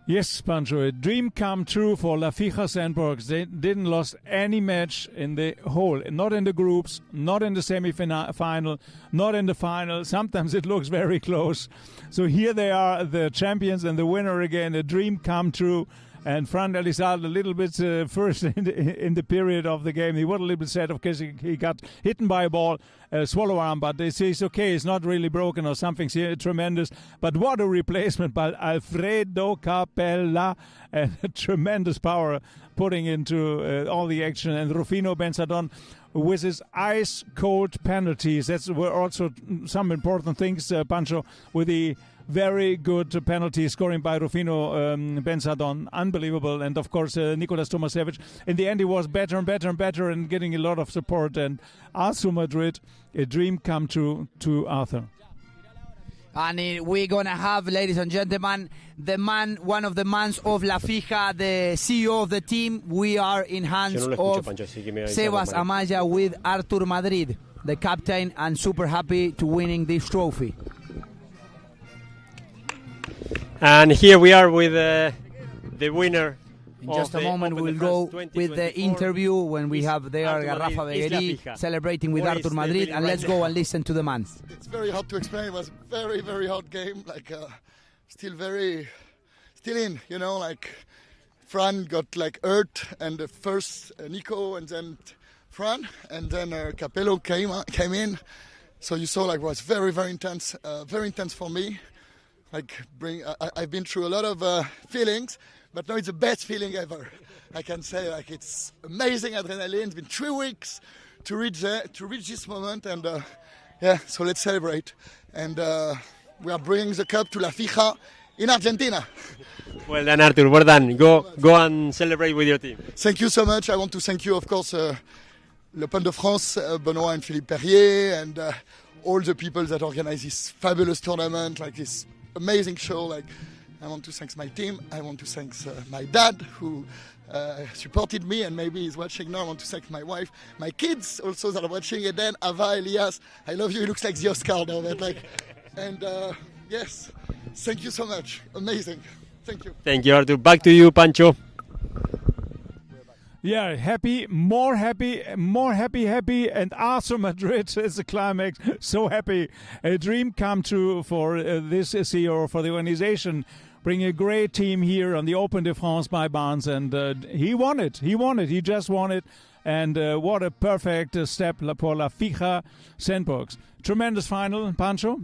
Yes, Pancho, a dream come true for La Fija Sandbox. They didn't lose any match in the whole, not in the groups, not in the semi-final, not in the final. Sometimes it looks very close. So here they are, the champions and the winner again, a dream come true. And Fran Elizalde a little bit first in the period of the game. He was a little bit sad, of course, he got hit by a ball, swallow arm, but they say it's okay, it's not really broken or something tremendous. But what a replacement by Alfredo Capella, and tremendous power putting into all the action. And Rufino Benzardon with his ice-cold penalties. That's were also some important things, Pancho, with the very good penalty scoring by Rufino Benzardon. Unbelievable. And of course, Nicolas Tomasevich. In the end, he was better and getting a lot of support. And Arthur Madrid, a dream come true to Arthur.
And we're going to have, ladies and gentlemen, one of the mans of La Fija, the CEO of the team. We are in hands of Sebas Amaya with Arthur Madrid, the captain, and super happy to winning this trophy.
And here we are with the winner.
In just a moment, we'll go with the interview when we have there Rafa Begueri celebrating with Arthur Madrid. And let's go and listen to the man.
It's very hard to explain. It was a very hard game. Like, still in, you know, like Fran got like hurt, and first Nico and then Fran, and then Capello came in. So you saw like it was very intense for me. Like I've been through a lot of feelings, but now it's the best feeling ever. I can say, like, it's amazing adrenaline. It's been 3 weeks to reach this moment, and so let's celebrate. And we are bringing the cup to La Fija in Argentina.
Well done, Arthur. Well done. Go and celebrate with your team.
Thank you so much. I want to thank you, of course, l'Open de France, Benoît and Philippe Perrier, and all the people that organize this fabulous tournament, like this amazing show. Like, I want to thank my team. I want to thank my dad who supported me and maybe he's watching now. I want to thank my wife, my kids also that are watching. And then Ava, Elias, I love you. He looks like the Oscar now. But like, and yes, thank you so much. Amazing. Thank you.
Thank you, Arthur. Back to you, Pancho.
Yeah, happy, more happy, and Arthur Madrid is the climax. So happy. A dream come true for this CEO, for the organization. Bring a great team here on the Open de France by Barnes, and he won it. He just won it. And what a perfect step for La Fija Sandbox. Tremendous final, Pancho.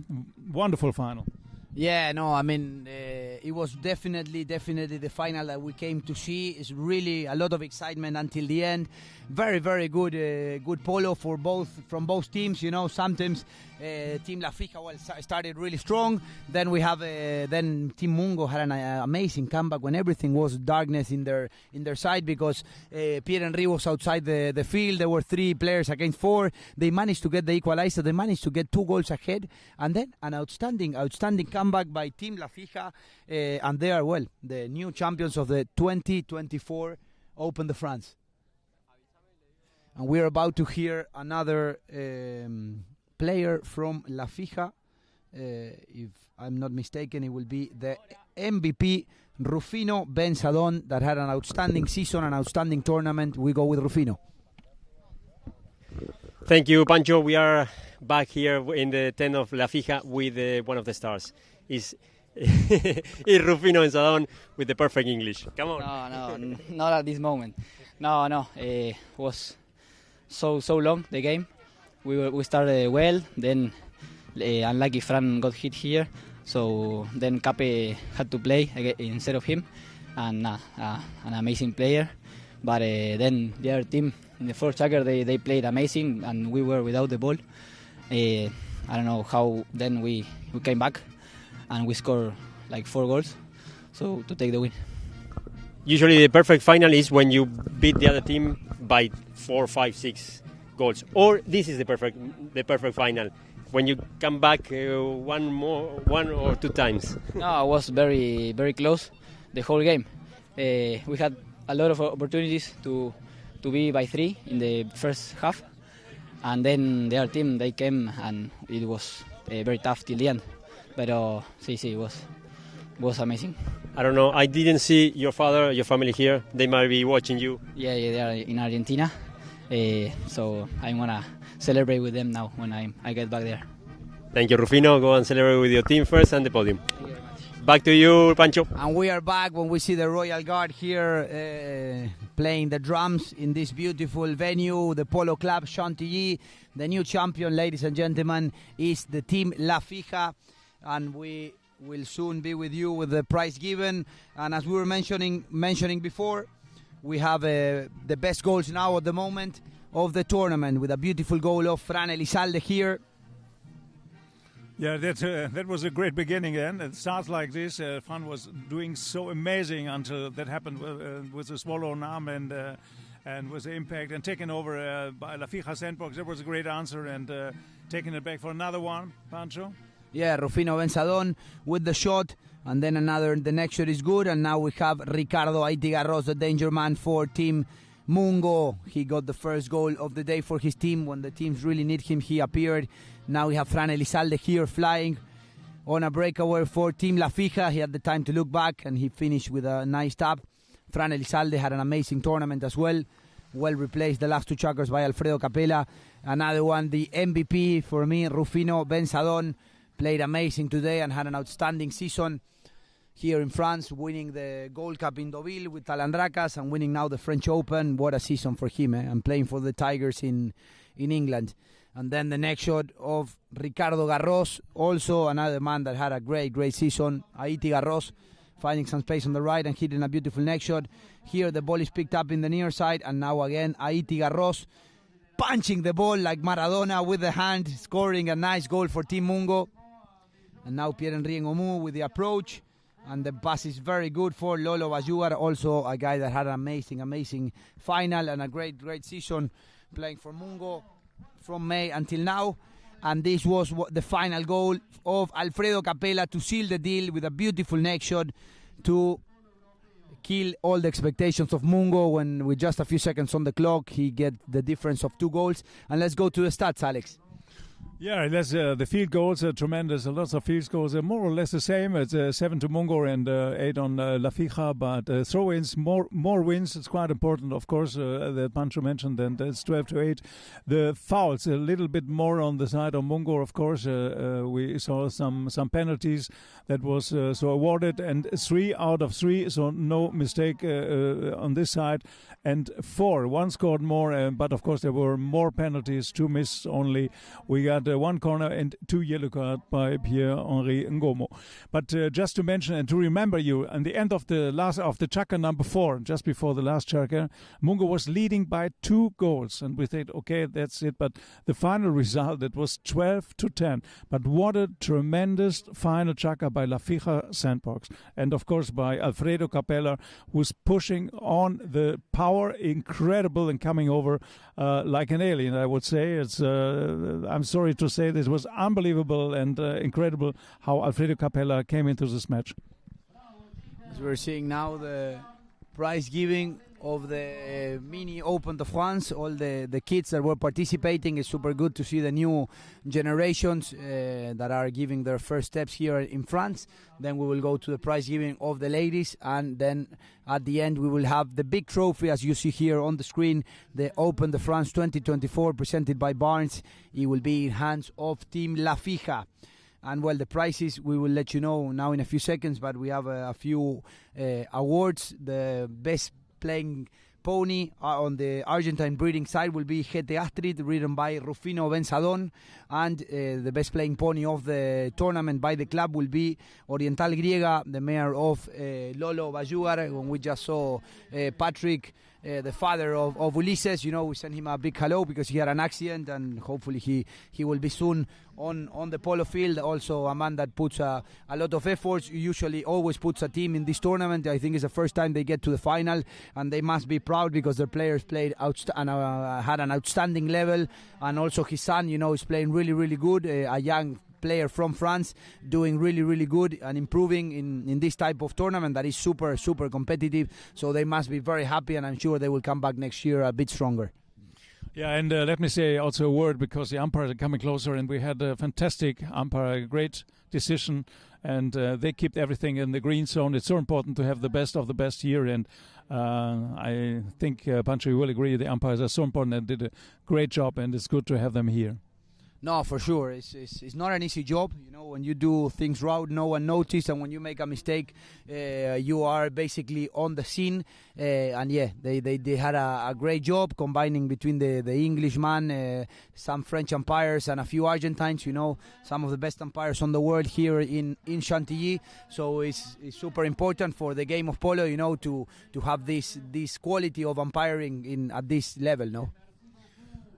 Wonderful final.
Yeah, no, I mean, it was definitely the final that we came to see. It's really a lot of excitement until the end. Very, very good polo from both teams. You know, sometimes Team La Fija started really strong. Then we have then Team Mungo had an amazing comeback when everything was darkness in their side because Pierre-Henri was outside the field. There were 3 players against 4. They managed to get the equalizer. They managed to get 2 goals ahead, and then an outstanding comeback by Team La Fija, and they are the new champions of the 2024 Open de France. And we're about to hear another player from La Fija. If I'm not mistaken, it will be the MVP, Rufino Benzadon, that had an outstanding season, an outstanding tournament. We go with Rufino.
Thank you, Pancho. We are back here in the tent of La Fija with one of the stars. Is Rufino Benzadon with the perfect English. Come on.
No, not at this moment. No. Was so long the game. We started well, then unlucky Fran got hit here, so then Cape had to play instead of him, and an amazing player. But then the other team in the first Chukker they played amazing, and we were without the ball. I don't know how. Then we came back, and we scored like 4 goals, so to take the win.
Usually the perfect final is when you beat the other team by 4, 5, 6 goals. Or this is the perfect final when you come back one or 2 times.
No, it was very, very close the whole game. We had a lot of opportunities to be by 3 in the first half, and then the other team they came and it was very tough till the end. But it was amazing.
I don't know. I didn't see your father, your family here. They might be watching you.
Yeah, they are in Argentina. So I'm gonna celebrate with them now when I get back there.
Thank you, Rufino. Go and celebrate with your team first and the podium.
Thank you very much.
Back to you, Pancho.
And we are back when we see the Royal Guard here playing the drums in this beautiful venue, the Polo Club Chantilly. The new champion, ladies and gentlemen, is the Team La Fija, and we will soon be with you with the prize given. And as we were mentioning before, we have the best goals now at the moment of the tournament with a beautiful goal of Fran Elizalde here.
Yeah, that was a great beginning then. It starts like this. Fran was doing so amazing until that happened with the swallow arm and with the impact and taken over by La Fija Sandbox. That was a great answer, and taking it back for another one, Pancho.
Yeah, Rufino Benzadon with the shot, and then the next shot is good, and now we have Ricardo Aitigarros, the danger man for Team Mungo. He got the first goal of the day for his team. When the teams really need him, he appeared. Now we have Fran Elizalde here flying on a breakaway for Team La Fija. He had the time to look back, and he finished with a nice tap. Fran Elizalde had an amazing tournament as well. Well replaced the last 2 Chukkers by Alfredo Capella. Another one, the MVP for me, Rufino Benzadon, played amazing today and had an outstanding season here in France, winning the Gold Cup in Deauville with Talandracas and winning now the French Open. What a season for him, and playing for the Tigers in England. And then the next shot of Ricardo Garros, also another man that had a great season. Aiti Garros finding some space on the right and hitting a beautiful next shot. Here the ball is picked up in the near side, and now again Aiti Garros punching the ball like Maradona with the hand, scoring a nice goal for Team Mungo. And now Pierre-Henri Ngomu with the approach, and the pass is very good for Lolo Bayugar, also a guy that had an amazing final and a great season playing for Mungo from May until now. And this was the final goal of Alfredo Capella to seal the deal with a beautiful neck shot to kill all the expectations of Mungo when with just a few seconds on the clock he get the difference of 2 goals. And let's go to the stats, Alex.
Yeah, the field goals are tremendous. Lots of field goals are more or less the same. It's 7 to Mungo and 8 on La Fija, but throw-ins, more wins. It's quite important, of course, that Pancho mentioned, and it's 12 to 8. The fouls, a little bit more on the side of Mungo, of course. We saw some penalties that was so awarded, and 3 out of 3, so no mistake on this side. And 4, 1 scored more, but of course there were more penalties, 2 missed only. We got 1 corner and 2 yellow cards by Pierre-Henri Ngomo. But just to mention and to remember you, at the end of the Chukker number 4, just before the last Chukker, Mungo was leading by 2 goals, and we think, okay, that's it. But the final result, it was 12 to 10. But what a tremendous final Chukker by La Fija Sandbox, and of course by Alfredo Capella, who's pushing on the power, incredible, and coming over like an alien, I would say. It's I'm sorry to say this was unbelievable and incredible how Alfredo Capella came into this match.
As we're seeing now, the prize giving of the mini Open de France, all the kids that were participating. It's super good to see the new generations that are giving their first steps here in France. Then we will go to the prize giving of the ladies, and then at the end we will have the big trophy, as you see here on the screen, the Open de France 2024 presented by Barnes. It will be in hands of Team La Fija. And well, the prizes we will let you know now in a few seconds, but we have a few awards. The best playing pony on the Argentine breeding side will be Gete Astrid, ridden by Rufino Benzadon, and the best playing pony of the tournament by the club will be Oriental Griega, the mare of Lolo Bayugar. When we just saw Patrick, the father of Ulises, we sent him a big hello because he had an accident, and hopefully he will be soon on the polo field. Also a man that puts a lot of efforts, usually always puts a team in this tournament. I think it's the first time they get to the final, and they must be proud because their players played had an outstanding level, and also his son is playing really, really good, a young player from France doing really, really good and improving in this type of tournament that is super, super competitive. So they must be very happy, and I'm sure they will come back next year a bit stronger.
Yeah, and let me say also a word, because the umpires are coming closer, and we had a fantastic umpire, a great decision, and they kept everything in the green zone. It's so important to have the best of the best here, and I think Pancho, you will agree, the umpires are so important and did a great job, and it's good to have them here.
No, for sure. It's not an easy job. When you do things wrong, no one notices, and when you make a mistake, you are basically on the scene. And yeah, they had a great job combining between the Englishman, some French umpires, and a few Argentines. Some of the best umpires on the world here in Chantilly. So it's super important for the game of polo, to have this quality of umpiring at this level, no?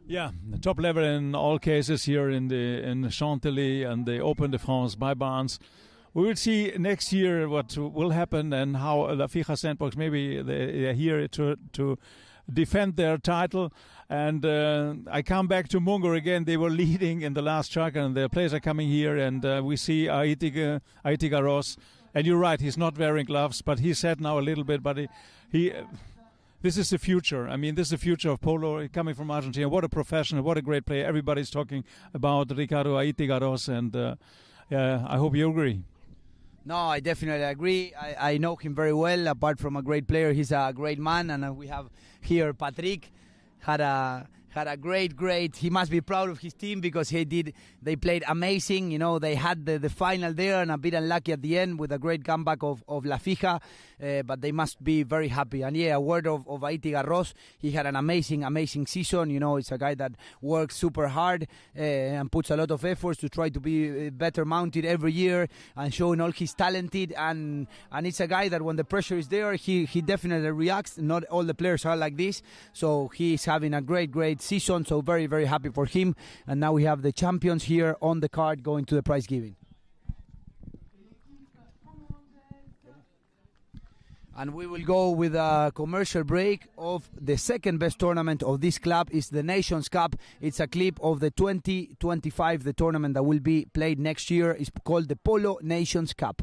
Yeah, the top level in all cases here in Chantilly and the Open de France by Barnes. We will see next year what will happen and how La Fija Sandbox, maybe they are here to defend their title. And I come back to Mungo again. They were leading in the last Chukker, and their players are coming here, and we see Aiti Garros. And you're right, he's not wearing gloves, but he's sad now a little bit, but he this is the future. I mean, this is the future of polo, coming from Argentina. What a professional, what a great player. Everybody's talking about Ricardo Aiti Garros, and I hope you agree.
No, I definitely agree. I know him very well. Apart from a great player, he's a great man. And we have here Patrick, had a great. He must be proud of his team because they played amazing. They had the final there and a bit unlucky at the end with a great comeback of La Fija. But they must be very happy. And yeah, a word of Aiti Garros. He had an amazing season. It's a guy that works super hard and puts a lot of efforts to try to be better mounted every year and showing all his talented. And it's a guy that when the pressure is there, he definitely reacts. Not all the players are like this. So he's having a great season. So very, very happy for him. And now we have the champions here on the card going to the prize giving. And we will go with a commercial break of the second best tournament of this club. Is the Nations Cup. It's a clip of the 2025, the tournament that will be played next year. It's called the Polo Nations Cup.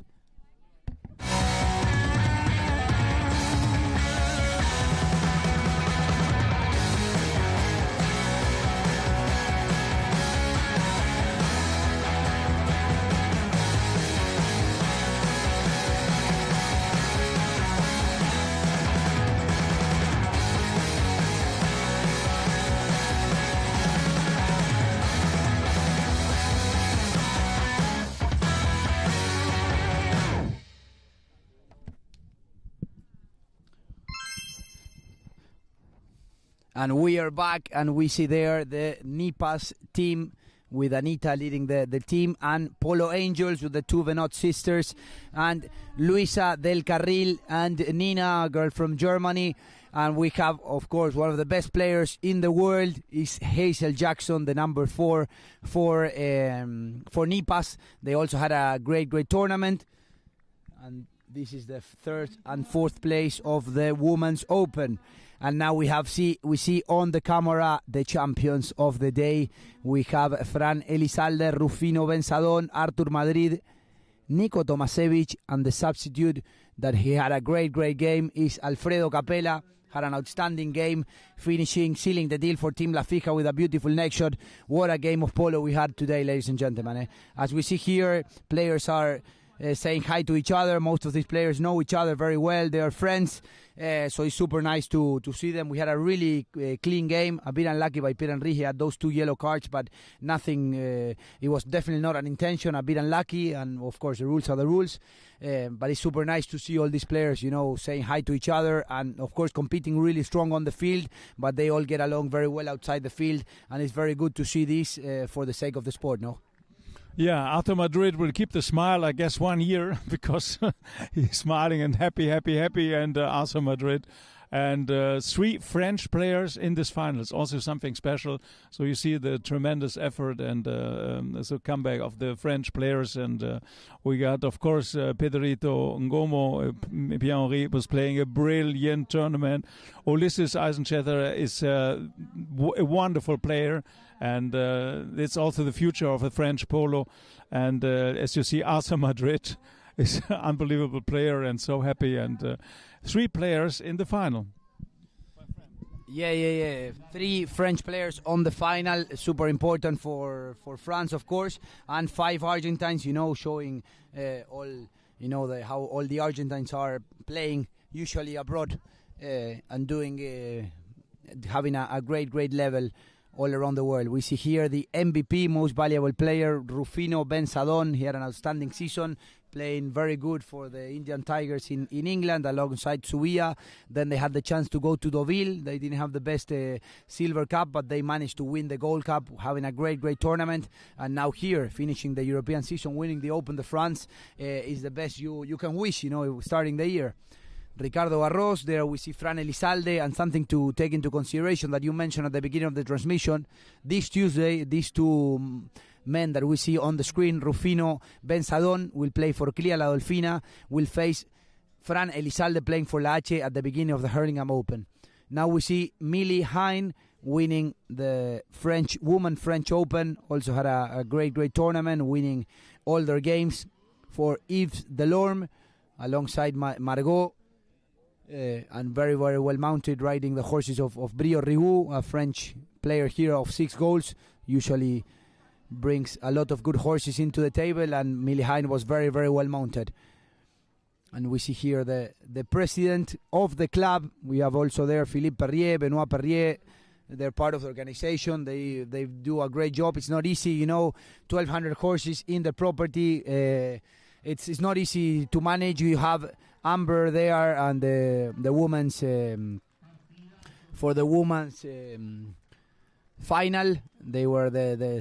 And we are back, and we see there the Nipas team with Anita leading the team, and Polo Angels with the two Venot sisters, and Luisa del Carril and Nina, a girl from Germany. And we have, of course, one of the best players in the world is Hazel Jackson, the number 4 for Nipas. They also had a great tournament. And this is the third and fourth place of the Women's Open. And now we see on the camera the champions of the day. We have Fran Elizalde, Rufino Benzadón, Artur Madrid, Nico Tomasevich, and the substitute that he had a great game is Alfredo Capella. Had an outstanding game, sealing the deal for Team La Fija with a beautiful neck shot. What a game of polo we had today, ladies and gentlemen. As we see here, players are saying hi to each other. Most of these players know each other very well. They are friends. So it's super nice to see them. We had a really clean game. A bit unlucky by Pierre-Henri. He had those 2 yellow cards, but nothing. It was definitely not an intention. A bit unlucky, and of course the rules are the rules. But it's super nice to see all these players, saying hi to each other, and of course competing really strong on the field. But they all get along very well outside the field, and it's very good to see this for the sake of the sport, no?
Yeah, Artur Madrid will keep the smile, I guess, 1 year because he's smiling and happy, and Artur Madrid. And 3 French players in this final. It's also something special. So you see the tremendous effort and the comeback of the French players. And we got, of course, Pedrito Ngomo. Pierre-Henri was playing a brilliant tournament. Ulysses Eisenstetter is a wonderful player. And it's also the future of the French polo. And as you see, Artur Madrid is an unbelievable player and so happy. And 3 players in the final.
Yeah. 3 French players on the final. Super important for France, of course. And 5 Argentines, showing how all the Argentines are playing, usually abroad, and doing, having a great level all around the world. We see here the MVP, most valuable player, Rufino Benzadón. He had an outstanding season, playing very good for the Indian Tigers in England alongside Subia. Then they had the chance to go to Deauville. They didn't have the best silver cup, but they managed to win the gold cup, having a great tournament. And now here, finishing the European season, winning the Open de France, is the best you can wish, starting the year. Ricardo Barros, there we see Fran Elizalde, and something to take into consideration that you mentioned at the beginning of the transmission. This Tuesday, these 2 men that we see on the screen, Rufino Benzadón will play for Clia La Dolfina, will face Fran Elizalde playing for La H at the beginning of the Hurlingham Open. Now we see Millie Hein winning the Women French Open, also had a great tournament, winning all their games for Yves Delorme alongside Margot. And very well mounted, riding the horses of Brio Ribou, a French player here of 6 goals. Usually brings a lot of good horses into the table, and Millie Hein was very well mounted. And we see here the president of the club. We have also there Philippe Perrier, Benoit Perrier. They're part of the organization. They do a great job. It's not easy, 1,200 horses in the property. It's not easy to manage. You have Amber there, and the women's for the women's final, they were they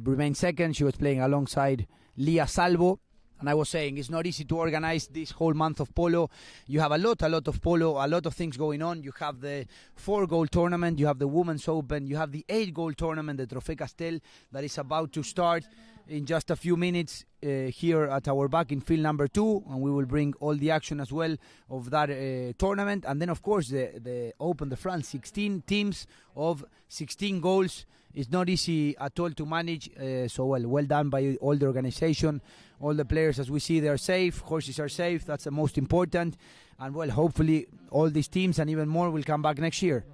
remained second. She was playing alongside Lia Salvo. And I was saying, it's not easy to organize this whole month of polo. You have a lot of polo, a lot of things going on. You have the 4-goal tournament, you have the Women's Open, you have the 8-goal tournament, the Trofeo Castel, that is about to start. in just a few minutes here at our back in field number 2, and we will bring all the action as well of that tournament. And then, of course, the Open de France, 16 teams of 16 goals. It's not easy at all to manage, so well done by all the organization. All the players, as we see, they are safe, horses are safe, that's the most important. And well, hopefully all these teams and even more will come back next year.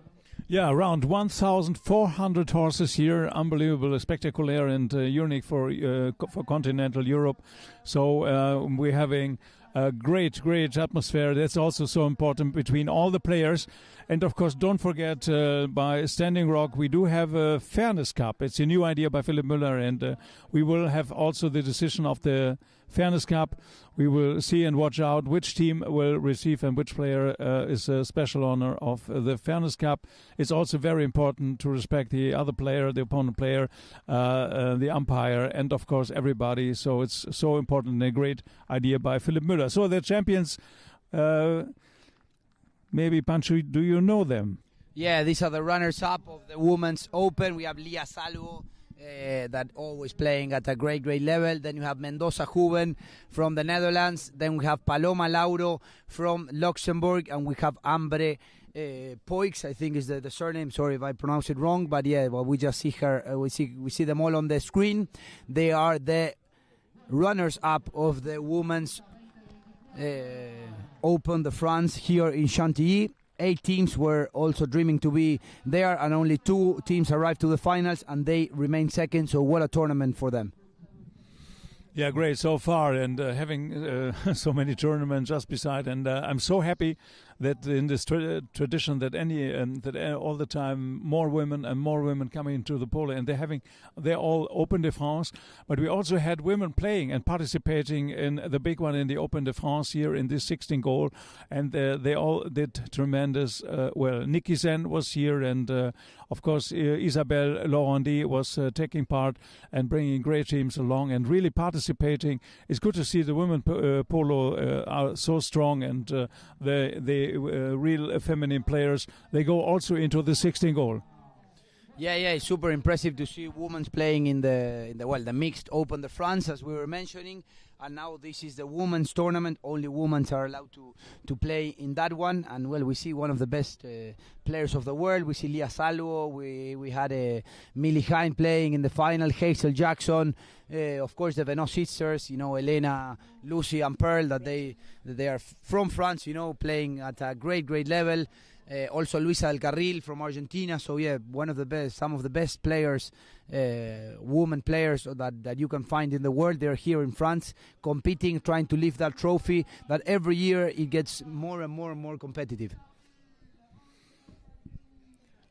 Yeah, around 1,400 horses here, unbelievable, spectacular and unique for continental Europe. So we're having a great atmosphere. That's also so important between all the players. And of course, don't forget, by Standing Rock, we do have a Fairness Cup. It's a new idea by Philipp Müller, and we will have also the decision of the Fairness Cup. We will see and watch out which team will receive and which player is a special honor of the Fairness Cup. It's also very important to respect the other player, the opponent player, the umpire, and of course everybody. So it's so important and a great idea by Philipp Müller. So the champions, maybe Pancho, do you know them?
Yeah, these are the runners-up of the Women's Open. We have Lia Salvo, that always playing at a great level. Then you have Mendoza Huben from the Netherlands. Then we have Paloma Lauro from Luxembourg, and we have Ambre Poix, I think is the surname. Sorry if I pronounce it wrong, but yeah, well, we just see her. We see them all on the screen. They are the runners-up of the Women's Open de France here in Chantilly. 8 teams were also dreaming to be there, and only 2 teams arrived to the finals, and they remain second, so what a tournament for them.
Yeah, great so far, and having so many tournaments just beside, and I'm so happy that in this tradition that all the time more women coming into the polo, and they're all Open de France, but we also had women playing and participating in the big one in the Open de France here in this 16 goal, and they all did tremendous well. Nikki Zen was here, and of course Isabelle Laurendy was taking part and bringing great teams along and really participating. It's good to see the women polo are so strong, and they real feminine players. They go also into the 16 goal.
Yeah, it's super impressive to see women playing in the mixed Open de France, as we were mentioning. And now this is the women's tournament. Only women are allowed to play in that one. And well, we see one of the best players of the world. We see Lia Salvo. We had Millie Hine playing in the final. Hazel Jackson. Of course, the Venot sisters. Elena, Lucy, and Pearl. That they are from France. Playing at a great level. Also Luisa del Carril from Argentina. So yeah, some of the best players, women players that you can find in the world. They're here in France competing, trying to lift that trophy, that every year it gets more and more competitive.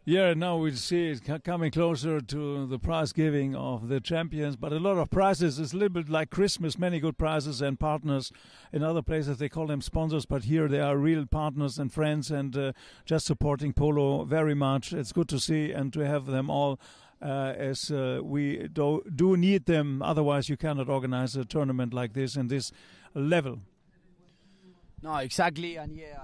Yeah, now we see it coming closer to the prize giving of the champions, but a lot of prizes. It's a little bit like Christmas, many good prizes and partners. In other places they call them sponsors, but here they are real partners and friends, and just supporting polo very much. It's good to see and to have them all, as we do need them. Otherwise you cannot organize a tournament like this in this level.
No, exactly, and yeah,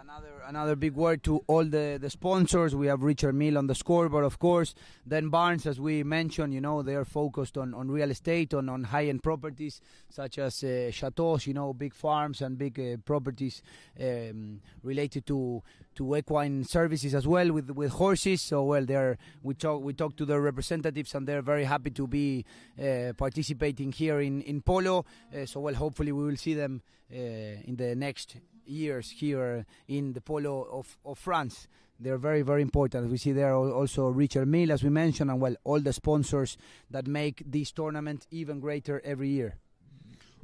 another big word to all the sponsors. We have Richard Mille on the scoreboard, of course. Then Barnes, as we mentioned, they are focused on real estate, on high-end properties such as chateaus, big farms and big properties related to equine services as well with horses. So well, we talk to their representatives, and they're very happy to be participating here in polo. So well, hopefully we will see them in the next years here in the polo of France. They're very important. We see there also Richard Mille, as we mentioned, and well, all the sponsors that make this tournament even greater every year.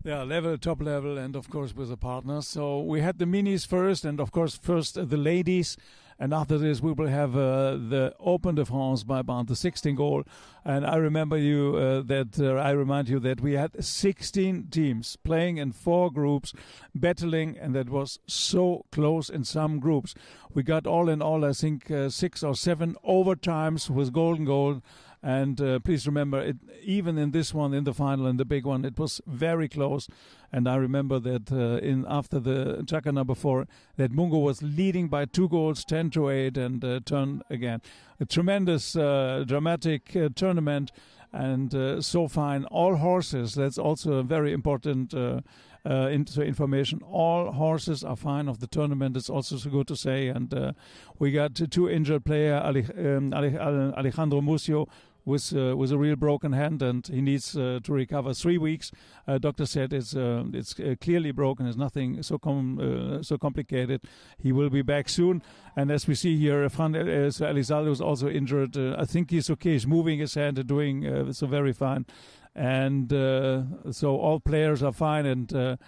Yeah, top level, and of course with the partners. So we had the minis first, and of course first the ladies, and after this we will have the Open de France by about the 16 goal. And I remind you that we had 16 teams playing in 4 groups, battling, and that was so close in some groups. We got all in all, I think, 6 or 7 overtimes with golden goal. And please remember, even in this one, in the final, in the big one, it was very close. And I remember that after the Chukker number 4, that Mungo was leading by 2 goals, 10-8, and turned again. A tremendous, dramatic tournament. and so fine. All horses, that's also a very important information. All horses are fine of the tournament. It's also so good to say. And we got two injured players, Alejandro Mucio, with a real broken hand, and he needs to recover 3 weeks. Doctor said it's clearly broken. It's nothing so complicated. He will be back soon. And as we see here, Fran Elizalde is also injured. I think he's okay. He's moving his hand and doing so very fine. And so all players are fine, and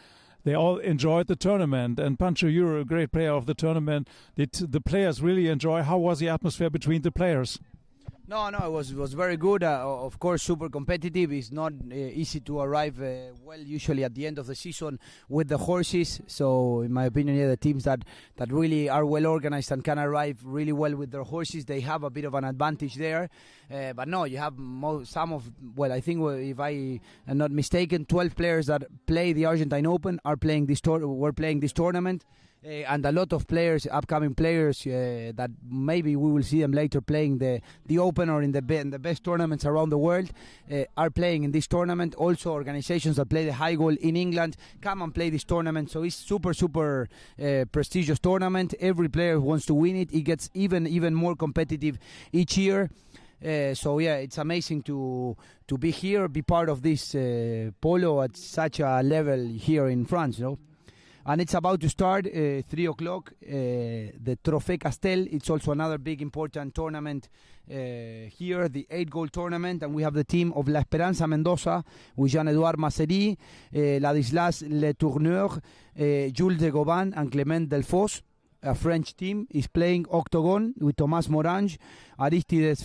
they all enjoyed the tournament. And Pancho, you're a great player of the tournament. Did the players really enjoy? How was the atmosphere between the players?
No, it was very good. Of course, super competitive. It's not easy to arrive well, usually at the end of the season with the horses. So, in my opinion, the teams that really are well organized and can arrive really well with their horses, they have a bit of an advantage there. But no, you have I think if I am not mistaken, 12 players that play the Argentine Open were playing this tournament. And a lot of players, upcoming players, that maybe we will see them later playing the Open or in the best tournaments around the world, are playing in this tournament. Also, organizations that play the high goal in England come and play this tournament. So it's super prestigious tournament. Every player wants to win it. It gets even more competitive each year. So yeah, it's amazing to be here, be part of this polo at such a level here in France, you know. And it's about to start 3 o'clock, the Trophée Castel. It's also another big important tournament here, the 8-goal tournament. And we have the team of La Esperanza Mendoza with Jean-Edouard Massery, Ladislas Le Tourneur, Jules de Goban and Clement Delfos. A French team is playing Octagon with Thomas Morange, Aristides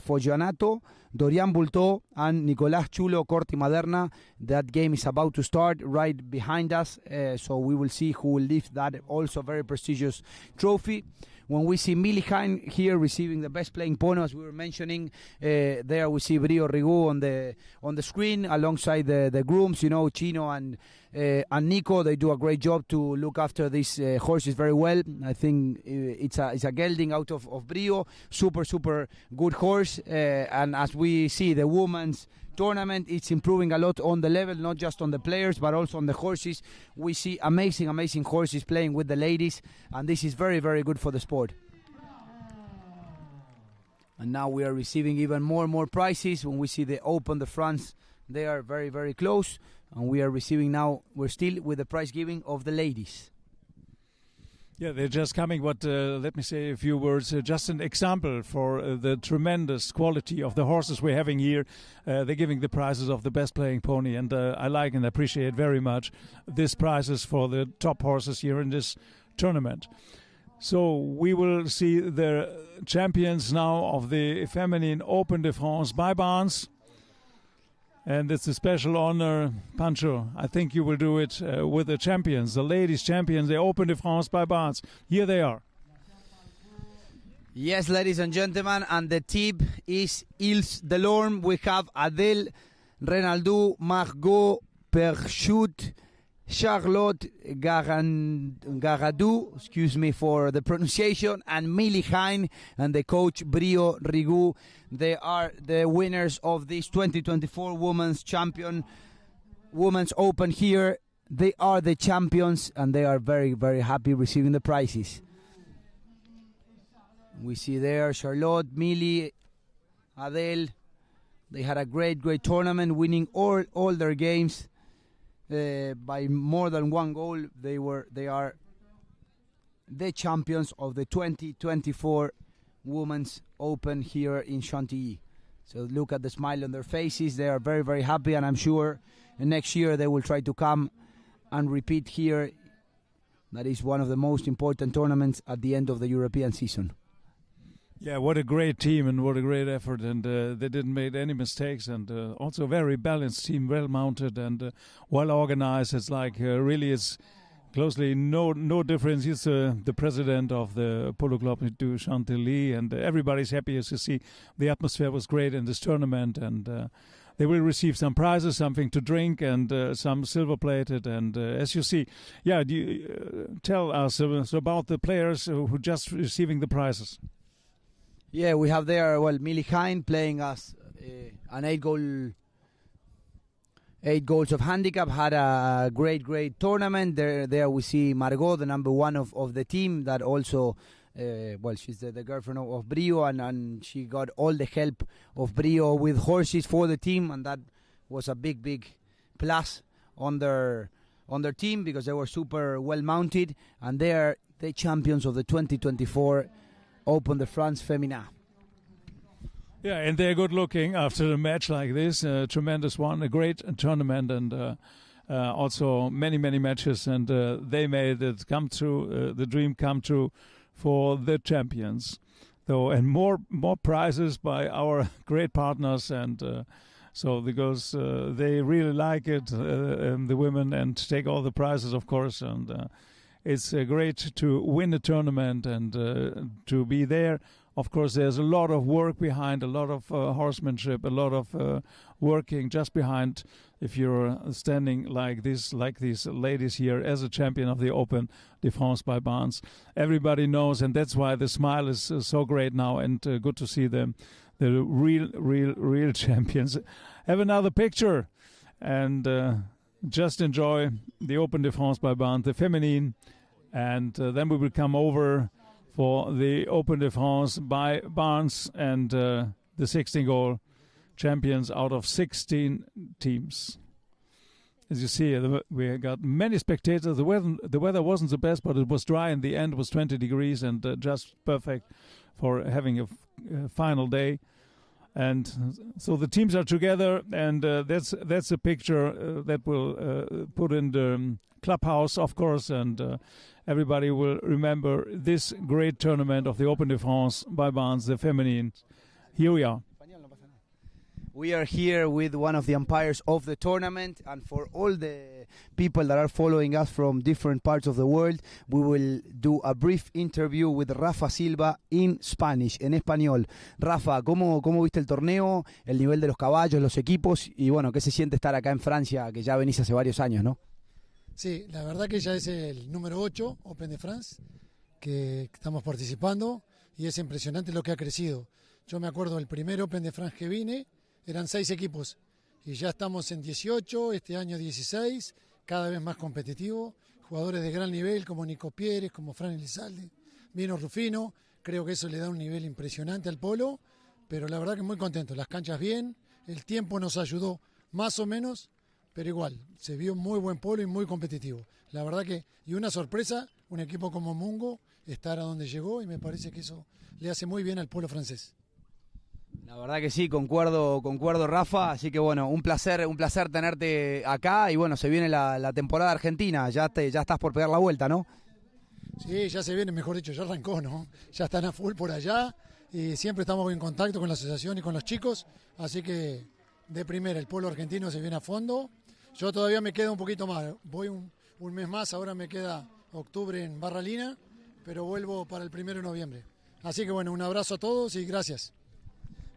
Foggianato, Dorian Bulto and Nicolas Chulo Corti Maderna. That game is about to start right behind us, so we will see who will lift that also very prestigious trophy. When we see Mili Hain here receiving the best playing polo, as we were mentioning, there we see Brio Rigaud on the screen alongside the grooms, you know, Chino and Nico. They do a great job to look after these horses very well. I think it's a gelding out of Brio, super good horse. And as we see the women's tournament, it's improving a lot on the level, not just on the players but also on the horses. We see amazing horses playing with the ladies, and this is very good for the sport. And now we are receiving even more prizes. When we see the Open de France, they are very close, and we are receiving now, we're still with the prize giving of the ladies.
Yeah, they're just coming, but let me say a few words. Just an example for the tremendous quality of the horses we're having here. They're giving the prizes of the best playing pony, and I like and appreciate very much these prizes for the top horses here in this tournament. So we will see the champions now of the Feminine Open de France by Barnes. And it's a special honor, Pancho. I think you will do it with the champions, the ladies' champions, the Open de France by Barnes. Here they are.
Yes, ladies and gentlemen, and the team is Ils Delorme. We have Adèle Renaldou, Margot Perchut, Charlotte Garadou, excuse me for the pronunciation, and Mili Hain, and the coach Brio Rigaud. They are the winners of this 2024 Women's Open here. They are the champions, and they are very happy receiving the prizes. We see there Charlotte, Mili, Adele. They had a great tournament, winning all their games. By more than one goal. They are the champions of the 2024 Women's Open here in Chantilly. So look at the smile on their faces. They are very happy, and I'm sure next year they will try to come and repeat here. That is one of the most important tournaments at the end of the European season.
Yeah, what a great team and what a great effort, and they didn't make any mistakes, and also a very balanced team, well mounted and well organized. It's like really it's closely no difference. He's the president of the Polo Club du Chantilly, and everybody's happy as you see. The atmosphere was great in this tournament, and they will receive some prizes, something to drink, and some silver-plated. And as you see, yeah, tell us about the players who just receiving the prizes.
Yeah, we have there, Mili Hain playing as an 8 goals of handicap, had a great tournament. There we see Margot, the number one of the team, that also, she's the girlfriend of Brio, and she got all the help of Brio with horses for the team, and that was a big plus on their team, because they were super well mounted, and they are the champions of the 2024 Open de France Femina.
Yeah, and they're good looking after a match like this. Tremendous one, a great tournament, and also many matches, and they made it come true, the dream come true for the champions. So, and more prizes by our great partners, and so because they really like it, the women, and take all the prizes, of course, and it's great to win a tournament and to be there. Of course, there's a lot of work behind, a lot of horsemanship, a lot of working just behind. If you're standing like these ladies here as a champion of the Open de France by Barnes, everybody knows, and that's why the smile is so great now, and good to see them, the real champions. Have another picture, and just enjoy the Open de France by Barnes, the feminine, and then we will come over for the Open de France by Barnes, and the 16-goal champions out of 16 teams. As you see, we got many spectators. The weather wasn't the best, but it was dry in the end. It was 20 degrees and just perfect for having a final day. And so the teams are together, and that's a picture that we'll put in the clubhouse, of course, and everybody will remember this great tournament of the Open de France by Barnes, the feminine. Here we are.
We are here with one of the umpires of the tournament, and for all the people that are following us from different parts of the world, we will do a brief interview with Rafa Silva in Spanish, en español. Rafa, ¿cómo viste el torneo, el nivel de los caballos, los equipos, y bueno, qué se siente estar acá en Francia, que ya venís hace varios años, ¿no?
Sí, la verdad que ya es el número 8 Open de France que estamos participando, y es impresionante lo que ha crecido. Yo me acuerdo del primer Open de France que vine, eran 6 equipos, y ya estamos en 18, este año 16, cada vez más competitivo, jugadores de gran nivel como Nico Pieres, como Fran Elizalde, Vino Rufino. Creo que eso le da un nivel impresionante al polo, pero la verdad que muy contento, las canchas bien, el tiempo nos ayudó más o menos, pero igual, se vio muy buen polo y muy competitivo. La verdad que, y una sorpresa, un equipo como Mungo estar a donde llegó, y me parece que eso le hace muy bien al polo francés.
La verdad que sí, concuerdo Rafa, así que bueno, un placer tenerte acá, y bueno, se viene la temporada argentina, ya estás por pegar la vuelta, ¿no?
Sí, ya se viene, mejor dicho, ya arrancó, ¿no? Ya están a full por allá, y siempre estamos en contacto con la asociación y con los chicos, así que de primera el polo argentino se viene a fondo. Yo todavía me queda un poquito más, voy un mes más, ahora me queda octubre en Barralina, pero vuelvo para el 1 de noviembre. Así que bueno, un abrazo a todos y gracias.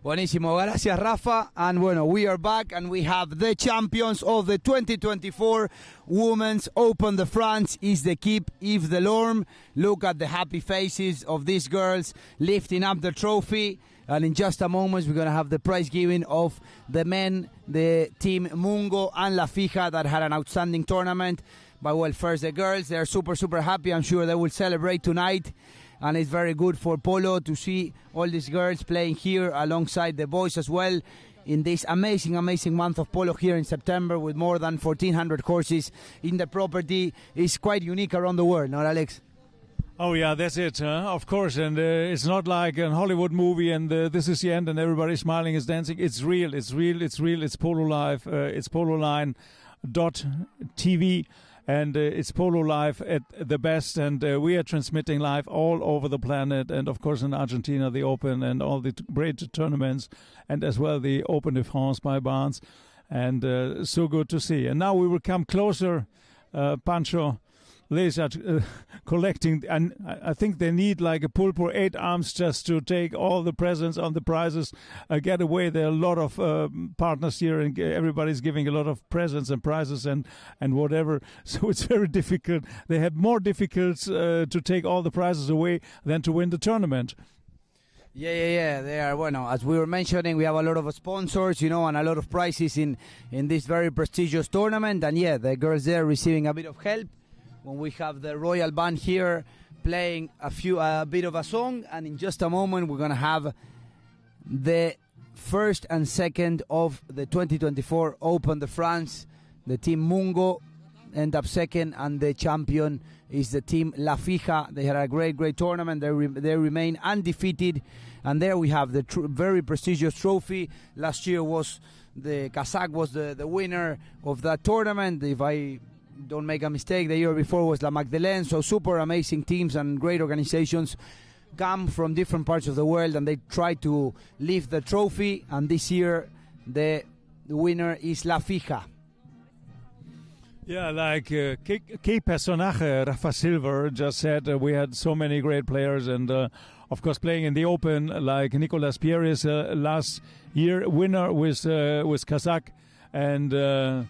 Buenísimo, gracias Rafa. And bueno, we are back and we have the champions of the 2024 Women's Open de France is the Keep Yves Delorme. Look at the happy faces of these girls lifting up the trophy. And in just a moment, we're going to have the prize giving of the men, the team Mungo and La Fija that had an outstanding tournament. But well, first the girls, they're super happy. I'm sure they will celebrate tonight. And it's very good for Polo to see all these girls playing here alongside the boys as well in this amazing month of Polo here in September with more than 1,400 horses in the property. It's quite unique around the world, not Alex?
Oh yeah, that's it, of course, and it's not like a Hollywood movie and this is the end and everybody's smiling, is dancing. It's real, it's Polo Live, it's pololine.tv. And it's Polo Live at the best, and we are transmitting live all over the planet, and of course in Argentina the Open and all the great tournaments, and as well the Open de France by Barnes, and so good to see. And now we will come closer, Pancho. Ladies are collecting, and I think they need like a pull for 8 arms just to take all the presents on the prizes, get away. There are a lot of partners here, and everybody's giving a lot of presents and prizes and whatever. So it's very difficult. They have more difficult to take all the prizes away than to win the tournament.
Yeah. They are, bueno, as we were mentioning, we have a lot of sponsors, and a lot of prizes in this very prestigious tournament. And yeah, the girls there receiving a bit of help when we have the royal band here playing a bit of a song. And in just a moment, we're going to have the first and second of the 2024 Open de France. The team Mungo end up second, and the champion is the team La Fija. They had a great tournament. They remain undefeated, and there we have the very prestigious trophy. Last year was the Kazakh was the winner of that tournament. If I don't make a mistake, the year before was La Magdalene. So super amazing teams and great organizations come from different parts of the world, and they try to lift the trophy. And this year the winner is La Fija.
Yeah, like key personaje Rafa Silva just said, we had so many great players, and of course playing in the Open, like Nicolas Pieris last year, winner with Kazakh, and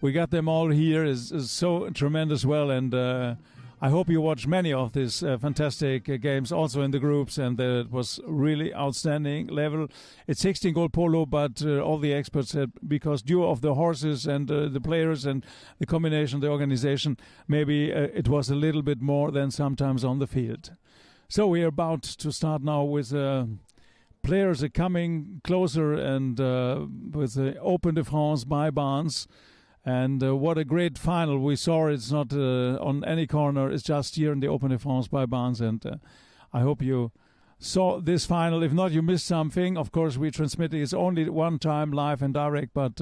we got them all here. Is so tremendous well, and I hope you watch many of these fantastic games also in the groups, and it was really outstanding level. It's 16 polo, but all the experts said because due of the horses and the players and the combination, the organization, maybe it was a little bit more than sometimes on the field. So we are about to start now with players are coming closer, and with the Open de France by Barnes. And what a great final we saw. It's not on any corner. It's just here in the Open de France by Barnes. And I hope you saw this final. If not, you missed something. Of course, we transmit it. It's only one time live and direct, but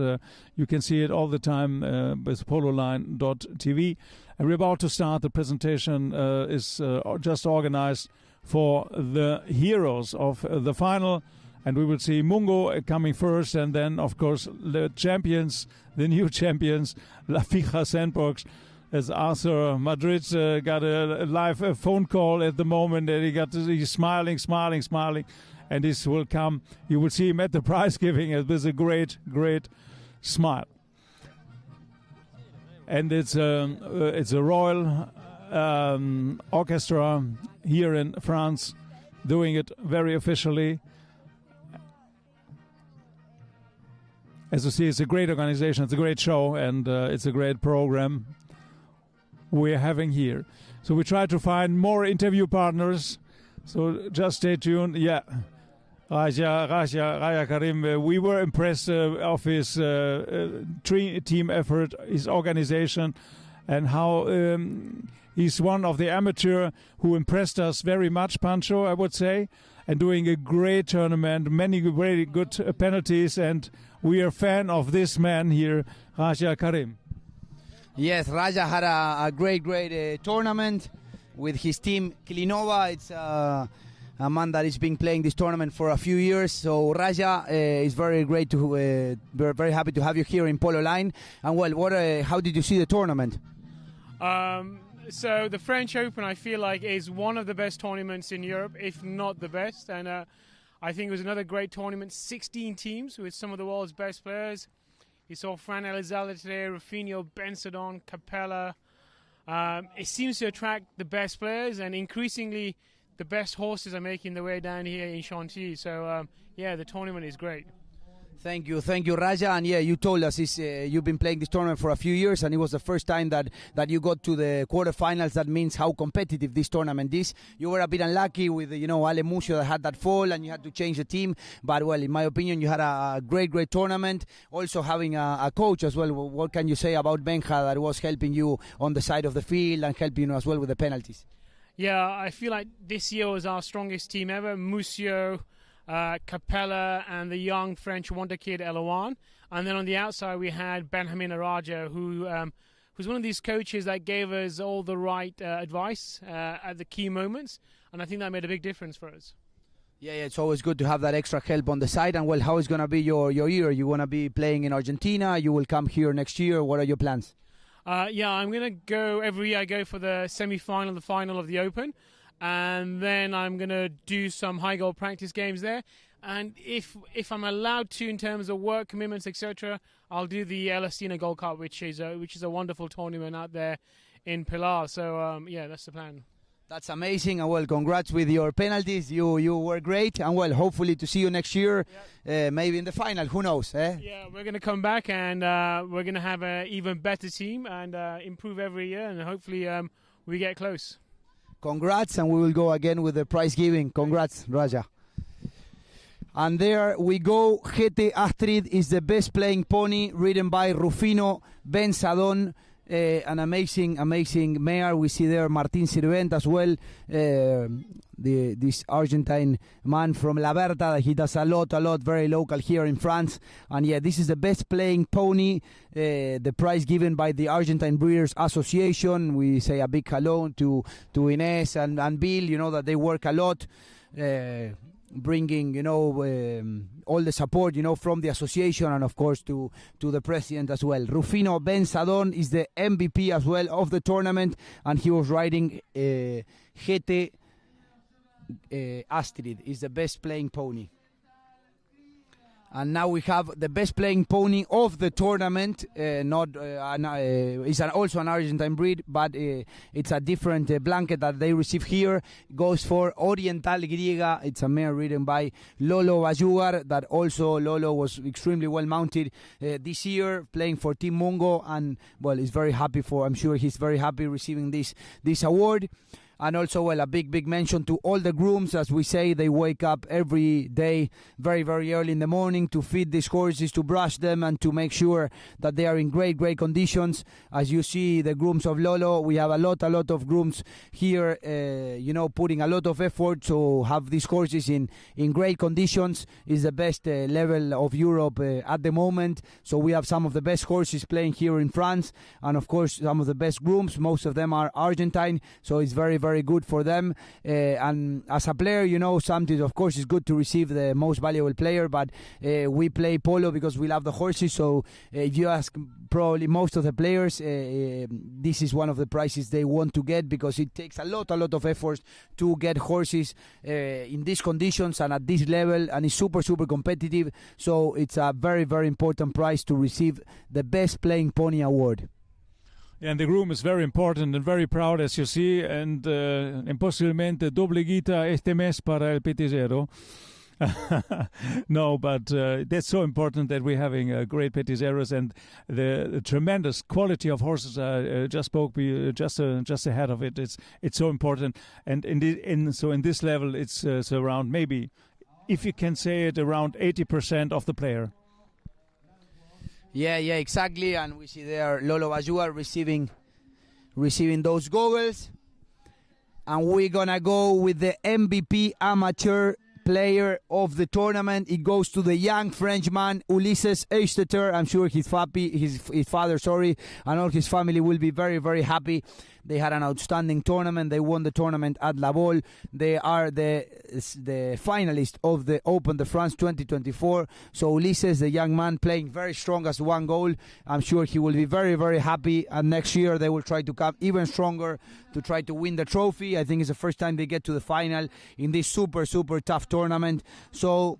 you can see it all the time with pololine.tv. And we're about to start. The presentation is just organized for the heroes of the final. And we will see Mungo coming first, and then, of course, the champions, the new champions, La Fija Sandbox. As Arthur Madrid got a live phone call at the moment, and he's smiling, and this will come. You will see him at the prize giving with a great smile. And it's a royal orchestra here in France, doing it very officially. As you see, it's a great organization, it's a great show, and it's a great program we're having here. So we try to find more interview partners, so just stay tuned. Yeah, Raja Karim, we were impressed of his team effort, his organization, and how he's one of the amateur who impressed us very much, Pancho, I would say, and doing a great tournament, many very good penalties, and we are a fan of this man here, Raja Karim.
Yes, Raja had a great tournament with his team Klinova. It's a man that has been playing this tournament for a few years. So Raja is very great to, we're very happy to have you here in Polo Line. And well, how did you see the tournament?
So the French Open, I feel like, is one of the best tournaments in Europe, if not the best. And I think it was another great tournament. 16 teams with some of the world's best players. You saw Fran Elizalde today, Rafinha, Bensadon, Capella. It seems to attract the best players, and increasingly the best horses are making their way down here in Chantilly. So, yeah, the tournament is great.
Thank you, Raja. And yeah, you told us you've been playing this tournament for a few years, and it was the first time that you got to the quarterfinals. That means how competitive this tournament is. You were a bit unlucky with Ale Mucio that had that fall, and you had to change the team. But well, in my opinion, you had a great tournament. Also having a coach as well. What can you say about Benja that was helping you on the side of the field and helping you as well with the penalties?
Yeah, I feel like this year was our strongest team ever. Mucio, Capella, and the young French wonder kid Elouan. And then on the outside we had Benjamin Arajo, who's one of these coaches that gave us all the right advice at the key moments, and I think that made a big difference for us.
Yeah, it's always good to have that extra help on the side. And well, how is going to be your year? You want to be playing in Argentina? You will come here next year? What are your plans?
Yeah, I'm going to go every year. I go for the semi-final, the final of the Open. And then I'm going to do some high goal practice games there. And if I'm allowed to, in terms of work commitments, etc., I'll do the Elestina Gold Cup, which is a wonderful tournament out there in Pilar. So, yeah, that's the plan.
That's amazing, and well, congrats with your penalties. You were great, and well, hopefully to see you next year, maybe in the final. Who knows?
Yeah, we're going to come back, and we're going to have an even better team and improve every year, and hopefully we get close.
Congrats, and we will go again with the prize giving. Congrats, Raja. And there we go. Gete Astrid is the best playing pony, ridden by Rufino Ben Sadon. An amazing mare. We see there Martin Sirvent as well, this Argentine man from La Berta. He does a lot, very local here in France. And yeah, this is the best playing pony, the prize given by the Argentine Breeders Association. We say a big hello to Ines and Bill, you know, that they work a lot, bringing, you know, all the support, you know, from the association, and of course to the president as well. Rufino Ben Sadon is the MVP as well of the tournament, and he was riding Gete Astrid, is the best playing pony. And now we have the best playing pony of the tournament. It's also an Argentine breed, but it's a different blanket that they receive here. It goes for Oriental Griega. It's a mare ridden by Lolo Bayugar. That also Lolo was extremely well mounted this year, playing for Team Mungo, and well, is very happy for. I'm sure he's very happy receiving this award. And also, well, a big mention to all the grooms. As we say, they wake up every day very early in the morning to feed these horses, to brush them, and to make sure that they are in great conditions. As you see, the grooms of Lolo, we have a lot of grooms here, you know, putting a lot of effort to have these horses in great conditions. Is the best level of Europe at the moment. So we have some of the best horses playing here in France, and of course some of the best grooms. Most of them are Argentine, so it's very good for them. And as a player, you know, sometimes of course it's good to receive the most valuable player, but we play polo because we love the horses. So if you ask probably most of the players, this is one of the prizes they want to get, because it takes a lot of effort to get horses in these conditions and at this level, and it's super competitive. So it's a very important prize to receive the best playing pony award.
And the groom is very important and very proud, as you see, and imposiblemente doble guita este mes para el Petizero. No, but that's so important that we're having great Petizeros, and the tremendous quality of horses. Just spoke just ahead of it. It's so important, and in this level, it's around, maybe, if you can say it, around 80% of the player.
Yeah, exactly. And we see there Lolo Bayugar receiving those goggles. And we're gonna go with the MVP amateur player of the tournament. It goes to the young Frenchman Ulisses Eisteter. I'm sure his father, and all his family will be very happy. They had an outstanding tournament. They won the tournament at La Baule. They are the finalist of the Open de France 2024. So Ulises, the young man, playing very strong as one goal. I'm sure he will be very happy. And next year they will try to come even stronger to try to win the trophy. I think it's the first time they get to the final in this super tough tournament. So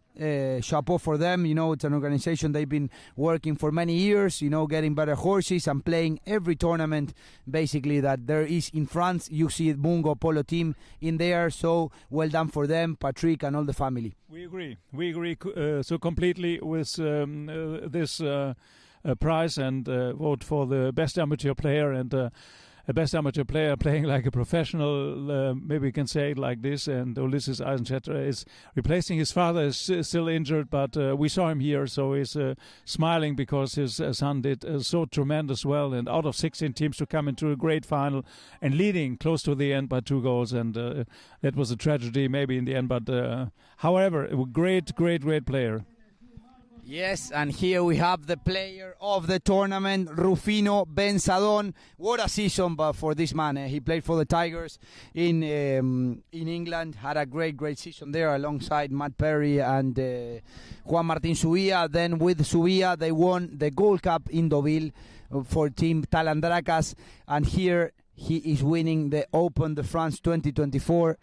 chapeau for them. You know, it's an organization they've been working for many years, you know, getting better horses and playing every tournament basically that there is in France. You see Mungo Polo team in there, so well done for them, Patrick and all the family.
We agree so completely with this prize, and vote for the best amateur player, and a best amateur player playing like a professional, maybe we can say it like this. And Ulisses Eisenstetter is replacing his father, is still injured, but we saw him here, so he's smiling because his son did so tremendous well, and out of 16 teams to come into a great final and leading close to the end by 2 goals, and that was a tragedy maybe in the end, but however, a great player.
Yes, and here we have the player of the tournament, Rufino Ben Sadon. What a season for this man. He played for the Tigers in England, had a great season there alongside Matt Perry and Juan Martín Subía. Then with Subía, they won the Gold Cup in Deauville for Team Talandracas, and here he is winning the Open de France 2024.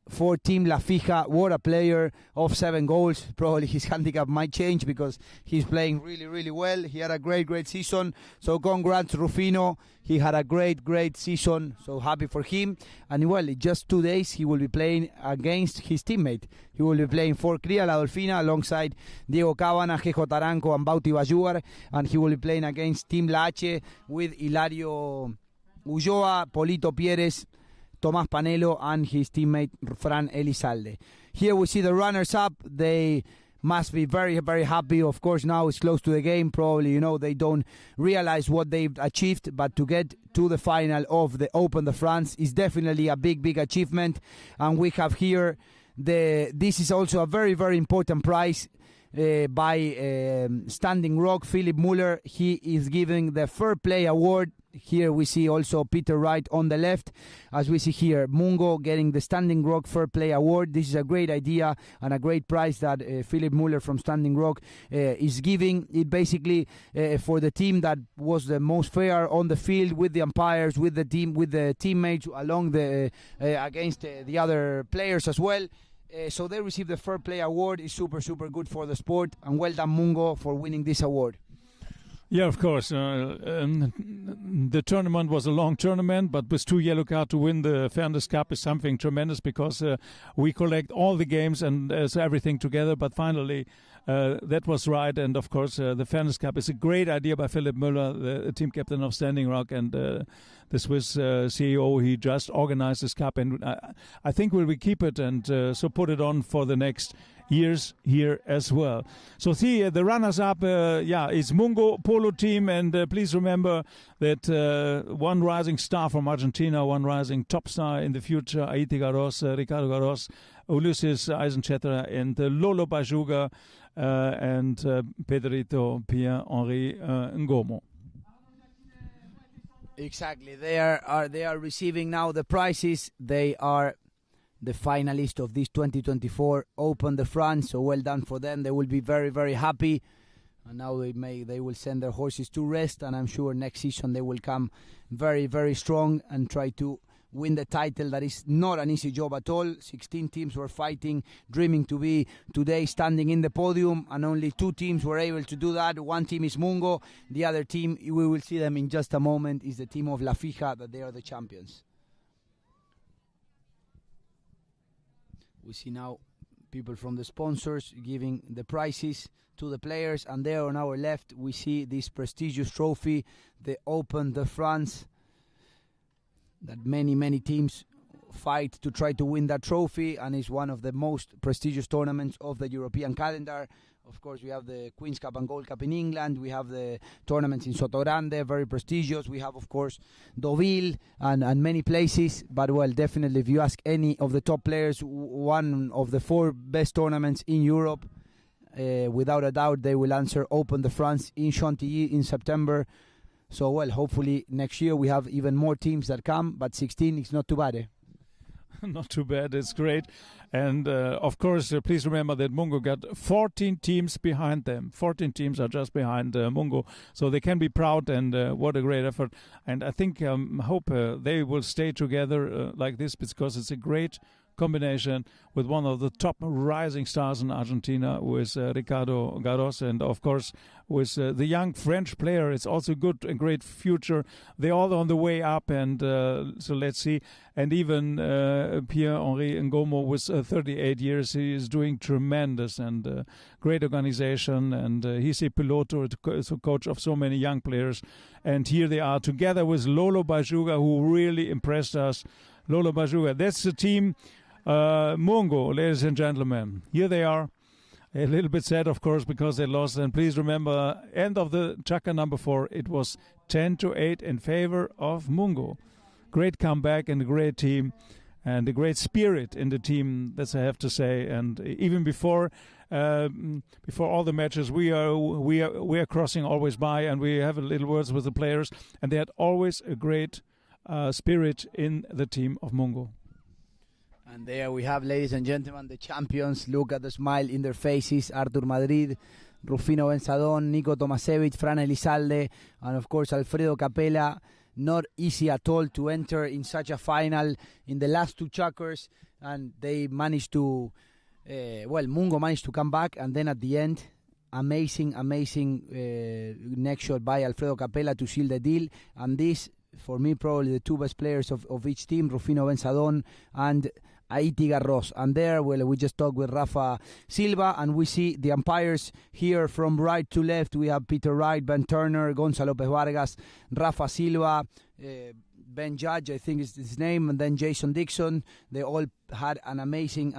for Team La Fija. What a player of 7 goals. Probably his handicap might change because he's playing really, really well. He had a great season. So congrats, Rufino. He had a great season. So happy for him. And well, in just 2 days, he will be playing against his teammate. He will be playing for Cría La Dolfina alongside Diego Cabana, Jejo Taranco, and Bauti Bayugar. And he will be playing against Team La H with Hilario Ulloa, Polito Pieres, Tomás Panelo, and his teammate Fran Elizalde. Here we see the runners-up. They must be very happy. Of course, now it's close to the game. Probably, they don't realize what they've achieved, but to get to the final of the Open de France is definitely a big achievement. And we have here, this is also a very important prize by Standing Rock, Philip Muller. He is giving the Fair Play Award. Here we see also Peter Wright on the left. As we see here, Mungo getting the Standing Rock Fair Play Award. This is a great idea and a great prize that Philip Muller from Standing Rock is giving. It basically for the team that was the most fair on the field, with the umpires, with the team, with the teammates along the against the other players as well. So they received the Fair Play Award. It's super good for the sport, and well done, Mungo, for winning this award.
Yeah, of course. The tournament was a long tournament, but with 2 yellow cards to win the Fairness Cup is something tremendous, because we collect all the games and so everything together. But finally, that was right. And of course, the Fairness Cup is a great idea by Philip Müller, the team captain of Standing Rock, and the Swiss CEO. He just organized this cup, and I think we will keep it and so put it on for the next years here as well. So see, the runners-up, is Mungo Polo team, and please remember that one rising star from Argentina, one rising top star in the future, Haiti Garros, Ricardo Garros, Ulysses Eisenchetter, and Lolo Bajuga, and Pedrito Pierre-Henri Ngomo.
Exactly. They are receiving now the prizes. They are the finalists of this 2024 Open de France. So well done for them. They will be very happy. And now they will send their horses to rest. And I'm sure next season they will come very strong and try to win the title. That is not an easy job at all. 16 teams were fighting, dreaming to be today standing in the podium, and only 2 teams were able to do that. One team is Mungo. The other team, we will see them in just a moment, is the team of La Fija, that they are the champions. We see now people from the sponsors giving the prizes to the players, and there on our left we see this prestigious trophy, the Open de France, that many teams fight to try to win that trophy, and is one of the most prestigious tournaments of the European calendar. Of course, we have the Queen's Cup and Gold Cup in England. We have the tournaments in Sotogrande, very prestigious. We have, of course, Deauville and many places. But, well, definitely, if you ask any of the top players, one of the 4 best tournaments in Europe, without a doubt, they will answer Open de France in Chantilly in September. So, well, hopefully next year we have even more teams that come. But 16 is not too bad, eh?
Not too bad. It's great. And, of course, please remember that Mungo got 14 teams behind them. 14 teams are just behind Mungo. So they can be proud, and what a great effort. And I think, hope they will stay together like this, because it's a great combination with one of the top rising stars in Argentina, with Ricardo Garros, and of course with the young French player. It's also good and great future. They're all on the way up, and so let's see. And even Pierre-Henri Ngomo, with 38 years, he is doing tremendous, and great organization, and he's a piloto, is a coach of so many young players. And here they are together with Lolo Bajuga, who really impressed us. Lolo Bajuga, that's the team Mungo, ladies and gentlemen. Here they are. A little bit sad, of course, because they lost. And please remember, end of the Chukker number 4, it was 10-8 in favor of Mungo. Great comeback and a great team, and a great spirit in the team. That's I have to say. And even before all the matches, we are crossing always by, and we have a little words with the players, and they had always a great spirit in the team of Mungo.
And there we have, ladies and gentlemen, the champions. Look at the smile in their faces. Artur Madrid, Rufino Benzadón, Nico Tomasevich, Fran Elizalde, and of course Alfredo Capella. Not easy at all to enter in such a final in the last 2 Chukkers. and they managed to, Mungo managed to come back, and then at the end, amazing neck shot by Alfredo Capella to seal the deal. And this, for me, probably the two best players of each team, Rufino Benzadón and Haiti Garros. And there, we just talked with Rafa Silva, and we see the umpires here from right to left. We have Peter Wright, Ben Turner, Gonzalo Lopez Vargas, Rafa Silva, Ben Judge, I think is his name, and then Jason Dixon. They all had an amazing,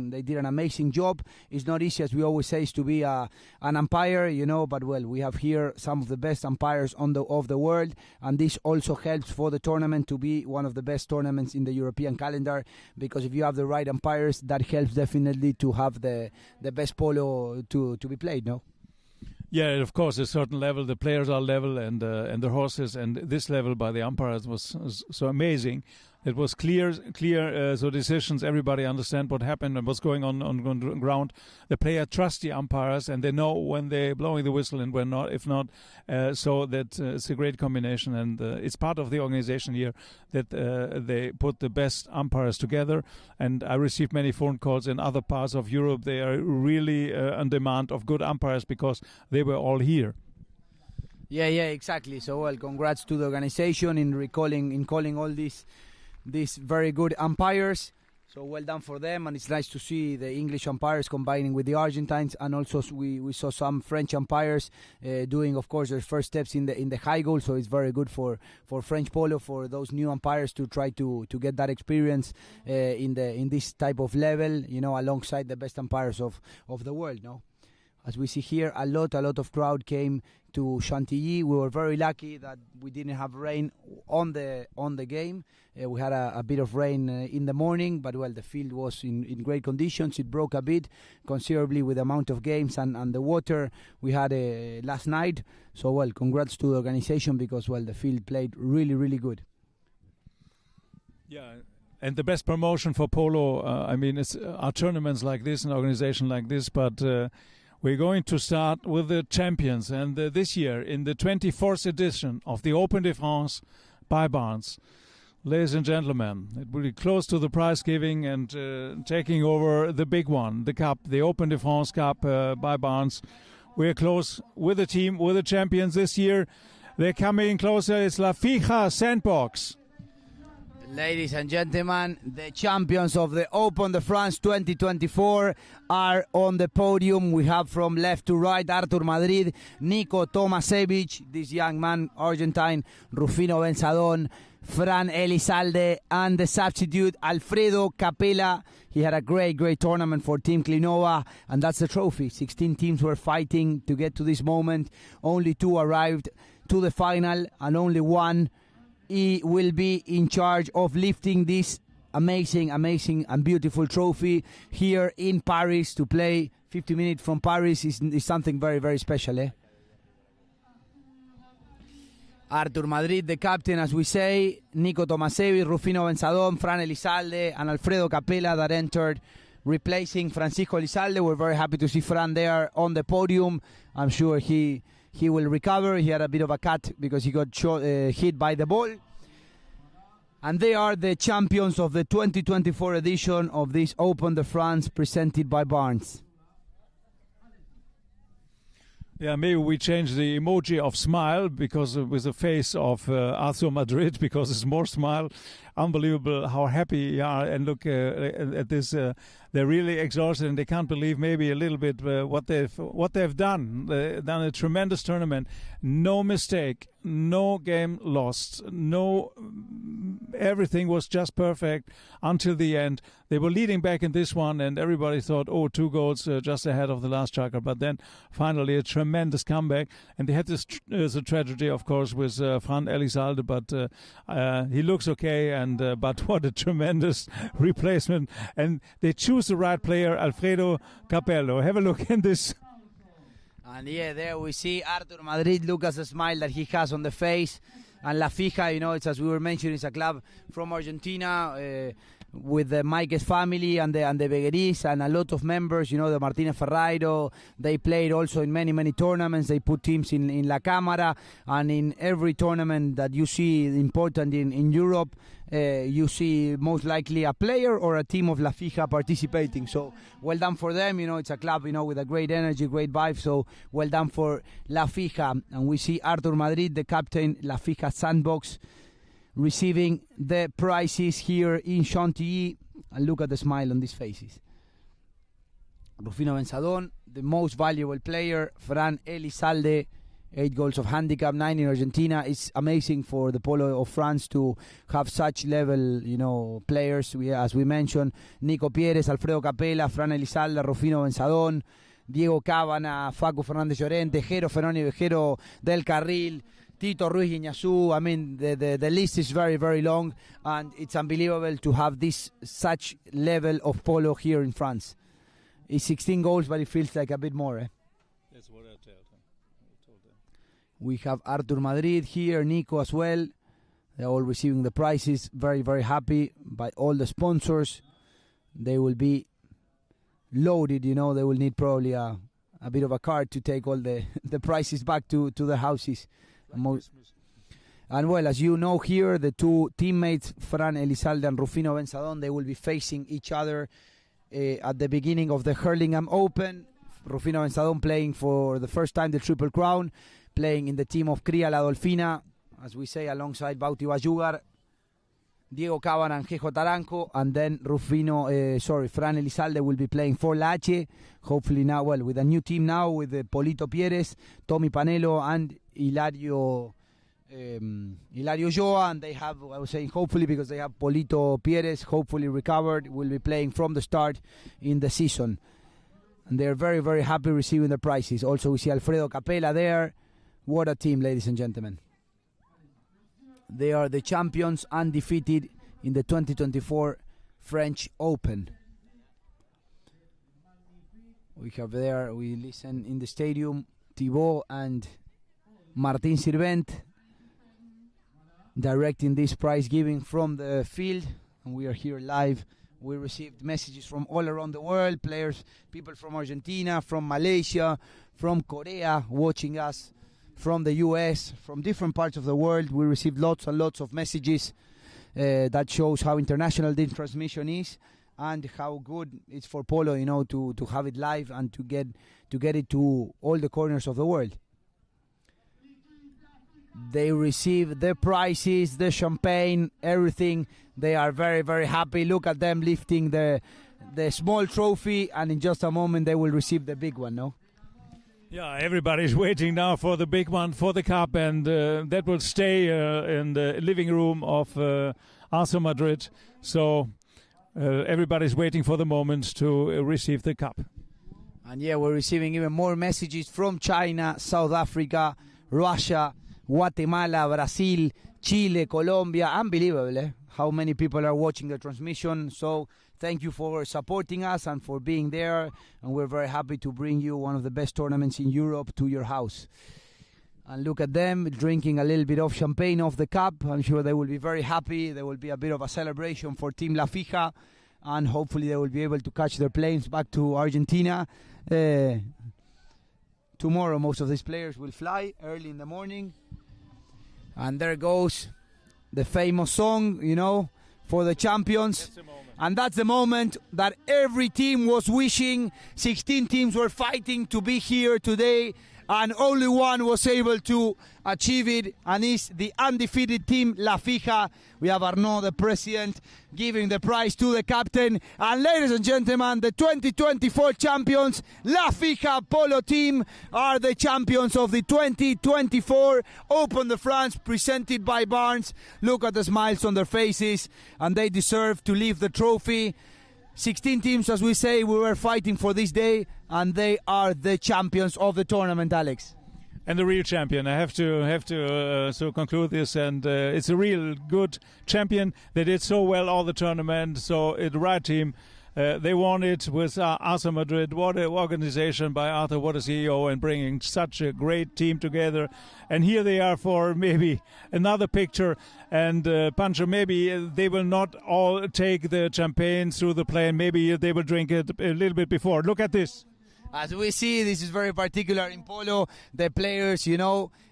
they did an amazing job. It's not easy, as we always say, to be an umpire, but we have here some of the best umpires of the world, and this also helps for the tournament to be one of the best tournaments in the European calendar, because if you have the right umpires, that helps definitely to have the best polo to be played, no?
Yeah, of course, a certain level, the players are level, and the horses, and this level by the umpires was so amazing. It was clear. So decisions, everybody understand what happened and what's going on ground. The player trusts the umpires, and they know when they're blowing the whistle and when not. If not, so that it's a great combination, and it's part of the organization here that they put the best umpires together. And I received many phone calls in other parts of Europe. They are really on demand of good umpires because they were all here.
Yeah, exactly. So congrats to the organization in calling all these very good umpires. So well done for them, and it's nice to see the English umpires combining with the Argentines, and also we saw some French umpires doing, of course, their first steps in the high goal. So it's very good for French polo, for those new umpires to try to get that experience in this type of level, alongside the best umpires of the world. No, as we see here, a lot of crowd came to Chantilly. We were very lucky that we didn't have rain on the game. We had a bit of rain in the morning, but the field was in great conditions. It broke a bit considerably with the amount of games and the water we had last night. So congrats to the organization, because the field played really, really good.
Yeah. And the best promotion for polo, it's our tournaments like this, an organization like this, but we're going to start with the champions. And this year, in the 24th edition of the Open de France by Barnes, ladies and gentlemen, it will be close to the prize giving and taking over the big one, the cup, the Open de France Cup by Barnes. We're close with the team, with the champions this year. They're coming closer. It's La Fija Sandbox.
Ladies and gentlemen, the champions of the Open de France 2024 are on the podium. We have from left to right Artur Madrid, Nico Tomasevich, this young man, Argentine, Rufino Benzadón, Fran Elizalde, and the substitute Alfredo Capella. He had a great tournament for Team Klinova, and that's the trophy. 16 teams were fighting to get to this moment. Only 2 arrived to the final, and only one he will be in charge of lifting this amazing and beautiful trophy here in Paris. To play 50 minutes from Paris is something very, very special. Artur Madrid, the captain, as we say, Nico Tomasevich, Rufino Benzadón, Fran Elizalde, and Alfredo Capella that entered replacing Francisco Elizalde. We're very happy to see Fran there on the podium. I'm sure he will recover. He had a bit of a cut because he got hit by the ball. And they are the champions of the 2024 edition of this Open de France presented by Barnes.
Yeah, maybe we change the emoji of smile because with the face of Artur Madrid, because it's more smile. Unbelievable how happy they are, and look at this. They're really exhausted, and they can't believe maybe a little bit what they've done. They've done a tremendous tournament. No mistake, no game lost. Everything was just perfect until the end. They were leading back in this one, and everybody thought, 2 goals just ahead of the last Chukker. But then finally a tremendous comeback, and they had this the tragedy, of course, with Fran Elizalde, but he looks okay. And but what a tremendous replacement! And they choose the right player, Alfredo Capello. Have a look in this.
And there we see Artur Madrid. Look at the smile that he has on the face. And La Fija, it's as we were mentioning, it's a club from Argentina. with the Mike's family and the Begueris and a lot of members, the Martinez Ferreiro. They played also in many tournaments. They put teams in La Cámara, and in every tournament that you see important in Europe, you see most likely a player or a team of La Fija participating. So well done for them. It's a club with a great energy, great vibe. So well done for La Fija. And we see Artur Madrid, the captain, La Fija Sandbox, receiving the prizes here in Chantilly. And look at the smile on these faces. Rufino Benzadón, the most valuable player. Fran Elizalde, 8 goals of handicap, 9 in Argentina. It's amazing for the Polo of France to have such level, players. As we mentioned, Nico Pieres, Alfredo Capella, Fran Elizalde, Rufino Benzadón, Diego Cábana, Facu Fernández Llorente, Jero Feroni Vejero del Carril, Tito Ruiz Guiñazú. I mean, the list is very long, and it's unbelievable to have such level of Polo here in France. It's 16 goals, but it feels like a bit more.
That's what I told them.
We have Artur Madrid here, Nico as well. They're all receiving the prizes. Very happy by all the sponsors. They will be loaded, They will need probably a bit of a cart to take all the prizes back to the houses. And well, as you know here, the two teammates, Fran Elizalde and Rufino Benzadón, they will be facing each other at the beginning of the Hurlingham Open. Rufino Benzadón playing for the first time the Triple Crown, playing in the team of Cría La Dolfina, as we say, alongside Bauti Bayugar, Diego Cábana and Jejo Taranco, and then Fran Elizalde will be playing for La H, hopefully now, with a new team now, with Polito Pieres, Tommy Panelo, and Hilario Joa, and they have, I was saying hopefully, because they have Polito Pieres, hopefully recovered, will be playing from the start in the season. And they're very happy receiving the prizes. Also, we see Alfredo Capella there. What a team, ladies and gentlemen. They are the champions, undefeated in the 2024 French Open. We listen in the stadium, Thibaut and Martin Sirvent directing this prize giving from the field, and we are here live. We received messages from all around the world, players, people from Argentina, from Malaysia, from Korea watching us, from the US, from different parts of the world. We received lots and lots of messages that shows how international this transmission is and how good it's for Polo, to have it live and to get it to all the corners of the world. They receive the prizes, the champagne, everything. They are very happy. Look at them lifting the small trophy, and in just a moment they will receive the big one, no?
Yeah, everybody's waiting now for the big one, for the cup, and that will stay in the living room of Arthur Madrid. So everybody's waiting for the moment to receive the cup.
And yeah, we're receiving even more messages from China, South Africa, Russia, Guatemala, Brazil, Chile, Colombia. Unbelievable, how many people are watching the transmission. So thank you for supporting us and for being there. And we're very happy to bring you one of the best tournaments in Europe to your house. And look at them drinking a little bit of champagne off the cup. I'm sure they will be very happy. There will be a bit of a celebration for Team La Fija. And hopefully they will be able to catch their planes back to Argentina. Tomorrow most of these players will fly early in the morning. And there goes the famous song, for the champions. And that's the moment that every team was wishing. 16 teams were fighting to be here today, and only one was able to achieve it, and it's the undefeated team La Fija. We have Arnaud, the president, giving the prize to the captain. And ladies and gentlemen, the 2024 champions, La Fija Polo team, are the champions of the 2024 Open de France, presented by Barnes. Look at the smiles on their faces, and they deserve to leave the trophy. 16 teams, as we say, we were fighting for this day, and they are the champions of the tournament, Alex.
And the real champion. I have to so conclude this, and it's a real good champion. They did so well all the tournament, so the right team. They won it with Arthur Madrid. What an organization by Arthur, what a CEO, and bringing such a great team together. And here they are for maybe another picture. And Pancho, maybe they will not all take the champagne through the plane. Maybe they will drink it a little bit before. Look at this.
As we see, this is very particular in polo. The players,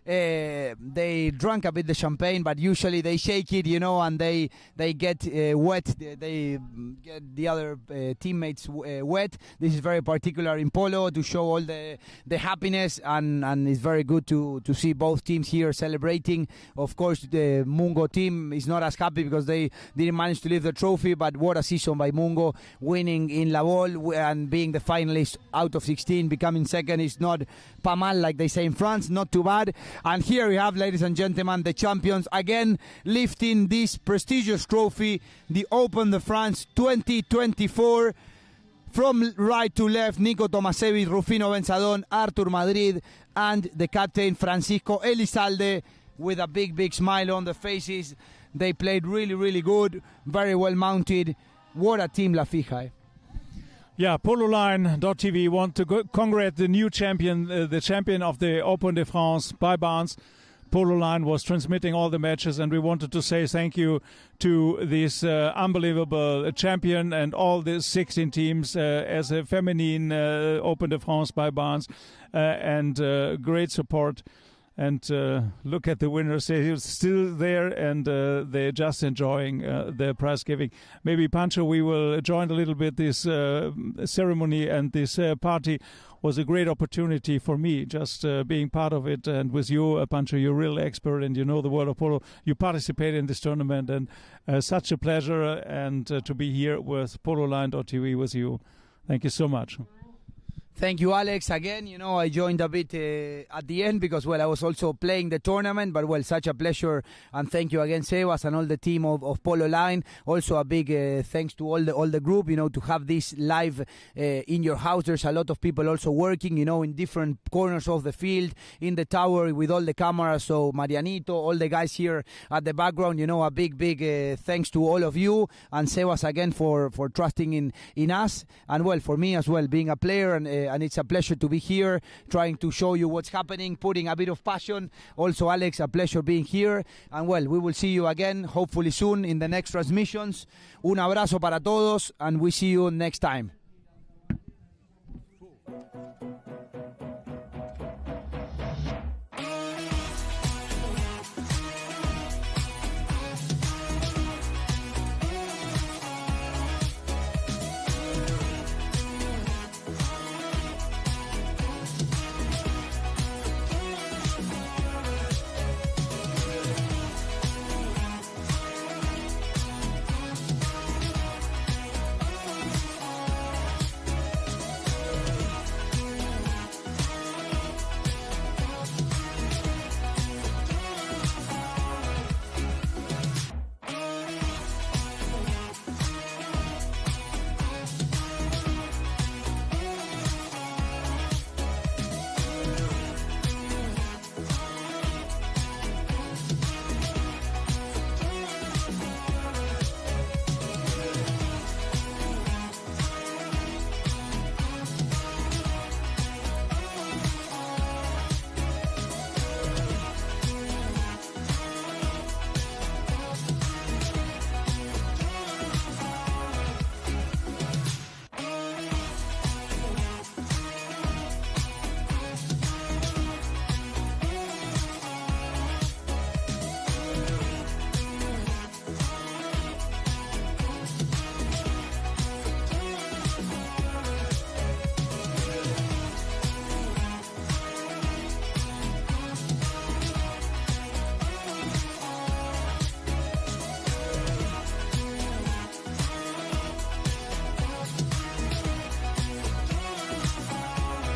they drank a bit the champagne, but usually they shake it, and they get wet. They get the other teammates wet. This is very particular in polo to show all the happiness, and it's very good to see both teams here celebrating. Of course, the Mungo team is not as happy because they didn't manage to lift the trophy, but what a season by Mungo, winning in La Bol and being the finalist out of 16, becoming second is not pas mal, like they say in France, not too bad. And here we have, ladies and gentlemen, the champions again lifting this prestigious trophy, the Open de France 2024. From right to left, Nico Tomasevich, Rufino Benzadón, Artur Madrid, and the captain Francisco Elizalde with a big smile on their faces. They played really, really good, very well mounted. What a team, La Fija.
Yeah, PoloLine.tv want to congratulate the new champion, the champion of the Open de France by Barnes. PoloLine was transmitting all the matches, and we wanted to say thank you to this unbelievable champion and all the 16 teams as a feminine Open de France by Barnes, and great support. And look at the winners; they're still there, and they're just enjoying the prize giving. Maybe Pancho, we will join a little bit. This ceremony and this party was a great opportunity for me, just being part of it. And with you, Pancho, you're a real expert, and you know the world of polo. You participate in this tournament, and such a pleasure, and to be here with PoloLine.tv with you. Thank you so much.
Thank you, Alex. Again, I joined a bit at the end because, I was also playing the tournament. But, such a pleasure. And thank you again, Sebas, and all the team of PoloLine. Also, a big thanks to all the group, to have this live in your house. There's a lot of people also working, in different corners of the field, in the tower with all the cameras. So, Marianito, all the guys here at the background, a big thanks to all of you. And Sebas, again, for trusting in us. And, for me as well, being a player and it's a pleasure to be here, trying to show you what's happening, putting a bit of passion. Also, Alex, a pleasure being here. And we will see you again, hopefully soon, in the next transmissions. Un abrazo para todos, and we see you next time.